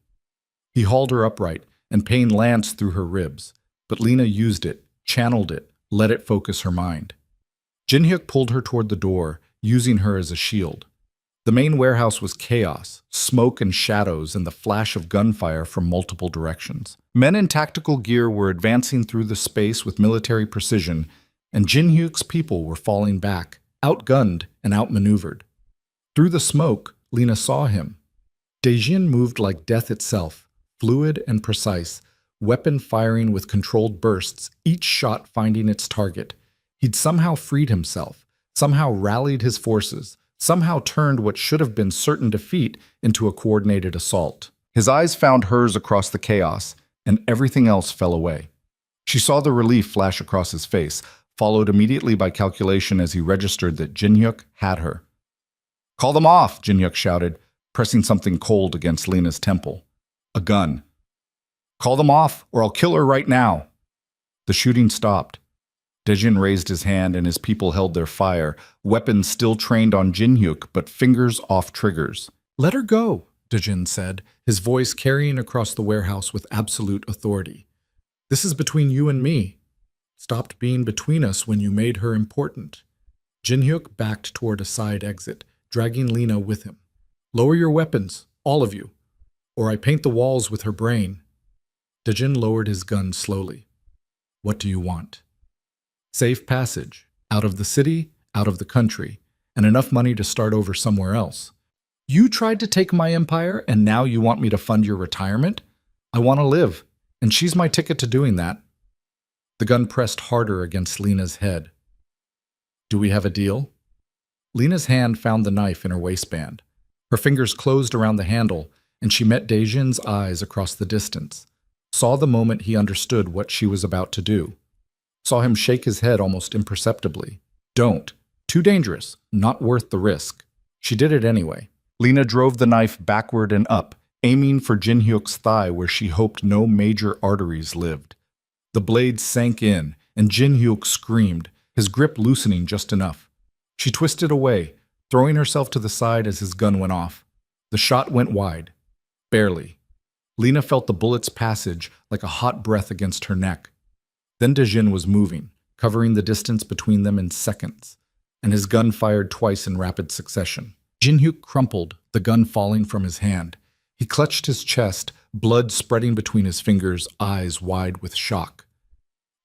He hauled her upright, and pain lanced through her ribs, but Lena used it, channeled it, let it focus her mind. Jin-hyuk pulled her toward the door, using her as a shield. The main warehouse was chaos, smoke and shadows, and the flash of gunfire from multiple directions. Men in tactical gear were advancing through the space with military precision, and Jin-hyuk's people were falling back, outgunned and outmaneuvered. Through the smoke, Lena saw him. Dejin moved like death itself, fluid and precise, weapon firing with controlled bursts, each shot finding its target. He'd somehow freed himself, somehow rallied his forces, somehow turned what should have been certain defeat into a coordinated assault. His eyes found hers across the chaos, and everything else fell away. She saw the relief flash across his face, followed immediately by calculation as he registered that Jin-hyuk had her. "Call them off," Jin-hyuk shouted, pressing something cold against Lena's temple. A gun. "Call them off, or I'll kill her right now." The shooting stopped. Dejin raised his hand and his people held their fire, weapons still trained on Jin-hyuk, but fingers off triggers. "Let her go," Dejin said, his voice carrying across the warehouse with absolute authority. "This is between you and me. Stopped being between us when you made her important." Jin-hyuk backed toward a side exit, dragging Lena with him. "Lower your weapons, all of you, or I paint the walls with her brain." Dejin lowered his gun slowly. "What do you want?" "Safe passage, out of the city, out of the country, and enough money to start over somewhere else." "You tried to take my empire, and now you want me to fund your retirement? I want to live, and she's my ticket to doing that." The gun pressed harder against Lena's head. "Do we have a deal?" Lena's hand found the knife in her waistband. Her fingers closed around the handle, and she met Dejin's eyes across the distance, saw the moment he understood what she was about to do, saw him shake his head almost imperceptibly. "Don't. Too dangerous. Not worth the risk." She did it anyway. Lena drove the knife backward and up, aiming for Jin-hyuk's thigh where she hoped no major arteries lived. The blade sank in, and Jin-hyuk screamed, his grip loosening just enough. She twisted away, throwing herself to the side as his gun went off. The shot went wide. Barely. Lena felt the bullet's passage like a hot breath against her neck. Then Dejin was moving, covering the distance between them in seconds, and his gun fired twice in rapid succession. Jin-hyuk crumpled, the gun falling from his hand. He clutched his chest, blood spreading between his fingers, eyes wide with shock.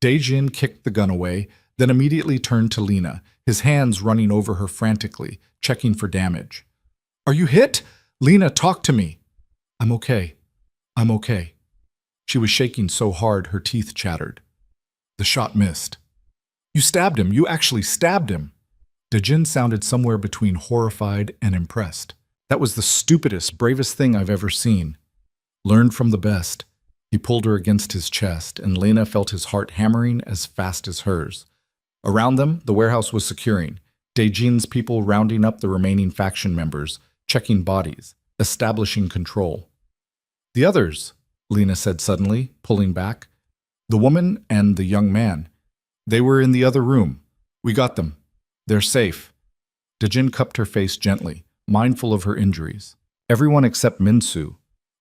Dejin kicked the gun away, then immediately turned to Lena, his hands running over her frantically, checking for damage. "Are you hit? Lena, talk to me." "I'm okay. I'm okay." She was shaking so hard her teeth chattered. The shot missed. "You stabbed him. You actually stabbed him." Dejin sounded somewhere between horrified and impressed. "That was the stupidest, bravest thing I've ever seen." "Learned from the best." He pulled her against his chest, and Lena felt his heart hammering as fast as hers. Around them, the warehouse was securing, Dejin's people rounding up the remaining faction members, checking bodies, establishing control. "The others," Lena said suddenly, pulling back. "The woman and the young man. They were in the other room. We got them. They're safe." Dejin cupped her face gently, mindful of her injuries. "Everyone except Minsu.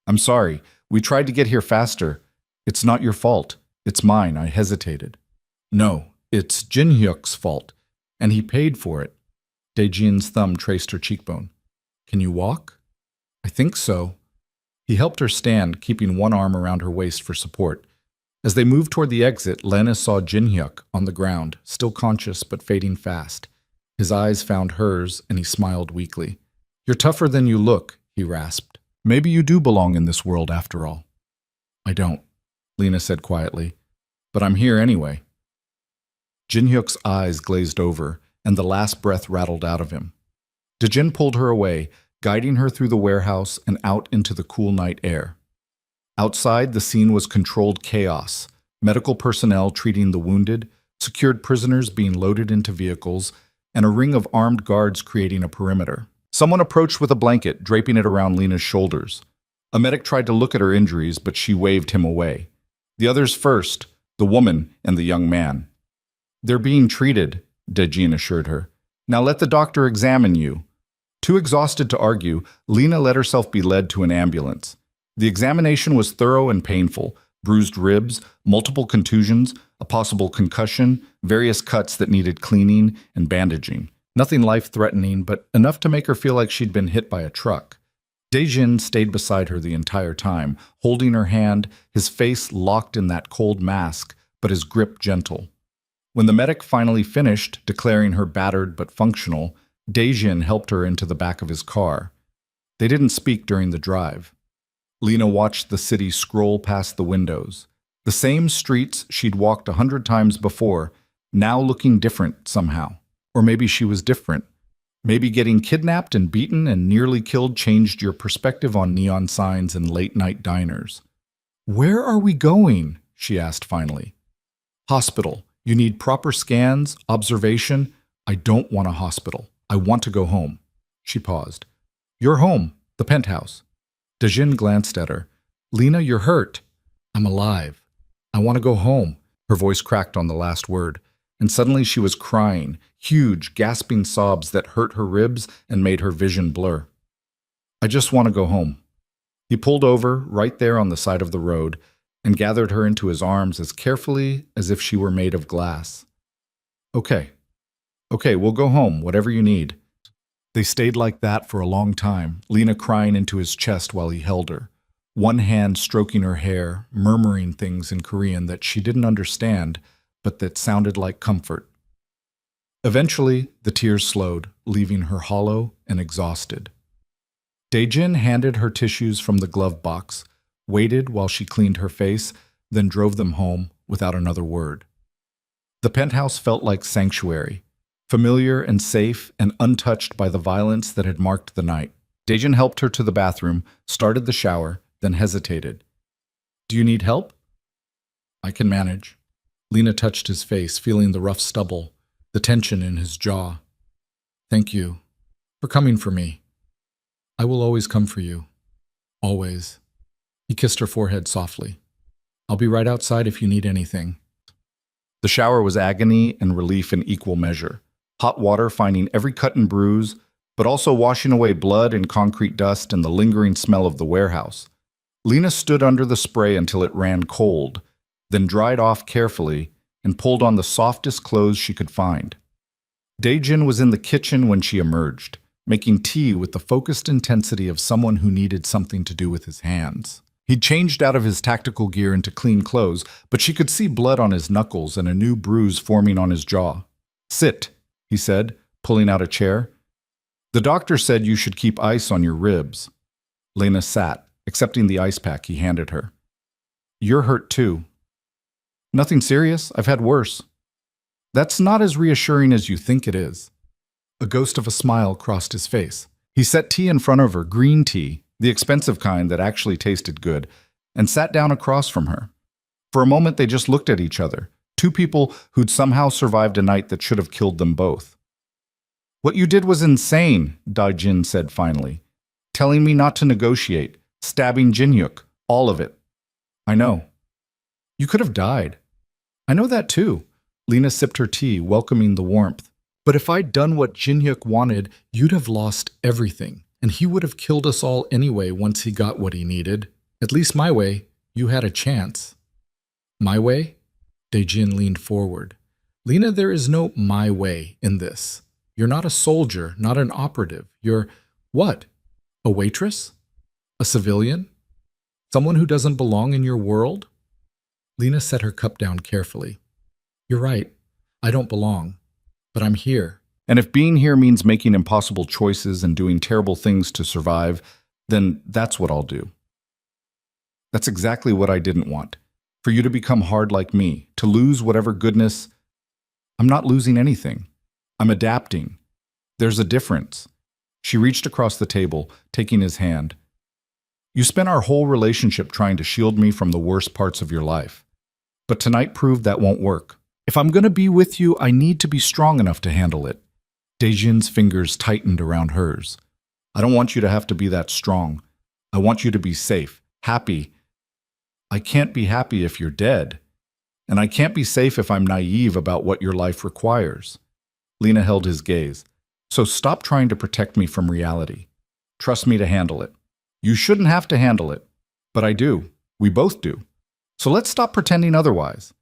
I'm sorry. We tried to get here faster. It's not your fault. It's mine. I hesitated." "No, it's Jin-hyuk's fault, and he paid for it." Dejin's thumb traced her cheekbone. "Can you walk?" "I think so." He helped her stand, keeping one arm around her waist for support. As they moved toward the exit, Lena saw Jin-hyuk on the ground, still conscious but fading fast. His eyes found hers, and he smiled weakly. "You're tougher than you look," he rasped. "Maybe you do belong in this world after all." "I don't," Lena said quietly, "but I'm here anyway." Jin-hyuk's eyes glazed over, and the last breath rattled out of him. Dejin pulled her away, guiding her through the warehouse and out into the cool night air. Outside, the scene was controlled chaos, medical personnel treating the wounded, secured prisoners being loaded into vehicles, and a ring of armed guards creating a perimeter. Someone approached with a blanket, draping it around Lena's shoulders. A medic tried to look at her injuries, but she waved him away. The others first, the woman and the young man. "They're being treated," Dejin assured her. "Now let the doctor examine you." Too exhausted to argue, Lena let herself be led to an ambulance. The examination was thorough and painful. Bruised ribs, multiple contusions, a possible concussion, various cuts that needed cleaning and bandaging. Nothing life-threatening, but enough to make her feel like she'd been hit by a truck. Dejin stayed beside her the entire time, holding her hand, his face locked in that cold mask, but his grip gentle. When the medic finally finished, declaring her battered but functional, Dejin helped her into the back of his car. They didn't speak during the drive. Lena watched the city scroll past the windows. The same streets she'd walked 100 times before, now looking different somehow. Or maybe she was different. Maybe getting kidnapped and beaten and nearly killed changed your perspective on neon signs and late-night diners. "Where are we going?" she asked finally. "Hospital. You need proper scans, observation." "I don't want a hospital. I want to go home." She paused. "You're home. The penthouse." Dejin glanced at her. "Lena, you're hurt." "I'm alive. I want to go home." Her voice cracked on the last word, and suddenly she was crying, huge, gasping sobs that hurt her ribs and made her vision blur. "I just want to go home." He pulled over right there on the side of the road and gathered her into his arms as carefully as if she were made of glass. Okay, we'll go home, whatever you need." They stayed like that for a long time, Lena crying into his chest while he held her, one hand stroking her hair, murmuring things in Korean that she didn't understand, but that sounded like comfort. Eventually, the tears slowed, leaving her hollow and exhausted. Dejin handed her tissues from the glove box, waited while she cleaned her face, then drove them home without another word. The penthouse felt like sanctuary, familiar and safe and untouched by the violence that had marked the night. Dejin helped her to the bathroom, started the shower, then hesitated. "Do you need help?" "I can manage." Lena touched his face, feeling the rough stubble, the tension in his jaw. "Thank you for coming for me. I will always come for you. Always." He kissed her forehead softly. "I'll be right outside if you need anything." The shower was agony and relief in equal measure. Hot water finding every cut and bruise, but also washing away blood and concrete dust and the lingering smell of the warehouse. Lena stood under the spray until it ran cold, then dried off carefully and pulled on the softest clothes she could find. Dejin was in the kitchen when she emerged, making tea with the focused intensity of someone who needed something to do with his hands. He'd changed out of his tactical gear into clean clothes, but she could see blood on his knuckles and a new bruise forming on his jaw. "Sit," he said, pulling out a chair. "The doctor said you should keep ice on your ribs." Lena sat, accepting the ice pack he handed her. "You're hurt too." "Nothing serious. I've had worse." "That's not as reassuring as you think it is." A ghost of a smile crossed his face. He set tea in front of her, green tea, the expensive kind that actually tasted good, and sat down across from her. For a moment they just looked at each other, two people who'd somehow survived a night that should have killed them both. "What you did was insane," Dajin said finally. "Telling me not to negotiate, stabbing Jinhyuk, all of it." "I know." "You could have died." "I know that too." Lena sipped her tea, welcoming the warmth. "But if I'd done what Jinhyuk wanted, you'd have lost everything. And he would have killed us all anyway once he got what he needed. At least my way, you had a chance." "My way?" Dejin leaned forward. "Lena, there is no my way in this. You're not a soldier, not an operative. You're what? A waitress? A civilian? Someone who doesn't belong in your world?" Lena set her cup down carefully. "You're right. I don't belong. But I'm here. And if being here means making impossible choices and doing terrible things to survive, then that's what I'll do." "That's exactly what I didn't want. For you to become hard like me, to lose whatever goodness. I'm not losing anything. I'm adapting. There's a difference." She reached across the table, taking his hand. "You spent our whole relationship trying to shield me from the worst parts of your life. But tonight proved that won't work. If I'm going to be with you, I need to be strong enough to handle it." Dejin's fingers tightened around hers. "I don't want you to have to be that strong. I want you to be safe, happy. I can't be happy if you're dead. And I can't be safe if I'm naive about what your life requires." Lena held his gaze. "So stop trying to protect me from reality. Trust me to handle it. You shouldn't have to handle it. But I do. We both do. So let's stop pretending otherwise."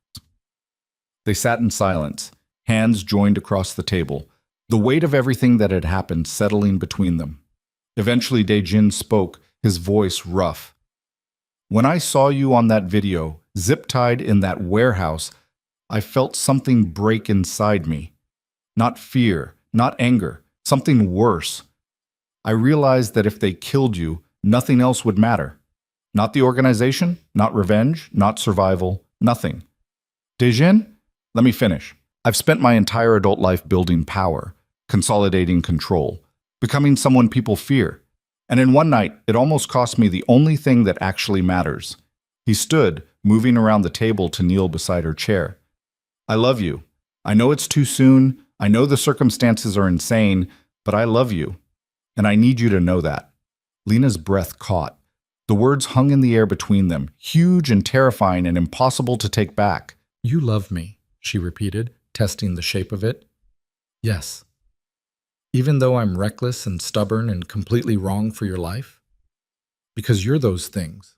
They sat in silence, hands joined across the table, the weight of everything that had happened settling between them. Eventually Dejin spoke, his voice rough. "When I saw you on that video, zip-tied in that warehouse, I felt something break inside me. Not fear, not anger, something worse. I realized that if they killed you, nothing else would matter. Not the organization, not revenge, not survival, nothing. Dejin, let me finish. I've spent my entire adult life building power, consolidating control, becoming someone people fear. And in one night, it almost cost me the only thing that actually matters. He stood, moving around the table to kneel beside her chair. I love you. I know it's too soon. I know the circumstances are insane, but I love you. And I need you to know that. Lena's breath caught. The words hung in the air between them, huge and terrifying and impossible to take back. You love me, she repeated, testing the shape of it. Yes. Even though I'm reckless and stubborn and completely wrong for your life? Because you're those things.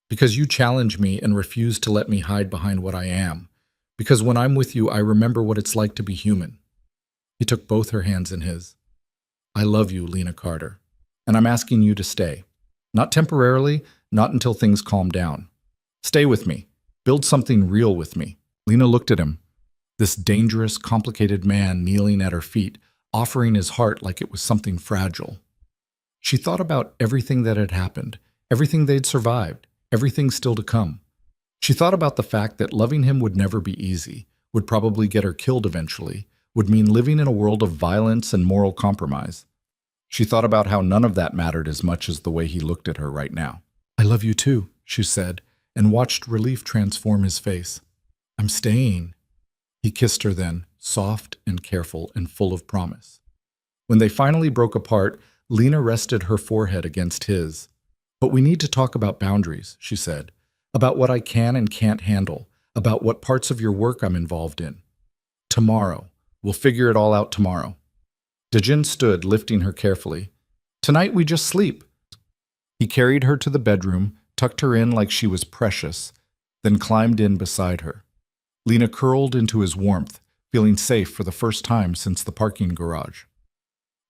Because you challenge me and refuse to let me hide behind what I am. Because when I'm with you, I remember what it's like to be human. He took both her hands in his. I love you, Lena Carter, and I'm asking you to stay. Not temporarily, not until things calm down. Stay with me. Build something real with me. Lena looked at him. This dangerous, complicated man kneeling at her feet, offering his heart like it was something fragile. She thought about everything that had happened, everything they'd survived, everything still to come. She thought about the fact that loving him would never be easy, would probably get her killed eventually, would mean living in a world of violence and moral compromise. She thought about how none of that mattered as much as the way he looked at her right now. I love you too, she said, and watched relief transform his face. I'm staying. He kissed her then, soft and careful and full of promise. When they finally broke apart, Lena rested her forehead against his. But we need to talk about boundaries, she said, about what I can and can't handle, about what parts of your work I'm involved in. Tomorrow. We'll figure it all out tomorrow. Dejin stood, lifting her carefully. Tonight we just sleep. He carried her to the bedroom, tucked her in like she was precious, then climbed in beside her. Lena curled into his warmth, feeling safe for the first time since the parking garage.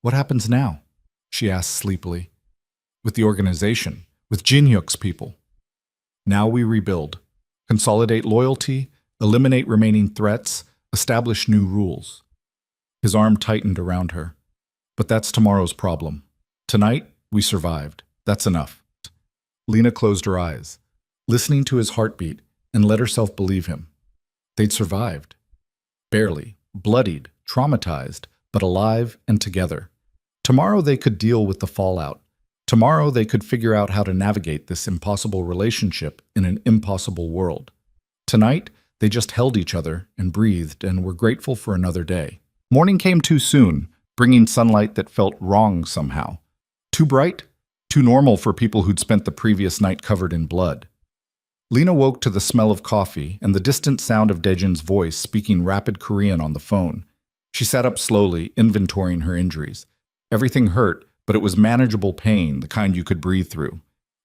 What happens now? She asked sleepily. With the organization, with Jin-hyuk's people. Now we rebuild, consolidate loyalty, eliminate remaining threats, establish new rules. His arm tightened around her. But that's tomorrow's problem. Tonight, we survived. That's enough. Lena closed her eyes, listening to his heartbeat, and let herself believe him. They'd survived. Barely, bloodied, traumatized, but alive and together. Tomorrow they could deal with the fallout. Tomorrow they could figure out how to navigate this impossible relationship in an impossible world. Tonight, they just held each other and breathed and were grateful for another day. Morning came too soon, bringing sunlight that felt wrong somehow. Too bright, too normal for people who'd spent the previous night covered in blood. Lena woke to the smell of coffee and the distant sound of Dejin's voice speaking rapid Korean on the phone. She sat up slowly, inventorying her injuries. Everything hurt, but it was manageable pain, the kind you could breathe through.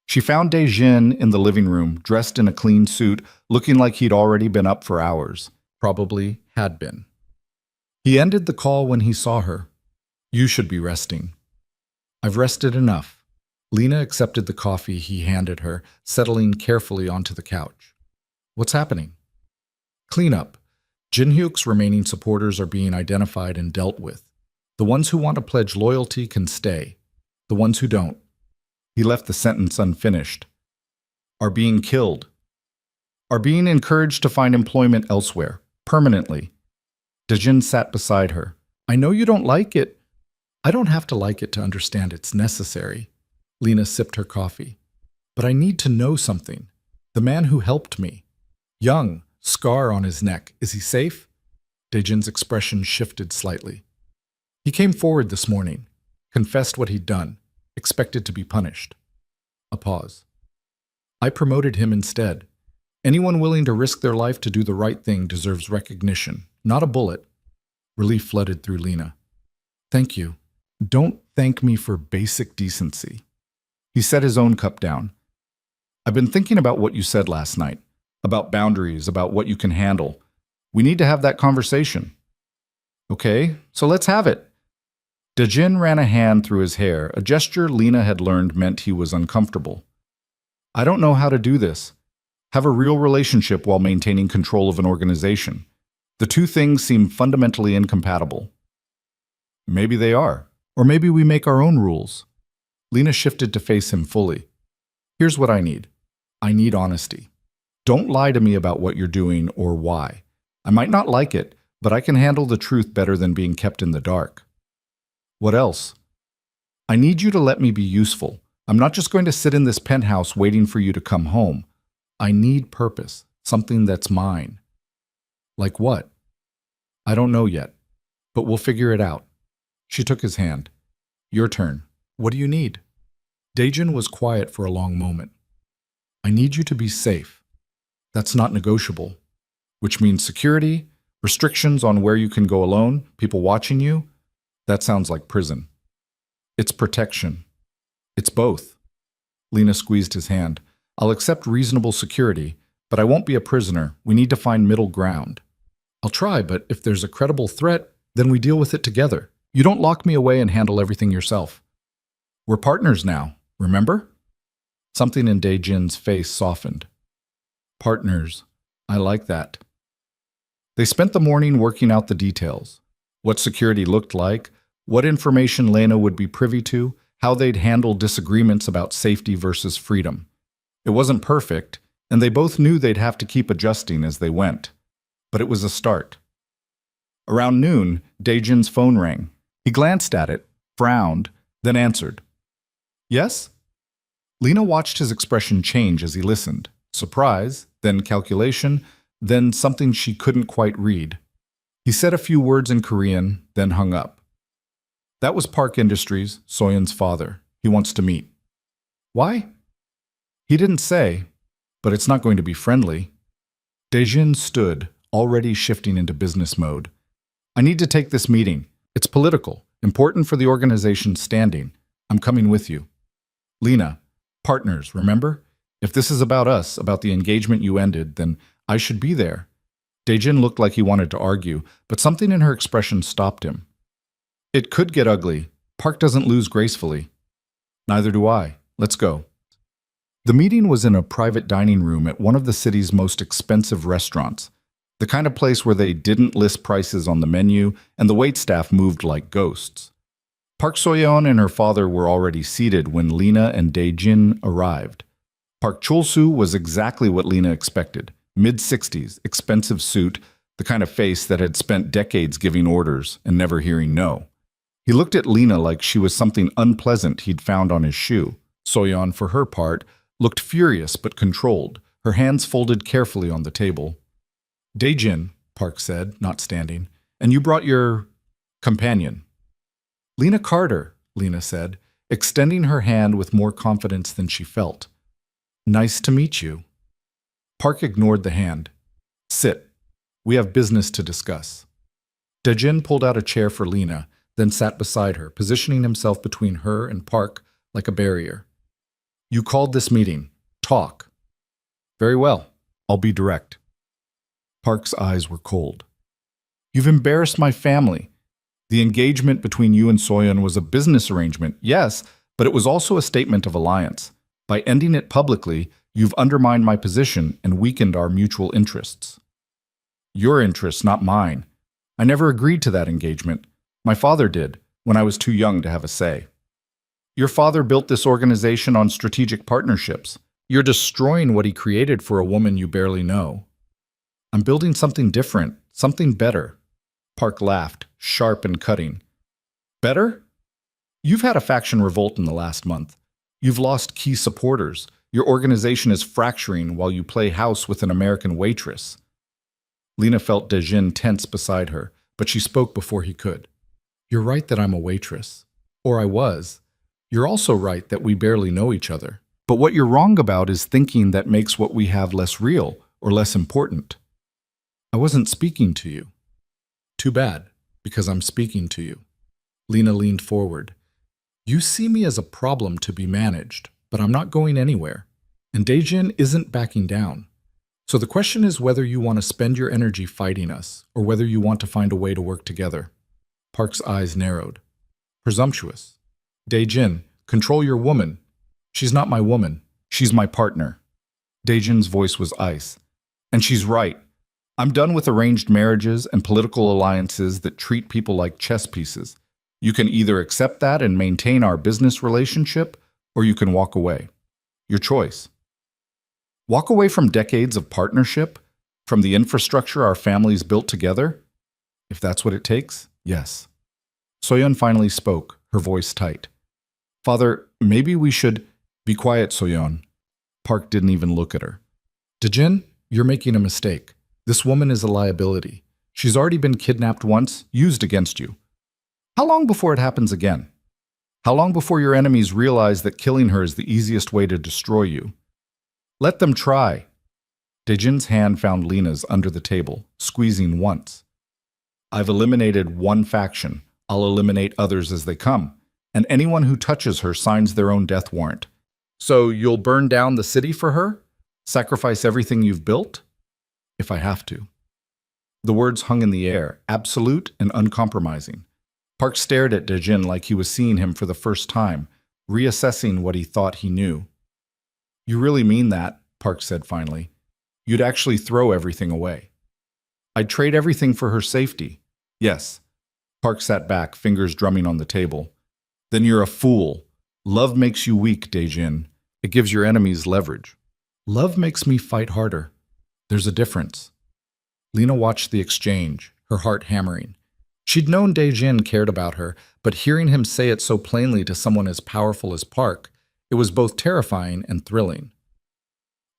She found Dejin in the living room, dressed in a clean suit, looking like he'd already been up for hours. Probably had been. He ended the call when he saw her. You should be resting. I've rested enough. Lena accepted the coffee he handed her, settling carefully onto the couch. What's happening? Cleanup. Jin-hyuk's remaining supporters are being identified and dealt with. The ones who want to pledge loyalty can stay. The ones who don't. He left the sentence unfinished. Are being killed. Are being encouraged to find employment elsewhere, permanently. Dejin sat beside her. I know you don't like it. I don't have to like it to understand it's necessary. Lena sipped her coffee. But I need to know something. The man who helped me. Young, scar on his neck. Is he safe? Dejin's expression shifted slightly. He came forward this morning, confessed what he'd done, expected to be punished. A pause. I promoted him instead. Anyone willing to risk their life to do the right thing deserves recognition, not a bullet. Relief flooded through Lena. Thank you. Don't thank me for basic decency. He set his own cup down. I've been thinking about what you said last night, about boundaries, about what you can handle. We need to have that conversation. Okay, so let's have it. Dejin ran a hand through his hair, a gesture Lena had learned meant he was uncomfortable. I don't know how to do this. Have a real relationship while maintaining control of an organization. The two things seem fundamentally incompatible. Maybe they are. Or maybe we make our own rules. Lena shifted to face him fully. Here's what I need. I need honesty. Don't lie to me about what you're doing or why. I might not like it, but I can handle the truth better than being kept in the dark. What else? I need you to let me be useful. I'm not just going to sit in this penthouse waiting for you to come home. I need purpose, something that's mine. Like what? I don't know yet, but we'll figure it out. She took his hand. Your turn. What do you need? Daejin was quiet for a long moment. I need you to be safe. That's not negotiable. Which means security, restrictions on where you can go alone, people watching you. That sounds like prison. It's protection. It's both. Lena squeezed his hand. I'll accept reasonable security, but I won't be a prisoner. We need to find middle ground. I'll try, but if there's a credible threat, then we deal with it together. You don't lock me away and handle everything yourself. We're partners now, remember? Something in Daejin's face softened. Partners. I like that. They spent the morning working out the details. What security looked like, what information Lena would be privy to, how they'd handle disagreements about safety versus freedom. It wasn't perfect, and they both knew they'd have to keep adjusting as they went. But it was a start. Around noon, Daejin's phone rang. He glanced at it, frowned, then answered. Yes? Lena watched his expression change as he listened. Surprise, then calculation, then something she couldn't quite read. He said a few words in Korean, then hung up. That was Park Industries, Soyeon's father. He wants to meet. Why? He didn't say, but it's not going to be friendly. Daejin stood, already shifting into business mode. I need to take this meeting. It's political, important for the organization's standing. I'm coming with you. Lena, partners, remember? If this is about us, about the engagement you ended, then I should be there. Daejin looked like he wanted to argue, but something in her expression stopped him. It could get ugly. Park doesn't lose gracefully. Neither do I. Let's go. The meeting was in a private dining room at one of the city's most expensive restaurants, the kind of place where they didn't list prices on the menu and the waitstaff moved like ghosts. Park Soyeon and her father were already seated when Lena and Daejin arrived. Park Chul-soo was exactly what Lena expected. Mid-60s, expensive suit, the kind of face that had spent decades giving orders and never hearing no. He looked at Lena like she was something unpleasant he'd found on his shoe. Soyeon, for her part, looked furious but controlled, her hands folded carefully on the table. Daejin, Park said, not standing, and you brought your companion. Lena Carter, Lena said, extending her hand with more confidence than she felt. Nice to meet you. Park ignored the hand. Sit. We have business to discuss. Daejin pulled out a chair for Lena, then sat beside her, positioning himself between her and Park like a barrier. You called this meeting. Talk. Very well. I'll be direct. Park's eyes were cold. You've embarrassed my family. The engagement between you and Soyeon was a business arrangement, yes, but it was also a statement of alliance. By ending it publicly, you've undermined my position and weakened our mutual interests. Your interests, not mine. I never agreed to that engagement. My father did, when I was too young to have a say. Your father built this organization on strategic partnerships. You're destroying what he created for a woman you barely know. I'm building something different, something better. Park laughed, sharp and cutting. Better? You've had a faction revolt in the last month. You've lost key supporters. Your organization is fracturing while you play house with an American waitress. Lena felt Daejin tense beside her, but she spoke before he could. You're right that I'm a waitress. Or I was. You're also right that we barely know each other. But what you're wrong about is thinking that makes what we have less real or less important. I wasn't speaking to you. Too bad, because I'm speaking to you. Lena leaned forward. You see me as a problem to be managed, but I'm not going anywhere. And Daejin isn't backing down. So the question is whether you want to spend your energy fighting us, or whether you want to find a way to work together. Park's eyes narrowed. Presumptuous. Daejin, control your woman. She's not my woman. She's my partner. Daejin's voice was ice. And she's right. I'm done with arranged marriages and political alliances that treat people like chess pieces. You can either accept that and maintain our business relationship, or you can walk away. Your choice. Walk away from decades of partnership, from the infrastructure our families built together? If that's what it takes, yes. Soyeon finally spoke, her voice tight. Father, maybe we should… Be quiet, Soyeon. Park didn't even look at her. Daejin, you're making a mistake. This woman is a liability. She's already been kidnapped once, used against you. How long before it happens again? How long before your enemies realize that killing her is the easiest way to destroy you? Let them try. Daejin's hand found Lena's under the table, squeezing once. I've eliminated one faction. I'll eliminate others as they come, and anyone who touches her signs their own death warrant. So you'll burn down the city for her? Sacrifice everything you've built? If I have to. The words hung in the air, absolute and uncompromising. Park stared at Daejin like he was seeing him for the first time, reassessing what he thought he knew. You really mean that, Park said finally. You'd actually throw everything away. I'd trade everything for her safety. Yes. Park sat back, fingers drumming on the table. Then you're a fool. Love makes you weak, Daejin. It gives your enemies leverage. Love makes me fight harder. There's a difference. Lena watched the exchange, her heart hammering. She'd known Daejin cared about her, but hearing him say it so plainly to someone as powerful as Park, it was both terrifying and thrilling.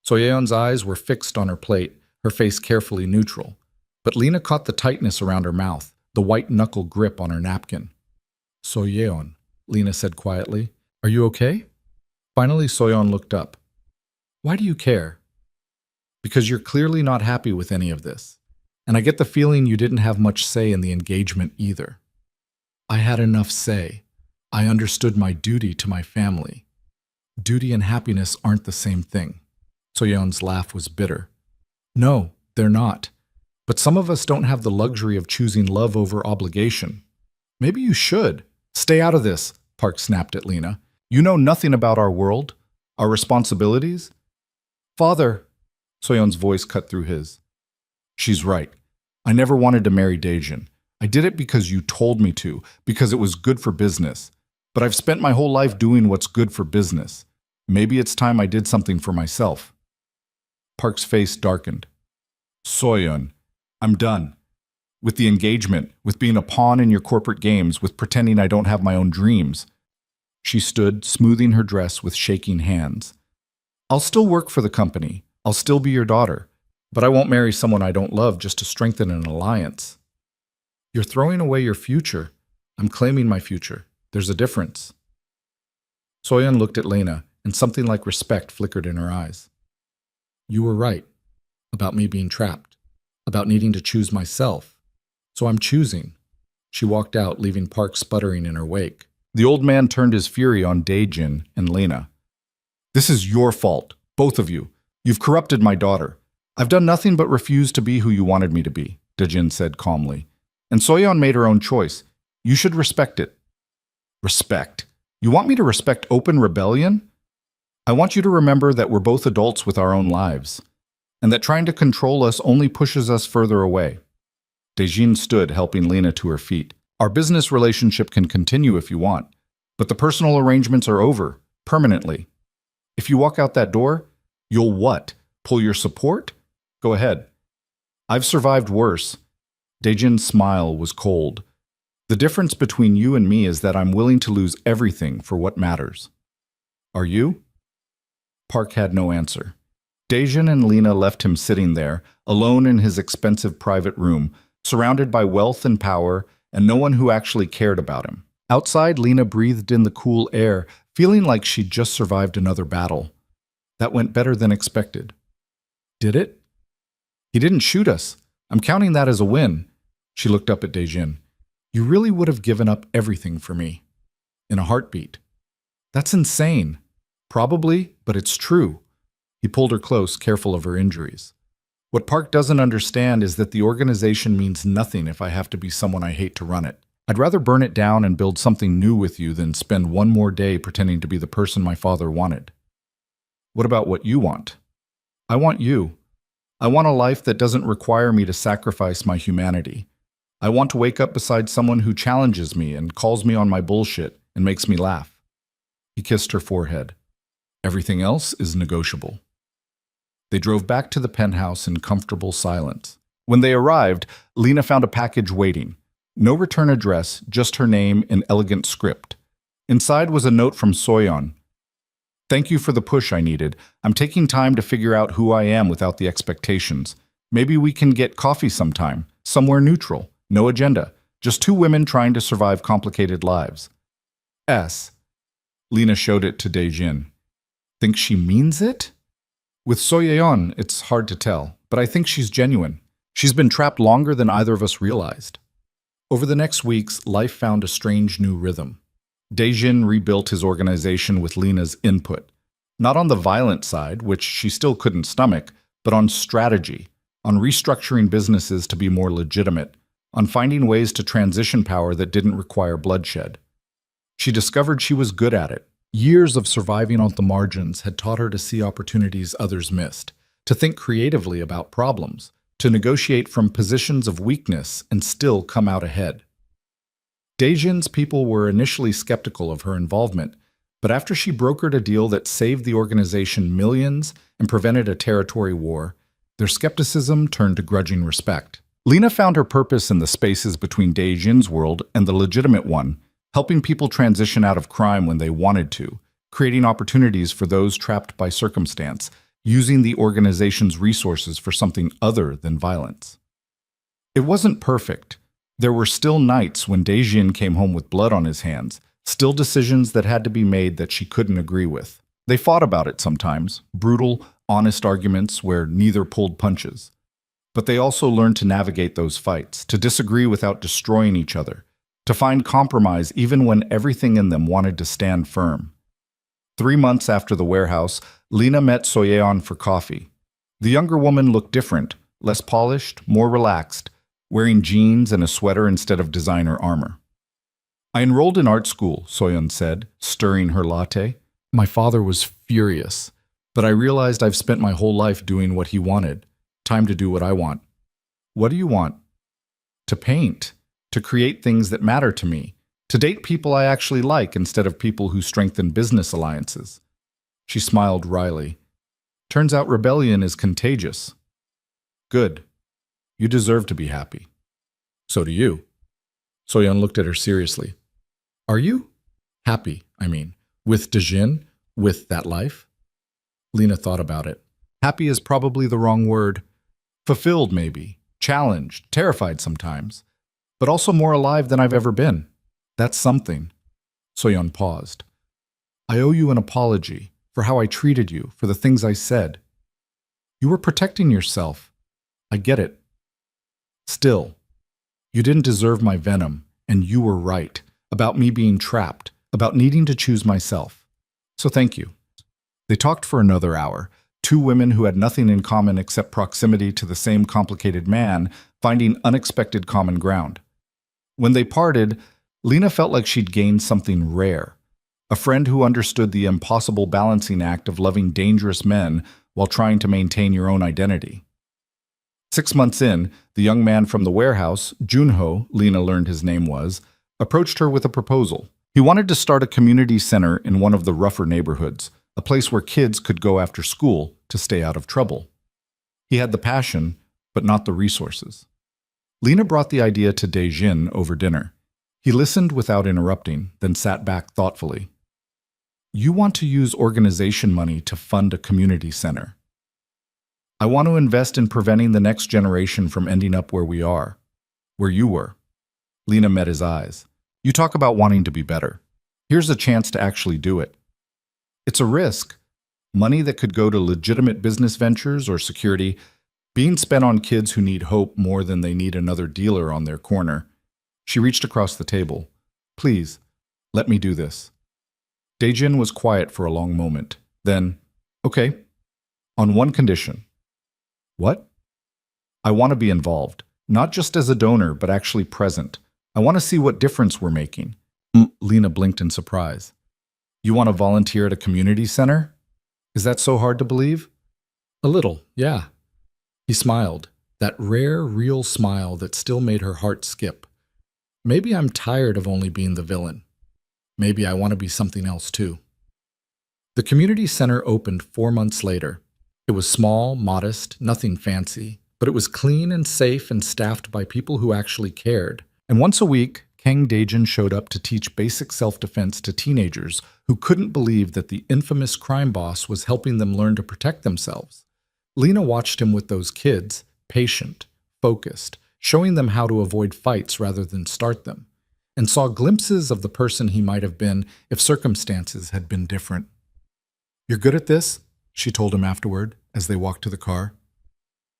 Soyeon's eyes were fixed on her plate, her face carefully neutral. But Lena caught the tightness around her mouth, the white-knuckle grip on her napkin. Soyeon, Lena said quietly, are you okay? Finally, Soyeon looked up. Why do you care? Because you're clearly not happy with any of this. And I get the feeling you didn't have much say in the engagement either. I had enough say. I understood my duty to my family. Duty and happiness aren't the same thing. Soyeon's laugh was bitter. No, they're not. But some of us don't have the luxury of choosing love over obligation. Maybe you should. Stay out of this, Park snapped at Lena. You know nothing about our world, our responsibilities. Father, Soyeon's voice cut through his. She's right. I never wanted to marry Daejin. I did it because you told me to, because it was good for business. But I've spent my whole life doing what's good for business. Maybe it's time I did something for myself. Park's face darkened. Soyeon, I'm done. With the engagement, with being a pawn in your corporate games, with pretending I don't have my own dreams. She stood, smoothing her dress with shaking hands. I'll still work for the company. I'll still be your daughter. But I won't marry someone I don't love just to strengthen an alliance. You're throwing away your future. I'm claiming my future. There's a difference. Soyeon looked at Lena, and something like respect flickered in her eyes. You were right. About me being trapped. About needing to choose myself. So I'm choosing. She walked out, leaving Park sputtering in her wake. The old man turned his fury on Daejin and Lena. This is your fault, both of you. You've corrupted my daughter. I've done nothing but refuse to be who you wanted me to be, Daejin said calmly. And Soyeon made her own choice. You should respect it. Respect? You want me to respect open rebellion? I want you to remember that we're both adults with our own lives, and that trying to control us only pushes us further away. Daejin stood, helping Lena to her feet. Our business relationship can continue if you want, but the personal arrangements are over, permanently. If you walk out that door, you'll what? Pull your support? Go ahead. I've survived worse. Daejin's smile was cold. The difference between you and me is that I'm willing to lose everything for what matters. Are you? Park had no answer. Daejin and Lena left him sitting there, alone in his expensive private room, surrounded by wealth and power, and no one who actually cared about him. Outside, Lena breathed in the cool air, feeling like she'd just survived another battle. That went better than expected. Did it? He didn't shoot us. I'm counting that as a win. She looked up at Daejin. You really would have given up everything for me. In a heartbeat. That's insane. Probably, but it's true. He pulled her close, careful of her injuries. What Park doesn't understand is that the organization means nothing if I have to be someone I hate to run it. I'd rather burn it down and build something new with you than spend one more day pretending to be the person my father wanted. What about what you want? I want you. I want a life that doesn't require me to sacrifice my humanity. I want to wake up beside someone who challenges me and calls me on my bullshit and makes me laugh. He kissed her forehead. Everything else is negotiable. They drove back to the penthouse in comfortable silence. When they arrived, Lena found a package waiting. No return address, just her name in elegant script. Inside was a note from Soyeon. Thank you for the push I needed. I'm taking time to figure out who I am without the expectations. Maybe we can get coffee sometime, somewhere neutral, no agenda, just two women trying to survive complicated lives. S. Lena showed it to Daejin. Think she means it? With Soyeon, it's hard to tell, but I think she's genuine. She's been trapped longer than either of us realized. Over the next weeks, life found a strange new rhythm. Daejin rebuilt his organization with Lena's input. Not on the violent side, which she still couldn't stomach, but on strategy, on restructuring businesses to be more legitimate, on finding ways to transition power that didn't require bloodshed. She discovered she was good at it. Years of surviving on the margins had taught her to see opportunities others missed, to think creatively about problems, to negotiate from positions of weakness and still come out ahead. Daejin's people were initially skeptical of her involvement, but after she brokered a deal that saved the organization millions and prevented a territory war, their skepticism turned to grudging respect. Lena found her purpose in the spaces between Daejin's world and the legitimate one, helping people transition out of crime when they wanted to, creating opportunities for those trapped by circumstance, using the organization's resources for something other than violence. It wasn't perfect. There were still nights when Daejin came home with blood on his hands, still decisions that had to be made that she couldn't agree with. They fought about it sometimes, brutal, honest arguments where neither pulled punches. But they also learned to navigate those fights, to disagree without destroying each other, to find compromise even when everything in them wanted to stand firm. 3 months after the warehouse, Lena met Soyeon for coffee. The younger woman looked different, less polished, more relaxed, wearing jeans and a sweater instead of designer armor. I enrolled in art school, Soyeon said, stirring her latte. My father was furious, but I realized I've spent my whole life doing what he wanted. Time to do what I want. What do you want? To paint, to create things that matter to me, to date people I actually like instead of people who strengthen business alliances. She smiled wryly. Turns out rebellion is contagious. Good. You deserve to be happy. So do you. Soyeon looked at her seriously. Are you? Happy, I mean. With Daejin? With that life? Lena thought about it. Happy is probably the wrong word. Fulfilled, maybe. Challenged, terrified sometimes. But also more alive than I've ever been. That's something. Soyeon paused. I owe you an apology for how I treated you, for the things I said. You were protecting yourself. I get it. Still, you didn't deserve my venom, and you were right about me being trapped, about needing to choose myself. So thank you. They talked for another hour, two women who had nothing in common except proximity to the same complicated man, finding unexpected common ground. When they parted, Lena felt like she'd gained something rare, a friend who understood the impossible balancing act of loving dangerous men while trying to maintain your own identity. 6 months in, the young man from the warehouse, Junho, Lena learned his name was, approached her with a proposal. He wanted to start a community center in one of the rougher neighborhoods, a place where kids could go after school to stay out of trouble. He had the passion, but not the resources. Lena brought the idea to Daejin over dinner. He listened without interrupting, then sat back thoughtfully. You want to use organization money to fund a community center. I want to invest in preventing the next generation from ending up where we are, where you were. Lena met his eyes. You talk about wanting to be better. Here's a chance to actually do it. It's a risk. Money that could go to legitimate business ventures or security, being spent on kids who need hope more than they need another dealer on their corner. She reached across the table. Please, let me do this. Daejin was quiet for a long moment. Then, okay, on one condition. What? I want to be involved, not just as a donor, but actually present. I want to see what difference we're making. Lena blinked in surprise. You want to volunteer at a community center? Is that so hard to believe? A little, yeah. He smiled, that rare, real smile that still made her heart skip. Maybe I'm tired of only being the villain. Maybe I want to be something else too. The community center opened 4 months later. It was small, modest, nothing fancy, but it was clean and safe and staffed by people who actually cared. And once a week, Kang Daejin showed up to teach basic self-defense to teenagers who couldn't believe that the infamous crime boss was helping them learn to protect themselves. Lena watched him with those kids, patient, focused, showing them how to avoid fights rather than start them, and saw glimpses of the person he might have been if circumstances had been different. "You're good at this?" she told him afterward as they walked to the car.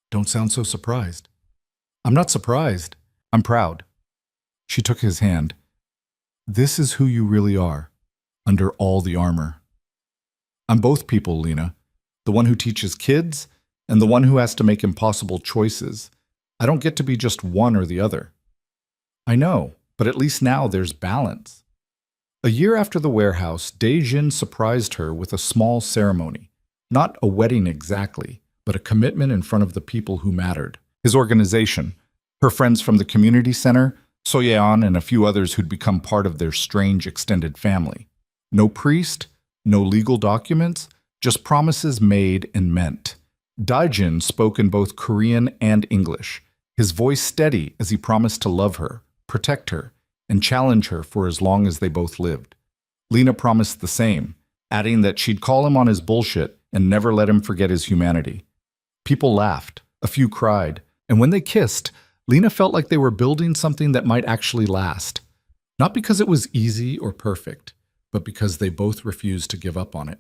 "Don't sound so surprised." "I'm not surprised. I'm proud." She took his hand. "This is who you really are, under all the armor." "I'm both people, Lena. The one who teaches kids and the one who has to make impossible choices. I don't get to be just one or the other." "I know, but at least now there's balance." A year after the warehouse, Daejin surprised her with a small ceremony. Not a wedding exactly, but a commitment in front of the people who mattered. His organization, her friends from the community center, Soyeon and a few others who'd become part of their strange extended family. No priest, no legal documents, just promises made and meant. Daejin spoke in both Korean and English, his voice steady as he promised to love her, protect her, and challenge her for as long as they both lived. Lena promised the same, adding that she'd call him on his bullshit and never let him forget his humanity. People laughed, a few cried, and when they kissed, Lena felt like they were building something that might actually last. Not because it was easy or perfect, but because they both refused to give up on it.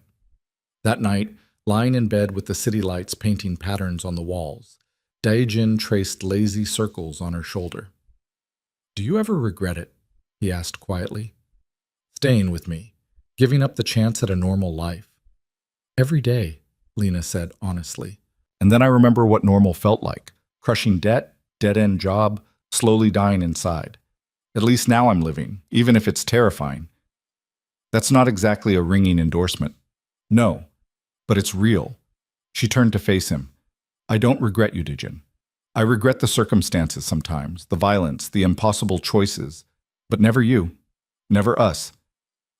That night, lying in bed with the city lights painting patterns on the walls, Daejin traced lazy circles on her shoulder. "Do you ever regret it?" he asked quietly. "Staying with me, giving up the chance at a normal life." "Every day," Lena said honestly. "And then I remember what normal felt like. Crushing debt, dead-end job, slowly dying inside. At least now I'm living, even if it's terrifying." That's not exactly a ringing endorsement. No, but it's real. She turned to face him. "I don't regret you, Daejin. I regret the circumstances sometimes, the violence, the impossible choices, but never you, never us."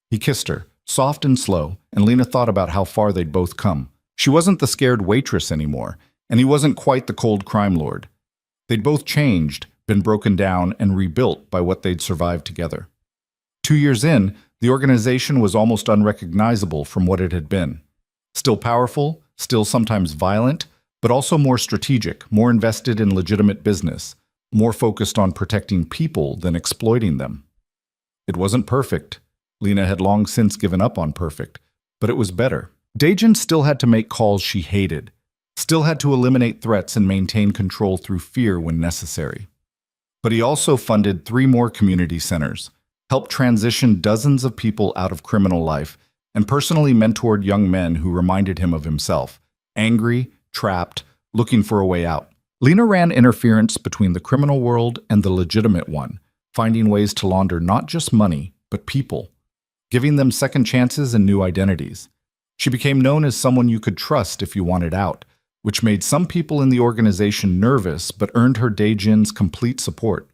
He kissed her, soft and slow, and Lena thought about how far they'd both come. She wasn't the scared waitress anymore, and he wasn't quite the cold crime lord. They'd both changed, been broken down, and rebuilt by what they'd survived together. 2 years in, the organization was almost unrecognizable from what it had been. Still powerful, still sometimes violent, but also more strategic, more invested in legitimate business, more focused on protecting people than exploiting them. It wasn't perfect. Lena had long since given up on perfect, but it was better. Daejin still had to make calls she hated, still had to eliminate threats and maintain control through fear when necessary. But he also funded 3 more community centers, helped transition dozens of people out of criminal life, and personally mentored young men who reminded him of himself, angry, trapped, looking for a way out. Lena ran interference between the criminal world and the legitimate one, finding ways to launder not just money, but people, giving them second chances and new identities. She became known as someone you could trust if you wanted out, which made some people in the organization nervous but earned her Daejin's complete support.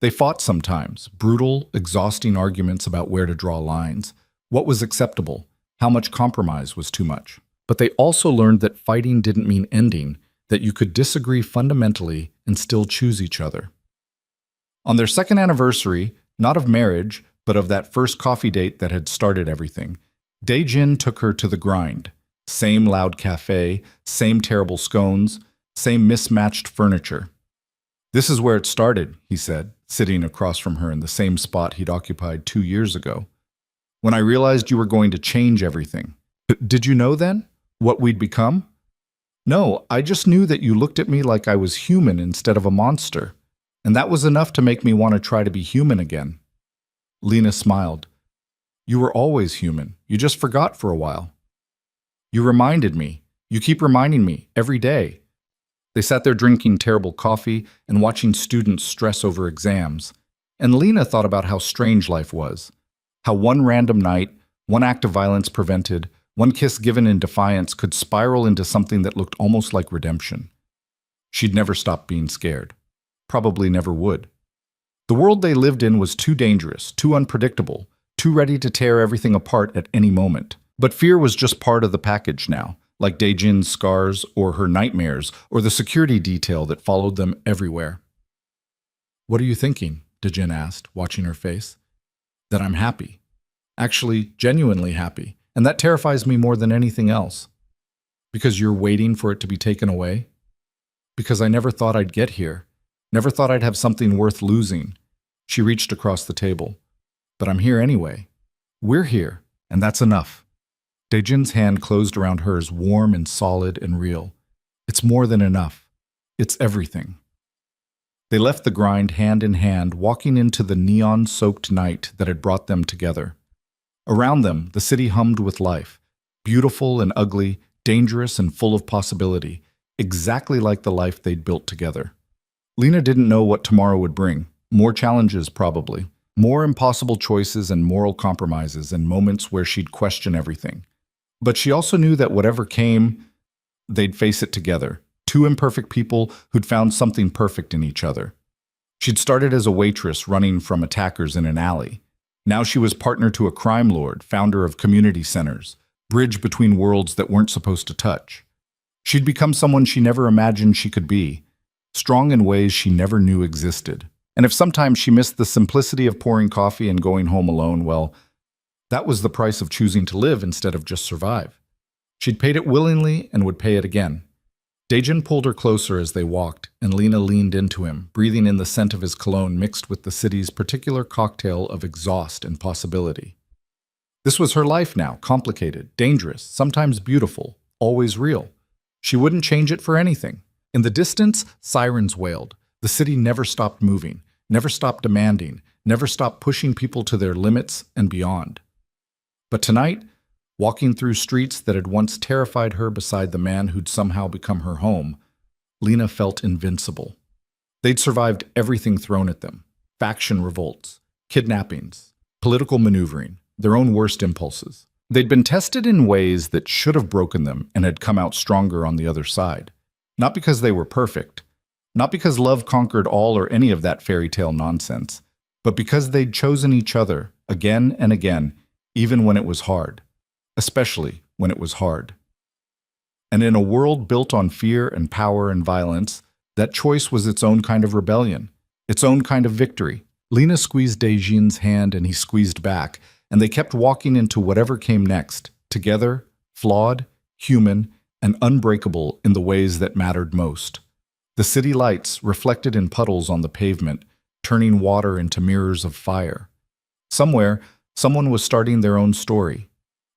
They fought sometimes, brutal, exhausting arguments about where to draw lines, what was acceptable, how much compromise was too much. But they also learned that fighting didn't mean ending, that you could disagree fundamentally and still choose each other. On their second anniversary, not of marriage, but of that first coffee date that had started everything, Daejin took her to the grind. Same loud cafe, same terrible scones, same mismatched furniture. "This is where it started," he said, sitting across from her in the same spot he'd occupied 2 years ago. "When I realized you were going to change everything." "Did you know then? What we'd become?" "No, I just knew that you looked at me like I was human instead of a monster. And that was enough to make me want to try to be human again." Lena smiled. "You were always human. You just forgot for a while." "You reminded me. You keep reminding me, every day." They sat there drinking terrible coffee and watching students stress over exams. And Lena thought about how strange life was. How one random night, one act of violence prevented, One kiss given in defiance could spiral into something that looked almost like redemption. She'd never stop being scared. Probably never would. The world they lived in was too dangerous, too unpredictable, too ready to tear everything apart at any moment. But fear was just part of the package now, like Daejin's scars or her nightmares or the security detail that followed them everywhere. "What are you thinking?" Daejin asked, watching her face. "That I'm happy. Actually, genuinely happy. And that terrifies me more than anything else." "Because you're waiting for it to be taken away?" "Because I never thought I'd get here. Never thought I'd have something worth losing." She reached across the table. "But I'm here anyway. We're here, and that's enough." Daejin's hand closed around hers, warm and solid and real. "It's more than enough. It's everything." They left the grind hand in hand, walking into the neon-soaked night that had brought them together. Around them, the city hummed with life, beautiful and ugly, dangerous and full of possibility, exactly like the life they'd built together. Lena didn't know what tomorrow would bring. More challenges, probably. More impossible choices and moral compromises and moments where she'd question everything. But she also knew that whatever came, they'd face it together. Two imperfect people who'd found something perfect in each other. She'd started as a waitress running from attackers in an alley. Now she was partner to a crime lord, founder of community centers, bridge between worlds that weren't supposed to touch. She'd become someone she never imagined she could be, strong in ways she never knew existed. And if sometimes she missed the simplicity of pouring coffee and going home alone, well, that was the price of choosing to live instead of just survive. She'd paid it willingly and would pay it again. Daejin pulled her closer as they walked, and Lena leaned into him, breathing in the scent of his cologne mixed with the city's particular cocktail of exhaust and possibility. This was her life now, complicated, dangerous, sometimes beautiful, always real. She wouldn't change it for anything. In the distance, sirens wailed. The city never stopped moving, never stopped demanding, never stopped pushing people to their limits and beyond. But tonight, walking through streets that had once terrified her beside the man who'd somehow become her home, Lena felt invincible. They'd survived everything thrown at them: faction revolts, kidnappings, political maneuvering, their own worst impulses. They'd been tested in ways that should have broken them and had come out stronger on the other side. Not because they were perfect, not because love conquered all or any of that fairy tale nonsense, but because they'd chosen each other again and again, even when it was hard. Especially when it was hard. And in a world built on fear and power and violence, that choice was its own kind of rebellion, its own kind of victory. Lena squeezed Daejin's hand and he squeezed back, and they kept walking into whatever came next, together, flawed, human, and unbreakable in the ways that mattered most. The city lights reflected in puddles on the pavement, turning water into mirrors of fire. Somewhere, someone was starting their own story,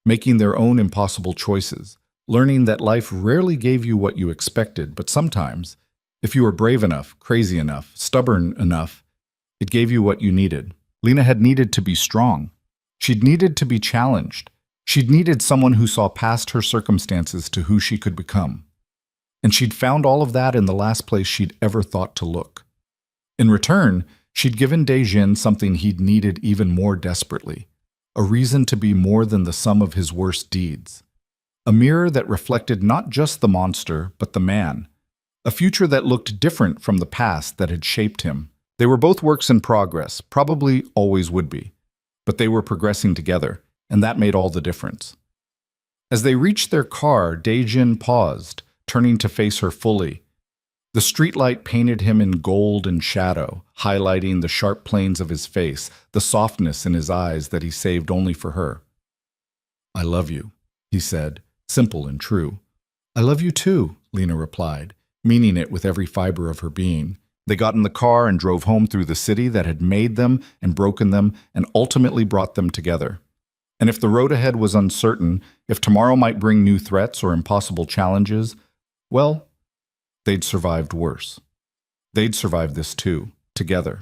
making their own impossible choices, learning that life rarely gave you what you expected, but sometimes, if you were brave enough, crazy enough, stubborn enough, it gave you what you needed. Lena had needed to be strong. She'd needed to be challenged. She'd needed someone who saw past her circumstances to who she could become. And she'd found all of that in the last place she'd ever thought to look. In return, she'd given Daejin something he'd needed even more desperately: a reason to be more than the sum of his worst deeds. A mirror that reflected not just the monster, but the man. A future that looked different from the past that had shaped him. They were both works in progress, probably always would be. But they were progressing together, and that made all the difference. As they reached their car, Daejin paused, turning to face her fully. The streetlight painted him in gold and shadow, highlighting the sharp planes of his face, the softness in his eyes that he saved only for her. "I love you," he said, simple and true. "I love you too," Lena replied, meaning it with every fiber of her being. They got in the car and drove home through the city that had made them and broken them and ultimately brought them together. And if the road ahead was uncertain, if tomorrow might bring new threats or impossible challenges, well, they'd survived worse. They'd survived this too, together.